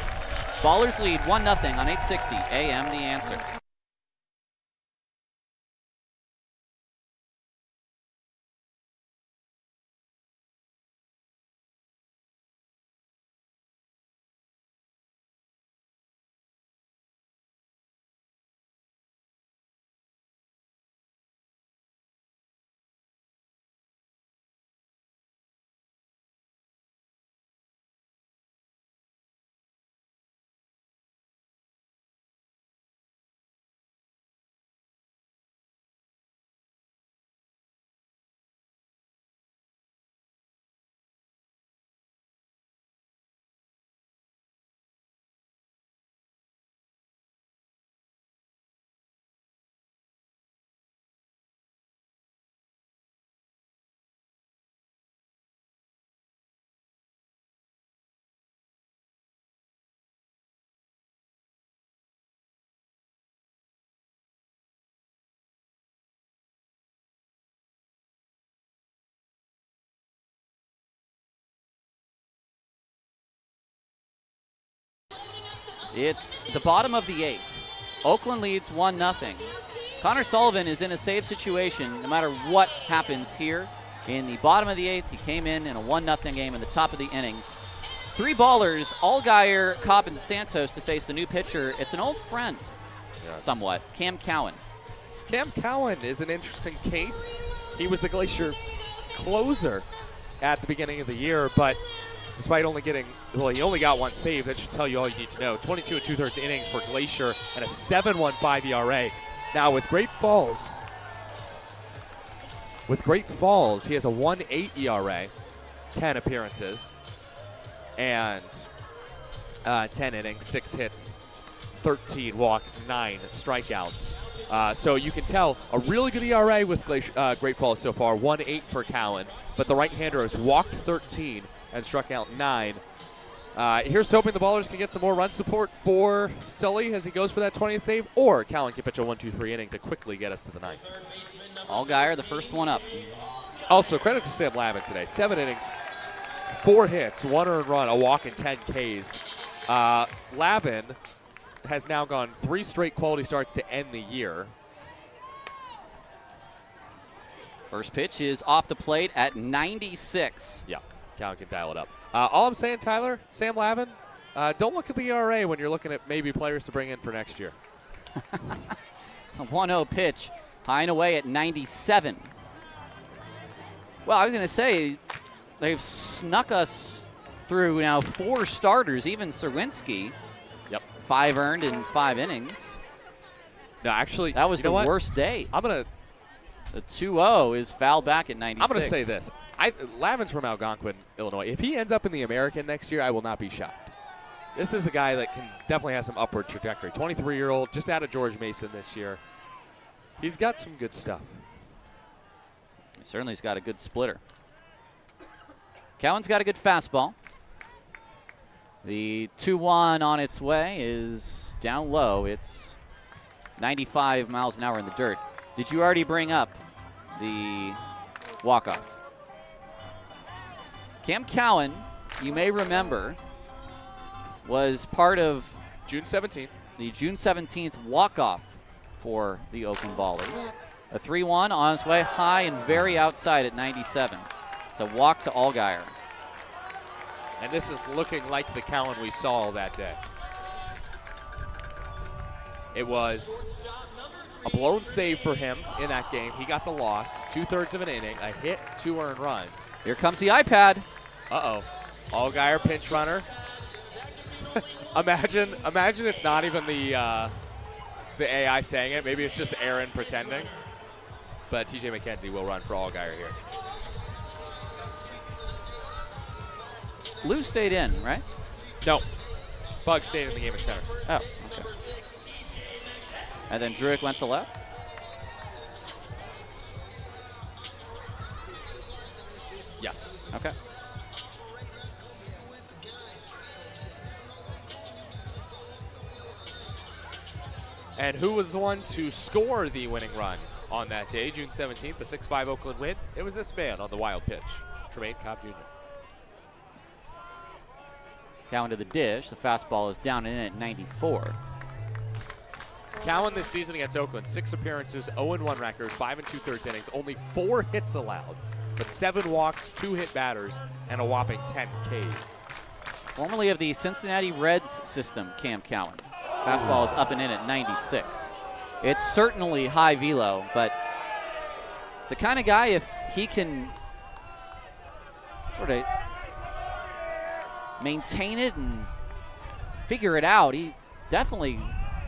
Ballers lead 1-0 on 860 AM The Answer. It's the bottom of the 8th. Oakland leads 1-0. Connor Sullivan is in a save situation no matter what happens here. In the bottom of the 8th, he came in a 1-0 game in the top of the inning. 3 ballers, Allgaier, Cobb, and Santos to face the new pitcher. It's an old friend, somewhat, Cam Cowan. Cam Cowan is an interesting case. He was the Glacier closer at the beginning of the year, but despite only getting, he only got 1 save. That should tell you all you need to know. 22 2/3 innings for Glacier and a 7.15 ERA. Now with Great Falls, he has a 1.8 ERA, 10 appearances, and 10 innings, 6 hits, 13 walks, 9 strikeouts. So you can tell a really good ERA with Great Falls so far, 1.8 for Cowan, but the right-hander has walked 13 and struck out 9. Here's hoping the Ballers can get some more run support for Sully as he goes for that 20th save, or Cowan can pitch a 1-2-3 inning to quickly get us to the 9th. Allgaier, the first one up. Also, credit to Sam Lavin today. 7 innings, 4 hits, 1 earned run, a walk, and 10 Ks. Lavin has now gone 3 straight quality starts to end the year. First pitch is off the plate at 96. Yeah, Cowan can dial it up. All I'm saying, Tyler, Sam Lavin, don't look at the ERA when you're looking at maybe players to bring in for next year. A 1-0 pitch, high and away at 97. Well, I was going to say, they've snuck us through now 4 starters, even Serwinski. Yep. 5 earned in 5 innings. No, actually, that was the worst day. The 2-0 is fouled back at 96. I'm going to say this. Lavin's from Algonquin, Illinois. If he ends up in the American next year, I will not be shocked. This is a guy that can definitely have some upward trajectory. 23-year-old, just out of George Mason this year. He's got some good stuff. He certainly has got a good splitter. Cowan's got a good fastball. The 2-1 on its way is down low. It's 95 miles an hour in the dirt. Did you already bring up the walk-off? Cam Cowan, you may remember, was part of June 17th. The June 17th walk-off for the Oakland Ballers. A 3-1 on its way high and very outside at 97. It's a walk to Allgaier. And this is looking like the Cowan we saw that day. It was a blown save for him in that game. He got the loss, 2/3 of an inning, a hit, 2 earned runs. Here comes the iPad. Uh-oh. Allgaier pinch runner. Imagine it's not even the AI saying it. Maybe it's just Aaron pretending. But TJ McKenzie will run for Allgaier here. Lou stayed in, right? No. Bug stayed in the game at center. Oh, okay. And then Druick went to left? Yes. Okay. And who was the one to score the winning run on that day, June 17th, the 6-5 Oakland win? It was this man on the wild pitch, Tremaine Cobb Jr. Cowan to the dish. The fastball is down and in at 94. Cowan this season against Oakland, 6 appearances, 0-1 record, 5 2/3 innings, only 4 hits allowed, but 7 walks, 2 hit batters, and a whopping 10 Ks. Formerly of the Cincinnati Reds system, Cam Cowan. Fastball is up and in at 96. It's certainly high velo, but it's the kind of guy, if he can sort of maintain it and figure it out, he definitely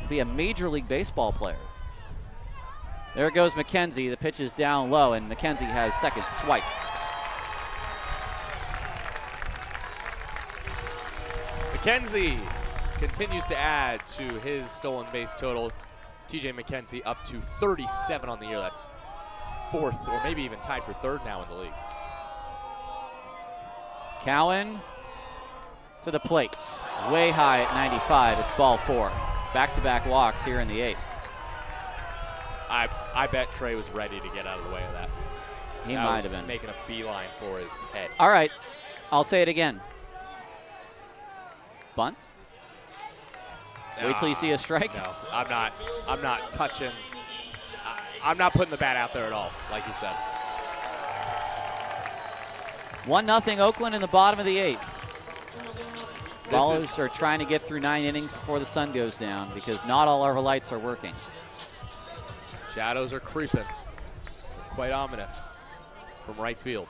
will be a Major League Baseball player. There goes McKenzie. The pitch is down low, and McKenzie has second swiped. McKenzie continues to add to his stolen base total. TJ McKenzie up to 37 on the year. That's 4th, or maybe even tied for 3rd now in the league. Cowan to the plate. Way high at 95. It's ball 4. Back-to-back walks here in the 8th. I bet Trey was ready to get out of the way of that. He might have been. Making a beeline for his head. All right. I'll say it again. Bunt? Wait till you see a strike? No, I'm not touching. I'm not putting the bat out there at all, like you said. 1-0 Oakland in the bottom of the 8th. Ballers are trying to get through 9 innings before the sun goes down because not all our lights are working. Shadows are creeping. Quite ominous from right field.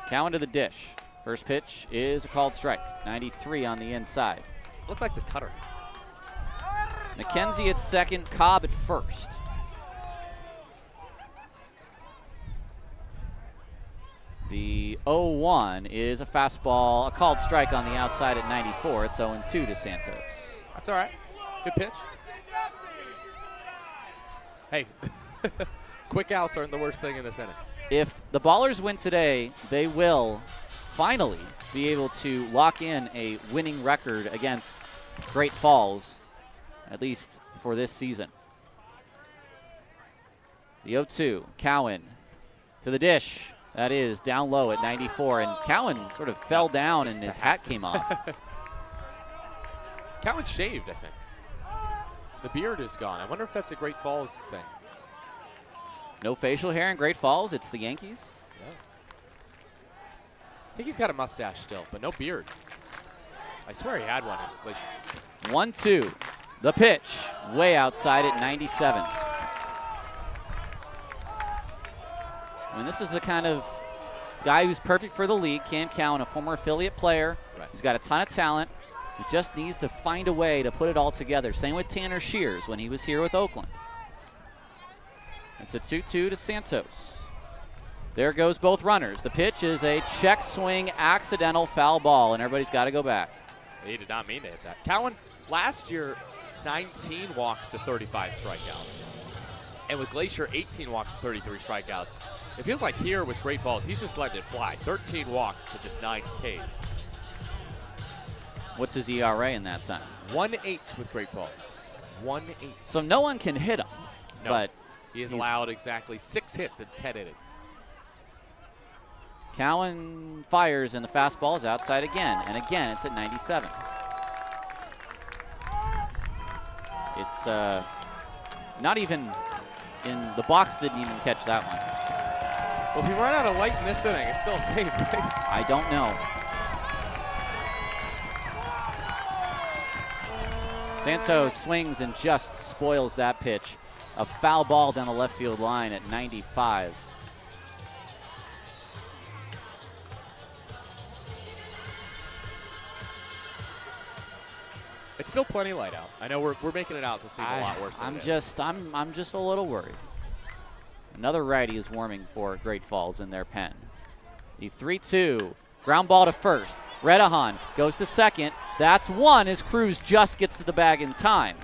Cowan to the dish. First pitch is a called strike. 93 on the inside. Looked like the cutter. McKenzie at second, Cobb at first. The 0-1 is a fastball, a called strike on the outside at 94. It's 0-2 to Santos. That's all right. Good pitch. Hey, quick outs aren't the worst thing in this inning. If the Ballers win today, they will finally be able to lock in a winning record against Great Falls at least for this season. The 0-2, Cowan to the dish. That is down low at 94, and Cowan sort of fell down and his hat came off. Cowan shaved, I think. The beard is gone. I wonder if that's a Great Falls thing. No facial hair in Great Falls. It's the Yankees. Yeah. I think he's got a mustache still, but no beard. I swear he had one in Glacier. 1-2. The pitch, way outside at 97. I mean, this is the kind of guy who's perfect for the league. Cam Cowan, a former affiliate player, who's got a ton of talent. He just needs to find a way to put it all together. Same with Tanner Shears when he was here with Oakland. It's a 2-2 to Santos. There goes both runners. The pitch is a check swing, accidental foul ball, and everybody's got to go back. He did not mean to hit that. Cowan, last year, 19 walks to 35 strikeouts. And with Glacier, 18 walks to 33 strikeouts. It feels like here with Great Falls, he's just letting it fly. 13 walks to just 9 Ks. What's his ERA in that time? 1.8 with Great Falls. 1.8. So no one can hit him. No. But he has allowed exactly 6 hits in 10 innings. Cowan fires and the fastball is outside again. And again, it's at 97. It's not even in the box, didn't even catch that one. Well, if you run out of light in this inning, it's still safe, right? I don't know. Santos swings and just spoils that pitch. A foul ball down the left field line at 95. It's still plenty light out. I know we're making it out to seem a lot worse than it is. I'm just a little worried. Another righty is warming for Great Falls in their pen. The 3-2, ground ball to first. Redahan goes to second. That's one as Cruz just gets to the bag in time.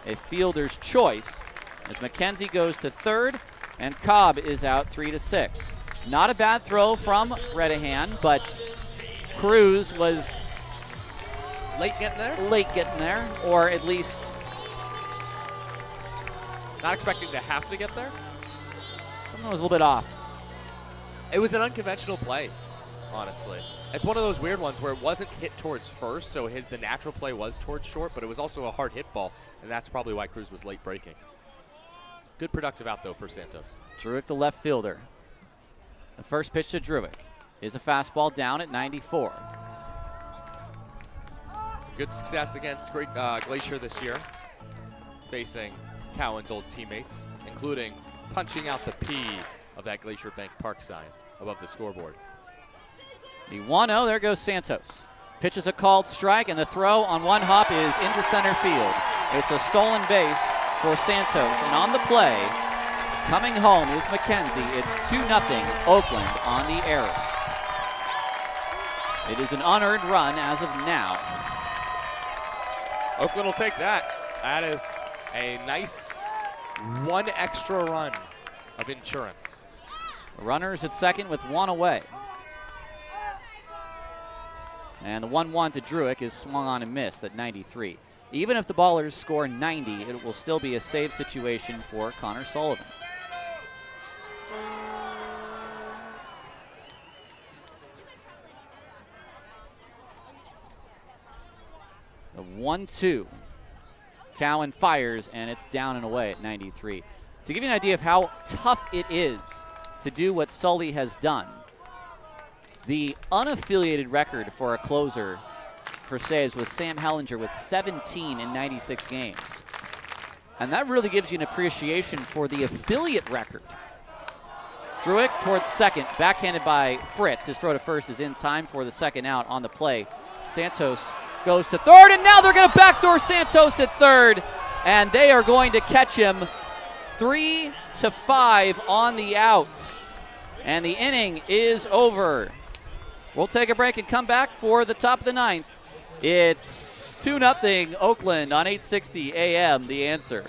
A fielder's choice as McKenzie goes to third and Cobb is out 3-6. Not a bad throw from Redahan, but Cruz was Late getting there? Or at least not expecting to have to get there? something was a little bit off. It was an unconventional play, honestly. It's one of those weird ones where it wasn't hit towards first, so the natural play was towards short, but it was also a hard hit ball, and that's probably why Cruz was late breaking. Good productive out, though, for Santos. Druick, the left fielder. The first pitch to Druick is a fastball down at 94. Some good success against Glacier this year, facing Cowan's old teammates, including punching out the P of that Glacier Bank Park sign above the scoreboard. The 1-0, there goes Santos. Pitch is a called strike, and the throw on one hop is into center field. It's a stolen base for Santos, and on the play, coming home is McKenzie. It's 2-0 Oakland on the error. It is an unearned run as of now. Oakland will take that. That is a nice one extra run of insurance. Runners at second with one away. And the 1-1 to Druick is swung on and missed at 93. Even if the Ballers score 90, it will still be a save situation for Connor Sullivan. The 1-2. Cowan fires, and it's down and away at 93. To give you an idea of how tough it is to do what Sully has done, the unaffiliated record for a closer for saves was Sam Hellinger with 17 in 96 games. And that really gives you an appreciation for the affiliate record. Druick towards second, backhanded by Fritz. His throw to first is in time for the second out on the play. Santos goes to third, and now they're going to backdoor Santos at third, and they are going to catch him 3-5 on the out. And the inning is over. We'll take a break and come back for the top of the ninth. It's 2-0 Oakland on 860 AM, The Answer.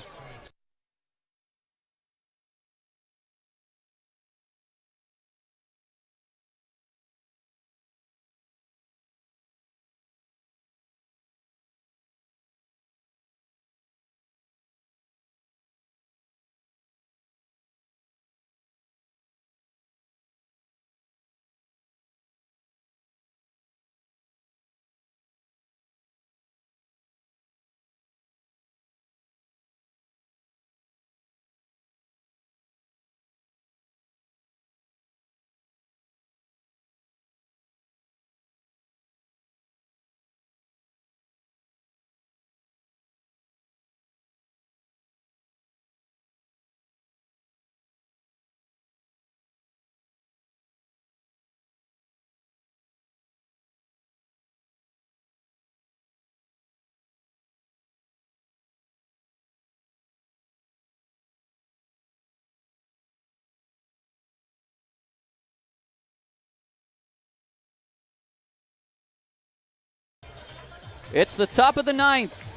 It's the top of the ninth.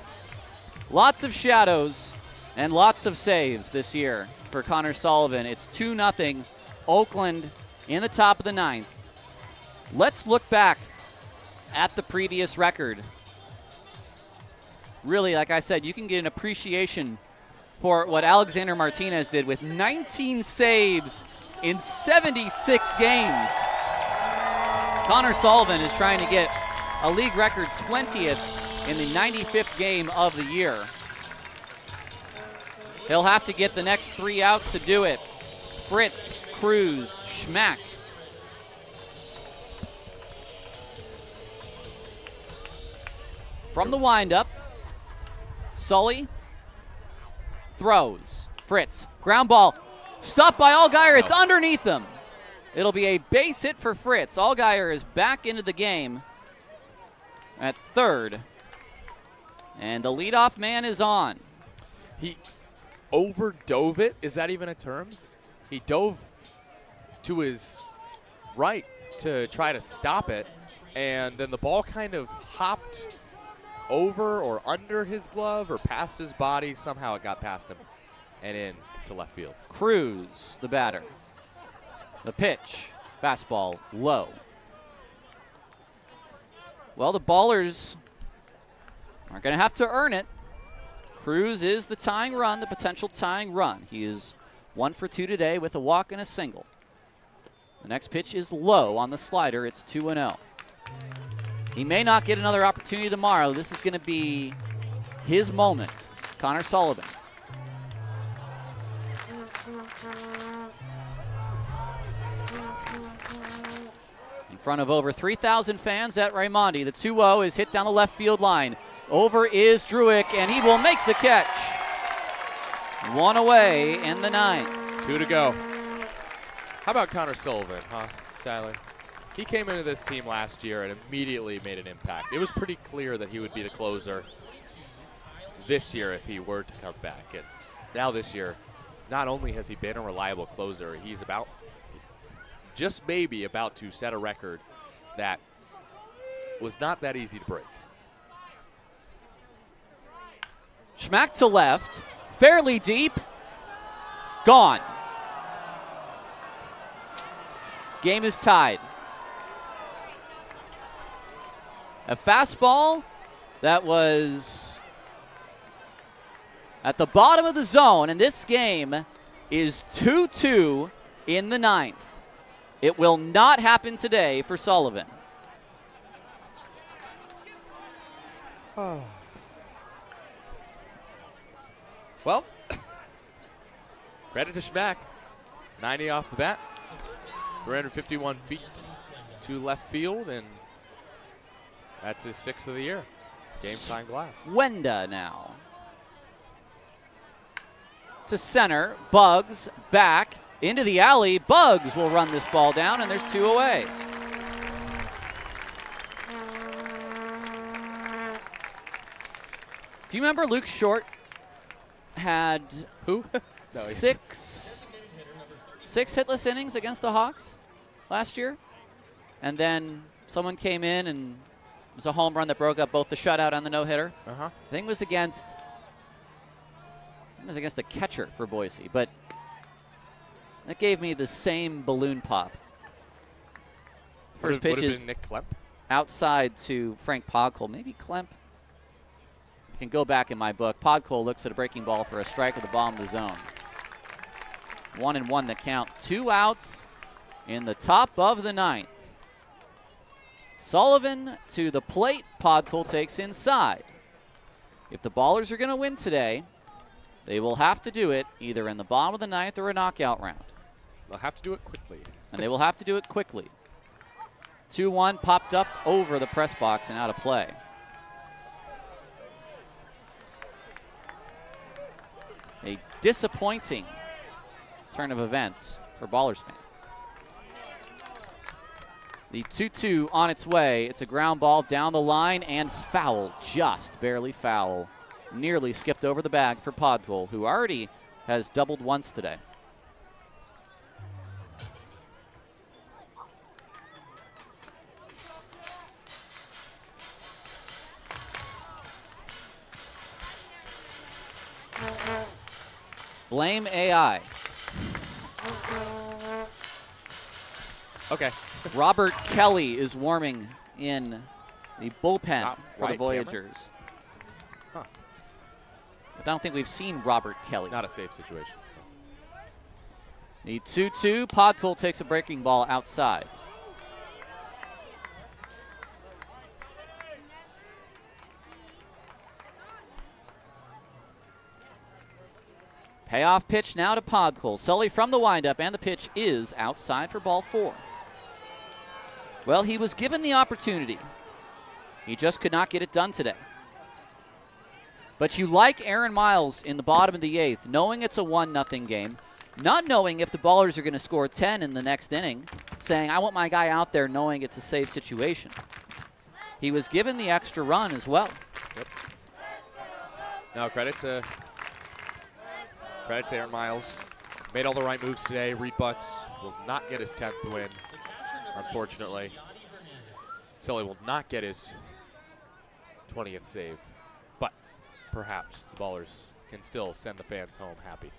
Lots of shadows and lots of saves this year for Connor Sullivan. It's 2-0 Oakland in the top of the ninth. Let's look back at the previous record. Really, like I said, you can get an appreciation for what Alexander Martinez did with 19 saves in 76 games. Connor Sullivan is trying to get a league record 20th in the 95th game of the year. He'll have to get the next 3 outs to do it. Fritz, Cruz, Schmack. From the windup, Sully throws. Fritz, ground ball, stopped by Allgaier. It's underneath him. It'll be a base hit for Fritz. Allgaier is back into the game at third. And the leadoff man is on. He overdove it. Is that even a term? He dove to his right to try to stop it, and then the ball kind of hopped over or under his glove or past his body. Somehow it got past him and in to left field. Cruz, the batter. The pitch, fastball, low. Well, the Ballers are going to have to earn it. Cruz is the tying run, the potential tying run. He is 1 for 2 today with a walk and a single. The next pitch is low on the slider. It's 2-0. He may not get another opportunity tomorrow. This is going to be his moment. Connor Sullivan. In front of over 3,000 fans at Raimondi, the 2-0 is hit down the left field line. Over is Druick, and he will make the catch. 1 away in the ninth. 2 to go. How about Connor Sullivan, huh, Tyler? He came into this team last year and immediately made an impact. It was pretty clear that he would be the closer this year if he were to come back. And now this year, not only has he been a reliable closer, he's just maybe about to set a record that was not that easy to break. Schmack to left, fairly deep, gone. Game is tied. A fastball that was at the bottom of the zone, and this game is 2-2 in the ninth. It will not happen today for Sullivan. Well, credit to Schmack. 90 off the bat, 351 feet to left field, and that's his 6th of the year. Game time glass. Wenda now. To center, Bugs back into the alley. Bugs will run this ball down, and there's 2 away. Do you remember Luke Short had Who? six hitless innings against the Hawks last year? And then someone came in and it was a home run that broke up both the shutout and the no-hitter. I think it was against the catcher for Boise, but that gave me the same balloon pop. First pitch is Nick Klemp. outside to Frank Podkol. Maybe Klemp. You can go back in my book. Podkol looks at a breaking ball for a strike at the bottom of the zone. 1-1 the count. 2 outs in the top of the ninth. Sullivan to the plate. Podkol takes inside. If the Ballers are going to win today, they will have to do it either in the bottom of the ninth or a knockout round. They'll have to do it quickly. And they will have to do it quickly. 2-1 popped up over the press box and out of play. A disappointing turn of events for Ballers fans. The 2-2 on its way. It's a ground ball down the line and foul, just barely foul. Nearly skipped over the bag for Podkol, who already has doubled once today. Blame AI. Okay. Robert Kelly is warming in the bullpen Not for the right, Voyagers. Huh. I don't think we've seen Robert Kelly. Not a safe situation. So. The 2-2. Podkuhl takes a breaking ball outside. Payoff pitch now to Podkuhl. Sully from the windup, and the pitch is outside for ball 4. Well, he was given the opportunity. He just could not get it done today. But you like Aaron Miles in the bottom of the 8th, knowing it's a 1-0 game, not knowing if the Ballers are going to score 10 in the next inning, saying, I want my guy out there knowing it's a safe situation. He was given the extra run as well. Yep. Now credit to Aaron Miles. Made all the right moves today. Reed Butts will not get his 10th win, unfortunately. Sully will not get his 20th save. But perhaps the Ballers can still send the fans home happy.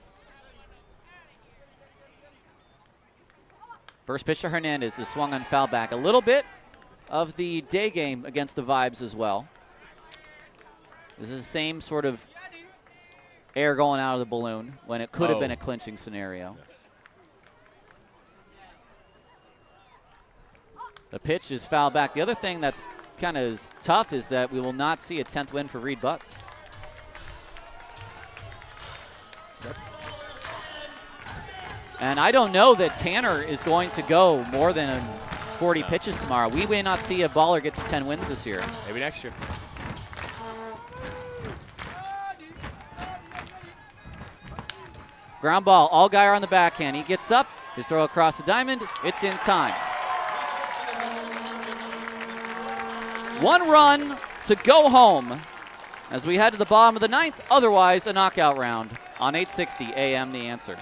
First pitch to Hernandez is swung on foul back. A little bit of the day game against the Vibes as well. This is the same sort of air going out of the balloon when it could have been a clinching scenario. Yes. The pitch is foul back. The other thing that's kind of tough is that we will not see a 10th win for Reed Butts. Yep. And I don't know that Tanner is going to go more than 40 pitches tomorrow. We may not see a baller get to 10 wins this year. Maybe next year. Ground ball, Allgaier on the backhand. He gets up, his throw across the diamond. It's in time. 1 run to go home as we head to the bottom of the 9th. Otherwise, a knockout round on 860 AM The Answer.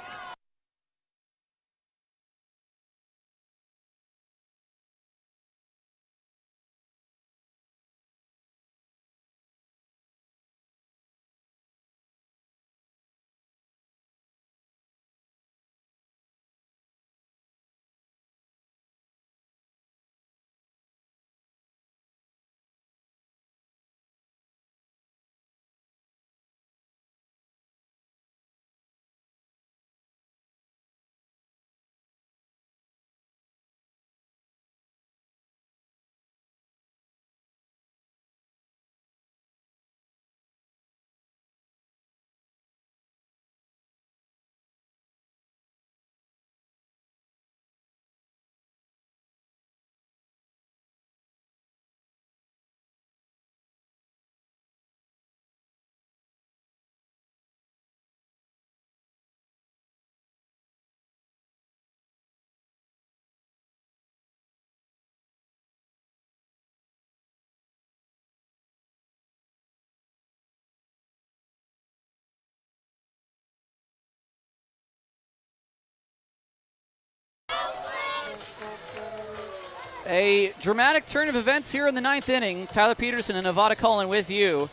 A dramatic turn of events here in the 9th inning. Tyler Peterson and Nevada Cullen with you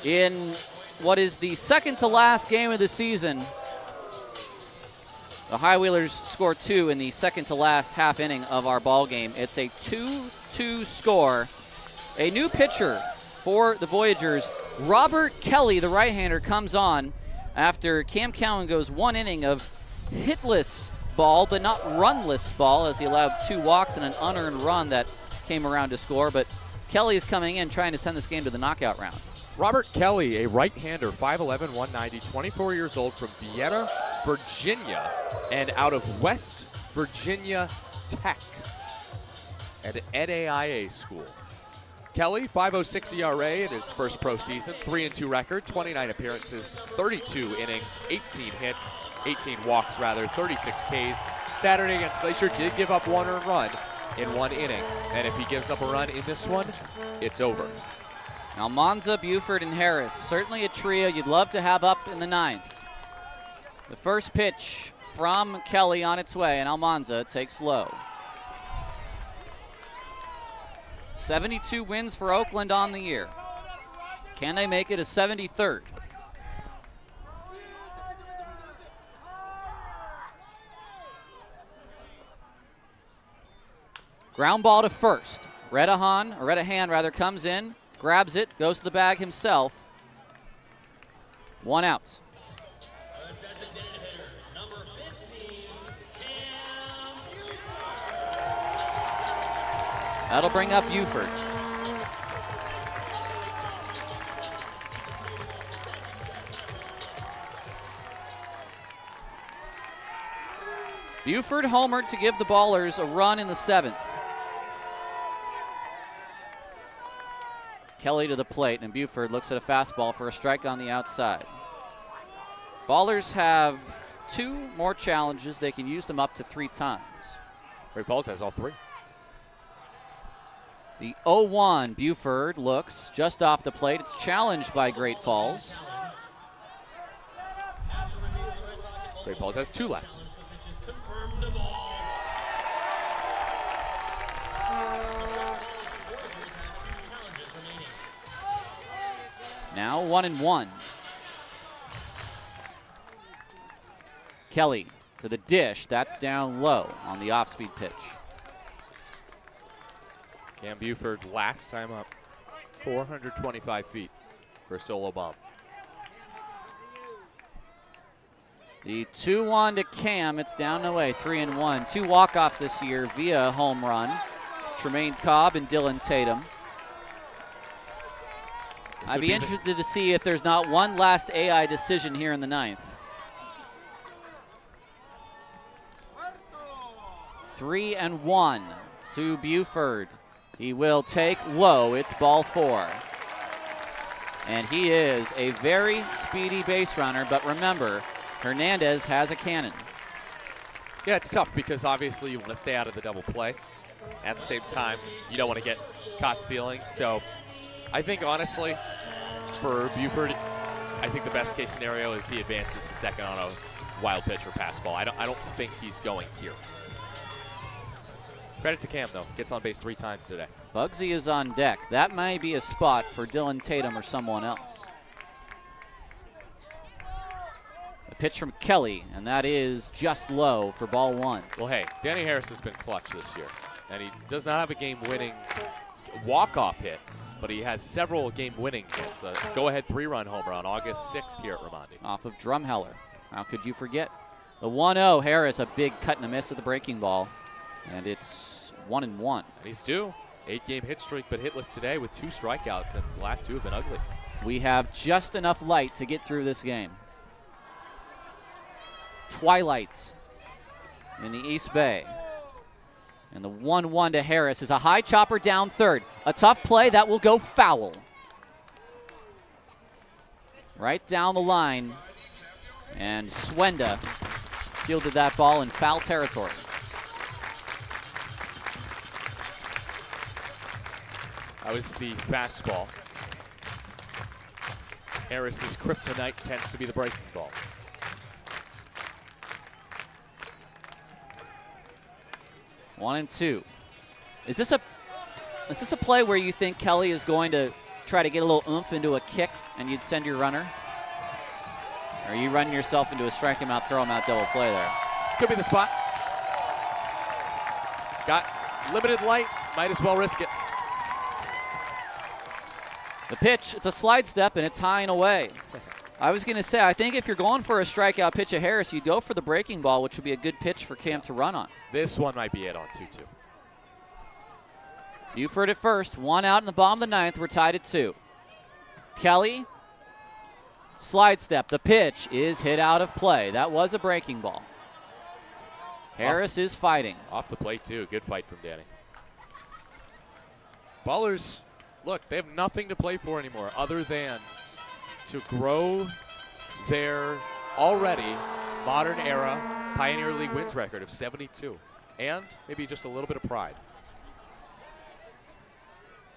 in what is the second to last game of the season. The High Wheelers score 2 in the second to last half inning of our ball game. It's a 2-2 score. A new pitcher for the Voyagers, Robert Kelly, the right-hander, comes on after Cam Cowan goes 1 inning of hitless ball, but not runless ball, as he allowed 2 walks and an unearned run that came around to score. But Kelly is coming in trying to send this game to the knockout round. Robert Kelly, a right-hander, 5'11", 190, 24 years old, from Vienna, Virginia, and out of West Virginia Tech at NAIA school. Kelly, 5.06 ERA in his first pro season, 3-2 record, 29 appearances, 32 innings, 18 hits, 18 walks rather, 36 Ks. Saturday against Glacier did give up 1 earned run in 1 inning. And if he gives up a run in this one, it's over. Almanza, Buford, and Harris, certainly a trio you'd love to have up in the 9th. The first pitch from Kelly on its way, and Almanza takes low. 72 wins for Oakland on the year. Can they make it a 73rd? Ground ball to first. Redahan rather comes in, grabs it, goes to the bag himself. 1 out. That'll bring up Buford. Buford homered to give the Ballers a run in the 7th. Kelly to the plate, and Buford looks at a fastball for a strike on the outside. Ballers have 2 more challenges. They can use them up to 3 times. Great Falls has all 3. The 0-1, Buford looks just off the plate. It's challenged by Great Falls. Great Falls has 2 left. Now 1-1. Kelly to the dish. That's down low on the off-speed pitch. Cam Buford last time up, 425 feet for a solo bomb. The 2-1 to Cam. It's down and away, 3-1. 2 walk-offs this year via home run. Tremaine Cobb and Dylan Tatum. I'd be interested to see if there's not one last AI decision here in the 9th. 3-1 to Buford. He will take low. It's ball 4. And he is a very speedy base runner, but remember, Hernandez has a cannon. Yeah, it's tough because obviously you want to stay out of the double play. At the same time, you don't want to get caught stealing. So I think honestly, for Buford, I think the best case scenario is he advances to second on a wild pitch or pass ball. I don't think he's going here. Credit to Cam, though. Gets on base 3 times today. Bugsy is on deck. That may be a spot for Dylan Tatum or someone else. The pitch from Kelly, and that is just low for ball 1. Well, hey, Danny Harris has been clutch this year, and he does not have a game-winning walk-off hit, but he has several game-winning hits. A go-ahead 3-run homer on August 6th here at Raimondi. Off of Drumheller. How could you forget? The 1-0, Harris, a big cut and a miss at the breaking ball. And it's 1-1. And he's due. 8-game hit streak, but hitless today with 2 strikeouts, and the last 2 have been ugly. We have just enough light to get through this game. Twilight in the East Bay. And the 1-1 to Harris is a high chopper down third. A tough play that will go foul. Right down the line. And Swenda fielded that ball in foul territory. That was the fastball. Harris's kryptonite tends to be the breaking ball. One and two. Is this a play where you think Kelly is going to try to get a little oomph into a kick and you'd send your runner? Or are you running yourself into a strike him out, throw him out double play there? This could be the spot. Got limited light, might as well risk it. The pitch, it's a slide step, and it's high and away. I was going to say, I think if you're going for a strikeout pitch of Harris, you go for the breaking ball, which would be a good pitch for Cam to run on. This one might be it on 2-2. Buford at first, 1 out in the bottom of the 9th. We're tied at 2. Kelly, slide step. The pitch is hit out of play. That was a breaking ball. Harris is fighting. Off the plate, too. Good fight from Danny. Ballers, look, they have nothing to play for anymore other than to grow their already modern era Pioneer League wins record of 72 and maybe just a little bit of pride.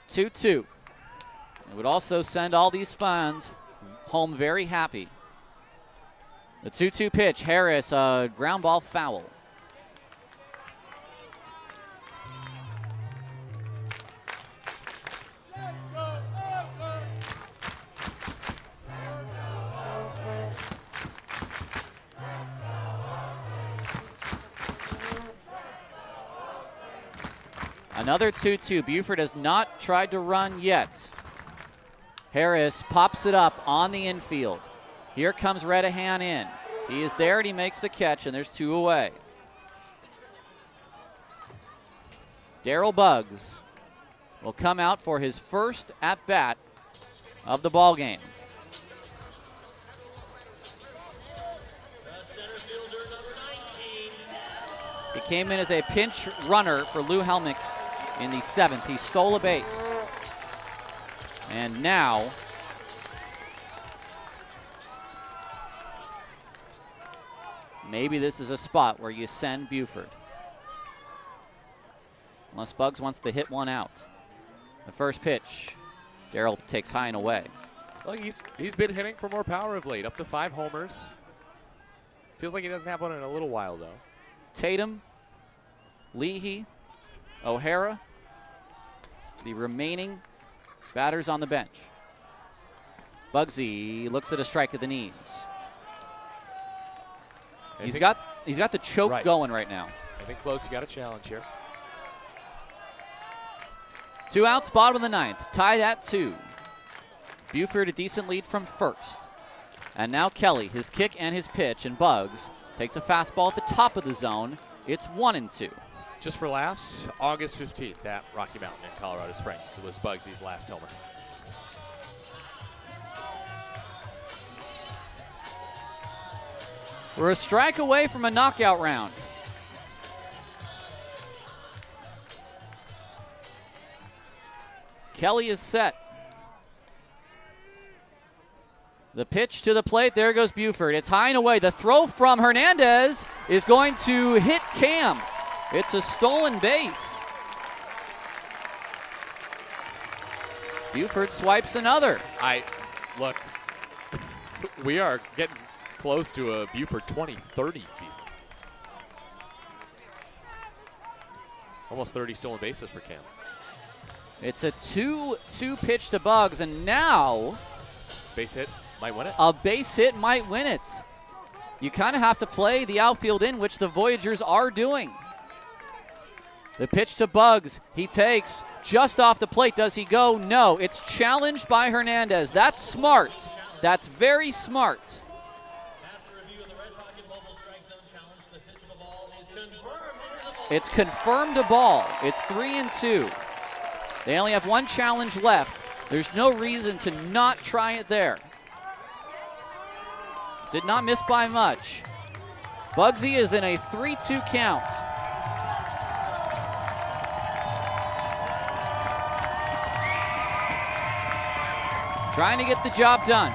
2-2. It would also send all these fans home very happy. The 2-2 pitch, Harris, a ground ball foul. Another 2-2. Buford has not tried to run yet. Harris pops it up on the infield. Here comes Redahan in. He is there and he makes the catch, and there's 2 away. Darryl Buggs will come out for his first at-bat of the ball game. He came in as a pinch runner for Lou Helmick in the 7th. He stole a base. And now maybe this is a spot where you send Buford. Unless Buggs wants to hit one out. The first pitch, Darryl takes high and away. Well, he's been hitting for more power of late, up to 5 homers. Feels like he doesn't have one in a little while, though. Tatum, Leahy, O'Hara, the remaining batters on the bench. Bugsy looks at a strike at the knees. He's got the choke going right now. I think close. You got a challenge here. 2 outs, bottom of the 9th, tied at 2. Buford a decent lead from first. And now Kelly, his kick and his pitch, and Buggs takes a fastball at the top of the zone. It's 1-2. Just for laughs, August 15th at Rocky Mountain in Colorado Springs. It was Buggsy's last homer. We're a strike away from a knockout round. Kelly is set. The pitch to the plate, there goes Buford. It's high and away. The throw from Hernandez is going to hit Cam. It's a stolen base. Buford swipes another. Look, we are getting close to a Buford 2030 season. Almost 30 stolen bases for Cam. It's a 2-2 pitch to Buggs, and now Base hit might win it. a base hit might win it. You kind of have to play the outfield in, which the Voyagers are doing. The pitch to Buggs, he takes just off the plate. Does he go? No. It's challenged by Hernandez. That's smart. That's very smart. It's confirmed a ball. It's 3-2. They only have 1 challenge left. There's no reason to not try it there. Did not miss by much. Buggsy is in a 3-2 count. Trying to get the job done.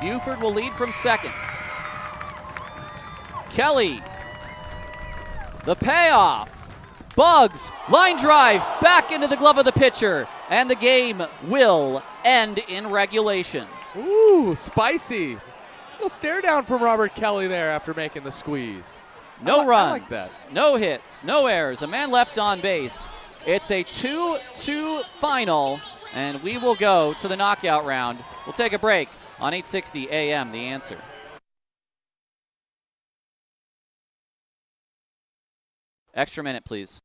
Buford will lead from second. Kelly, the payoff. Buggs, line drive, back into the glove of the pitcher, and the game will end in regulation. Ooh, spicy. Little stare down from Robert Kelly there after making the squeeze. No runs, I like that. No hits, no errors, a man left on base. It's a 2-2 final, and we will go to the knockout round. We'll take a break on 860 AM, The Answer. Extra minute, please.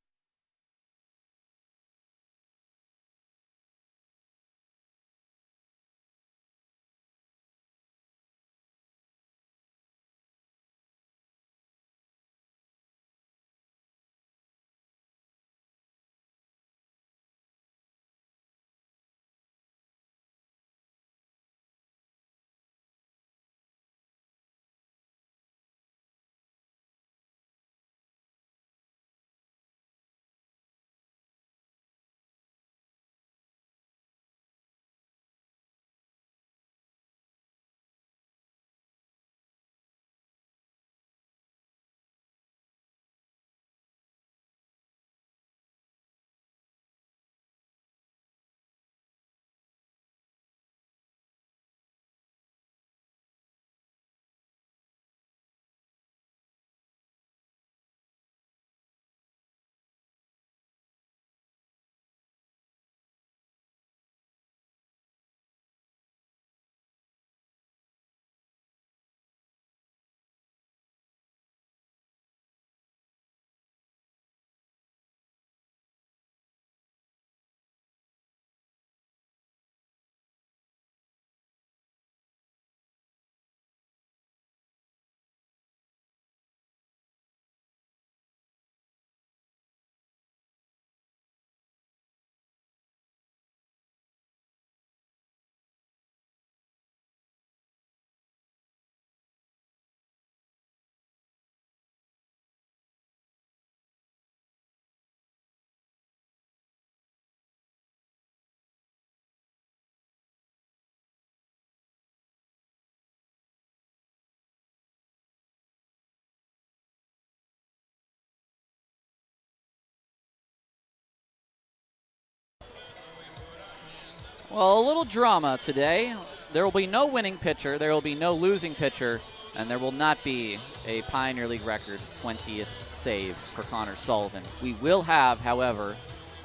Well, a little drama today. There will be no winning pitcher, there will be no losing pitcher, and there will not be a Pioneer League record 20th save for Connor Sullivan. We will have, however,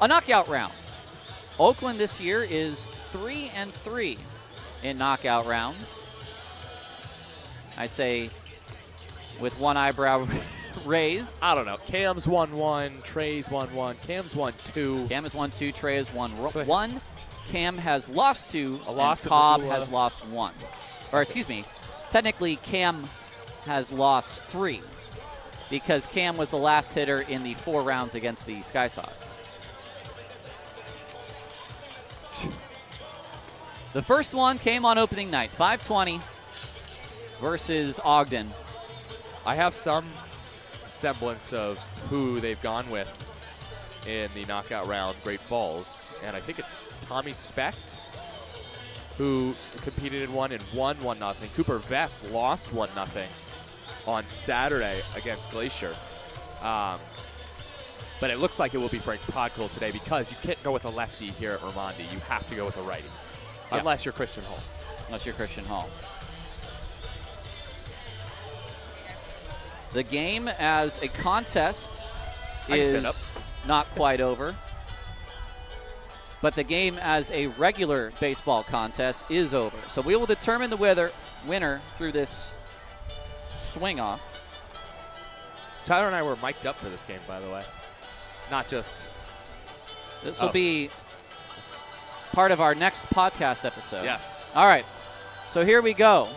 a knockout round. Oakland this year is 3-3 in knockout rounds. I say with one eyebrow raised. I don't know. Cam's won 1, Trey's won 1, Cam's won 2. Cam has won 2, Trey has won So- 1. Cam has lost 2, A loss and at Cobb Missoula. has lost 1. Or excuse me, technically Cam has lost 3 because Cam was the last hitter in the 4 rounds against the Sky Sox. The first one came on opening night, 5:20 versus Ogden. I have some semblance of who they've gone with in the knockout round, Great Falls, and I think it's Tommy Specht, who competed in one and won 1-0. Cooper Vest lost 1-0 on Saturday against Glacier. But it looks like it will be Frank Podkul today because you can't go with a lefty here at Raimondi. You have to go with a righty, Yeah. unless you're Christian Hall. Unless you're Christian Hall. The game as a contest I can stand up. is not quite over. But the game as a regular baseball contest is over. So we will determine the winner through this swing off. Tyler and I were mic'd up for this game, by the way. Not just. This will Oh. be part of our next podcast episode. Yes. All right. So here we go.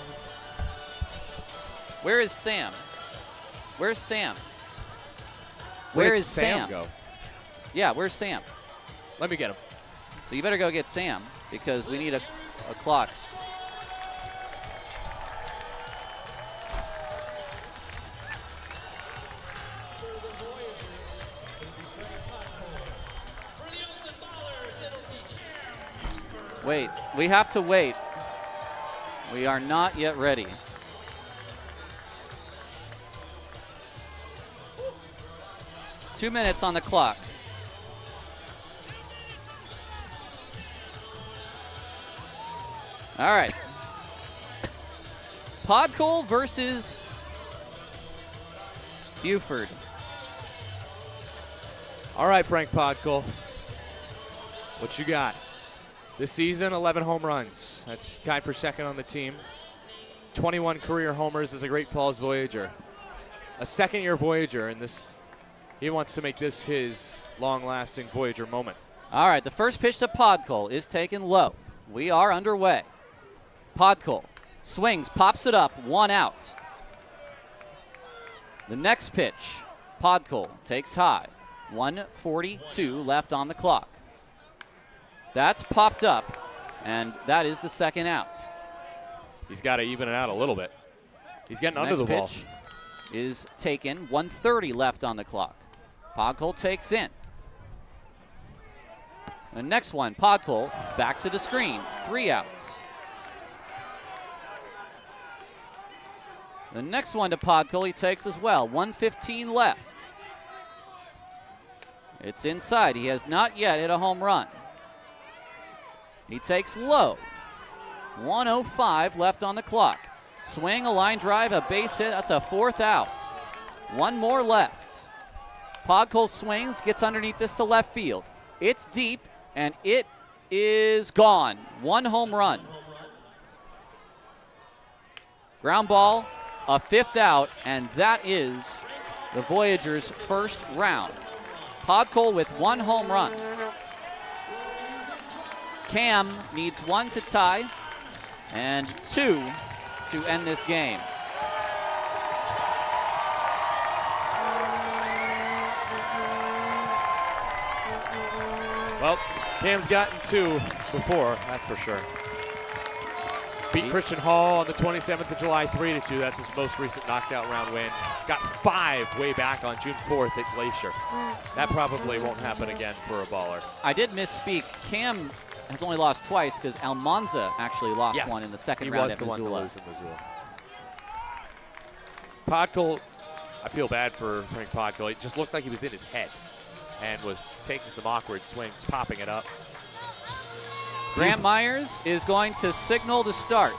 Where is Sam? Where's Sam? Where is Sam? go? Yeah, where's Sam? Let me get him. So you better go get Sam because we need a clock. Wait, we have to wait. We are not yet ready. Two minutes on the clock. All right. Podkul versus Buford. All right, Frank Podkul. What you got? This season, 11 home runs. That's tied for second on the team. 21 career homers as a Great Falls Voyager. A second-year Voyager, and he wants to make this his long-lasting Voyager moment. All right, the first pitch to Podkul is taken low. We are underway. Podkul swings, pops it up, 1 out. The next pitch, Podkul takes high. 1:42 left on the clock. That's popped up, and that is the second out. He's got to even it out a little bit. He's getting under the ball. Next pitch is taken. 1:30 left on the clock. Podkul takes in. The next one, Podkul back to the screen. 3 outs. The next one to Podkul he takes as well. 1:15 left. It's inside. He has not yet hit a home run. He takes low. 1:05 left on the clock. Swing, a line drive, a base hit. That's a 4th out. 1 more left. Podkul swings, gets underneath this to left field. It's deep, and it is gone. 1 home run. Ground ball, a 5th out, and that is the Voyagers' first round. Podkul with 1 home run. Cam needs 1 to tie and 2 to end this game. Well, Cam's gotten 2 before, that's for sure. Beat Christian Hall on the 27th of July, 3-2. That's his most recent knocked-out round win. Got 5 way back on June 4th at Glacier. That probably won't happen again for a baller. I did misspeak. Cam has only lost twice because Almanza actually lost one in the second round at Missoula. He was the one to lose in Missoula. Podkul, I feel bad for Frank Podkul. It just looked like he was in his head and was taking some awkward swings, popping it up. Grant Myers is going to signal the start.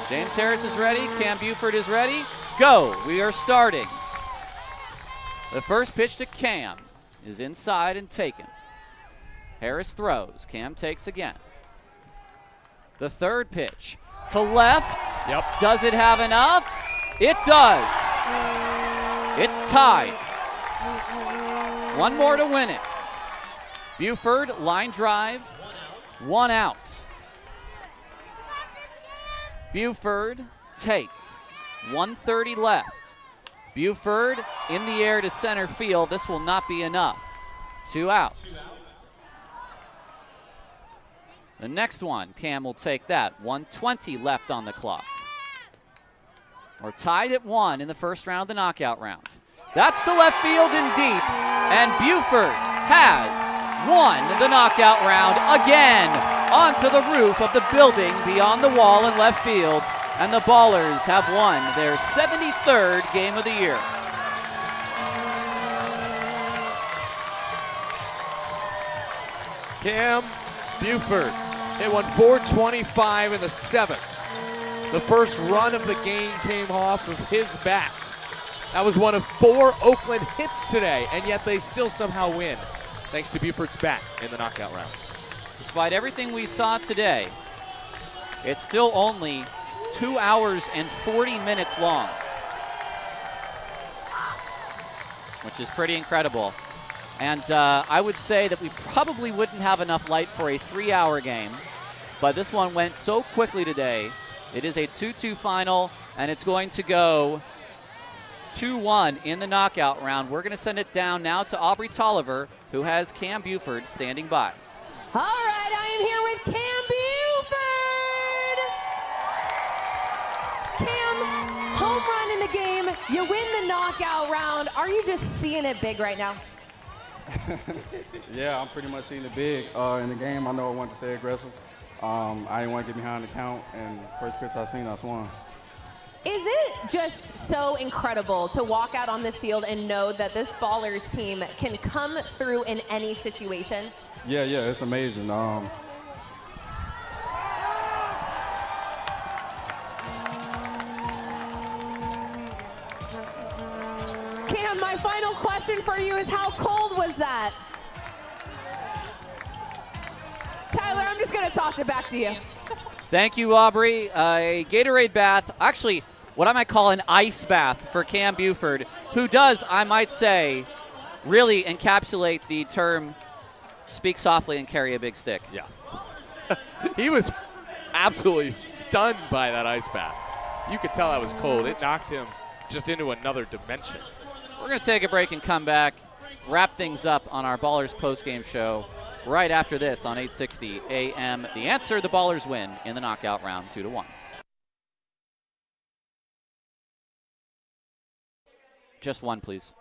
James Harris is ready. Cam Buford is ready. Go. We are starting. The first pitch to Cam is inside and taken. Harris throws. Cam takes again. The third pitch to left. Yep. Does it have enough? It does. It's tied. One more to win it. Buford, line drive, 1 out. Buford takes. 1:30 left. Buford in the air to center field. This will not be enough. 2 outs. The next one, Cam will take that. 1:20 left on the clock. We're tied at 1 in the first round of the knockout round. That's to left field and deep. And Buford has won the knockout round again onto the roof of the building beyond the wall in left field. And the Ballers have won their 73rd game of the year. Cam Buford hit one 425 in the 7th. The first run of the game came off of his bat. That was one of 4 Oakland hits today, and yet they still somehow win, thanks to Buford's bat in the knockout round. Despite everything we saw today, it's still only 2 hours and 40 minutes long, which is pretty incredible. And I would say that we probably wouldn't have enough light for a 3-hour game, but this one went so quickly today. It is a 2-2 final, and it's going to go 2-1 in the knockout round. We're going to send it down now to Aubrey Tolliver, who has Cam Buford standing by. All right, I am here with Cam Buford. Cam, home run in the game. You win the knockout round. Are you just seeing it big right now? Yeah, I'm pretty much seeing it big. In the game, I know I wanted to stay aggressive. I didn't want to get behind the count, and first pitch I seen, I swung. Is it just so incredible to walk out on this field and know that this Ballers team can come through in any situation? Yeah, it's amazing. Cam, my final question for you is how cold was that? Tyler, I'm just going to toss it back to you. Thank you, Aubrey. A Gatorade bath, actually what I might call an ice bath for Cam Buford, who does, I might say, really encapsulate the term speak softly and carry a big stick. Yeah. He was absolutely stunned by that ice bath. You could tell that was cold. It knocked him just into another dimension. We're going to take a break and come back, wrap things up on our Ballers postgame show right after this on 860 AM. The Answer, the Ballers win in the knockout round 2-1. Just one, please.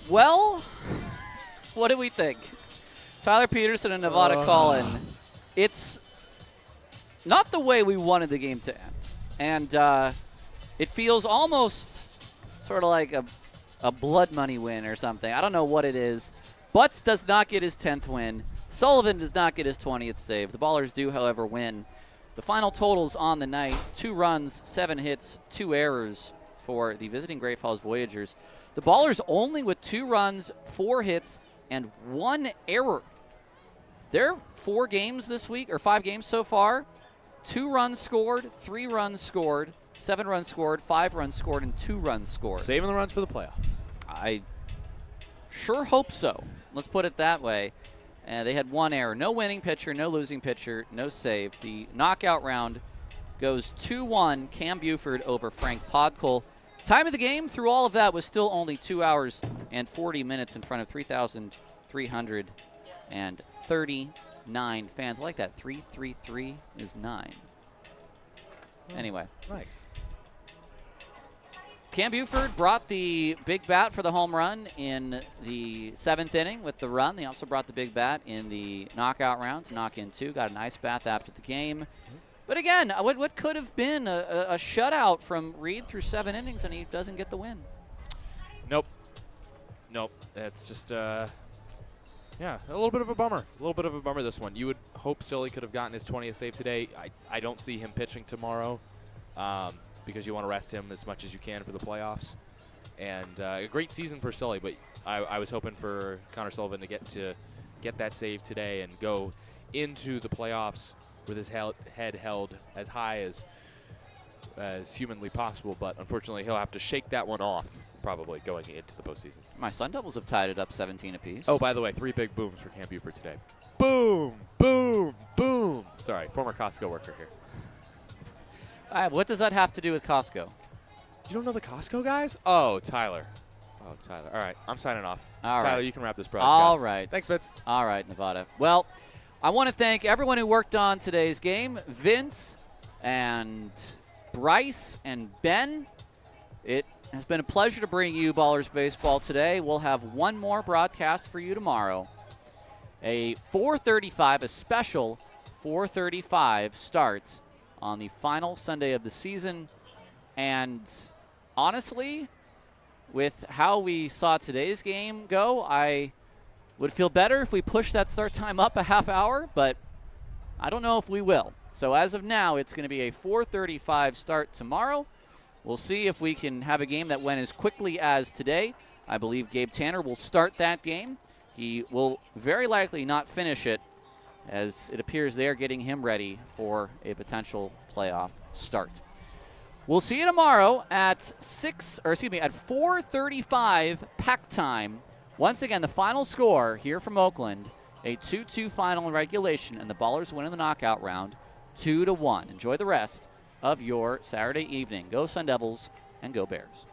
Well, what do we think? Tyler Peterson and Nevada Collin. It's not the way we wanted the game to end. And it feels almost sort of like a blood money win or something. I don't know what it is. Butts does not get his 10th win. Sullivan does not get his 20th save. The Ballers do, however, win. The final totals on the night, 2 runs, 7 hits, 2 errors for the visiting Great Falls Voyagers. The Ballers only with 2 runs, 4 hits, and 1 error. Their 4 games this week, or 5 games so far, 2 runs scored, 3 runs scored, 7 runs scored, 5 runs scored, and 2 runs scored. Saving the runs for the playoffs. I sure hope so. Let's put it that way. They had 1 error. No winning pitcher, no losing pitcher, no save. The knockout round goes 2-1, Cam Buford over Frank Podkul. Time of the game through all of that was still only 2 hours and 40 minutes in front of 3,339 fans. I like that. 333 is 9. Anyway. Nice. Cam Buford brought the big bat for the home run in the 7th inning with the run. They also brought the big bat in the knockout round to knock in 2. Got a nice bat after the game. But again, what could have been a shutout from Reed through 7 innings, and he doesn't get the win. Nope. It's just, yeah, a little bit of a bummer. This one. You would hope Silly could have gotten his 20th save today. I don't see him pitching tomorrow. Because you want to rest him as much as you can for the playoffs. And a great season for Sully, but I was hoping for Connor Sullivan to get that save today and go into the playoffs with his head held as high as humanly possible. But unfortunately, he'll have to shake that one off probably going into the postseason. My Sun Devils have tied it up 17 apiece. Oh, by the way, 3 big booms for Cam Buford today. Boom, boom, boom. Sorry, former Costco worker here. What does that have to do with Costco? You don't know the Costco guys? Oh, Tyler. All right, I'm signing off. Tyler, you can wrap this broadcast. All right. Thanks, Vince. All right, Nevada. Well, I want to thank everyone who worked on today's game. Vince and Bryce and Ben. It has been a pleasure to bring you Ballers Baseball today. We'll have one more broadcast for you tomorrow. A 4:35, a special 4:35 start on the final Sunday of the season. And honestly, with how we saw today's game go, I would feel better if we pushed that start time up a half hour, but I don't know if we will. So as of now, it's going to be a 4:35 start tomorrow. We'll see if we can have a game that went as quickly as today. I believe Gabe Tanner will start that game. He will very likely not finish it, as it appears they're getting him ready for a potential playoff start. We'll see you tomorrow at 4:35 pack time. Once again, the final score here from Oakland, a 2-2 final in regulation, and the Ballers win in the knockout round 2-1. Enjoy the rest of your Saturday evening. Go Sun Devils and go Bears.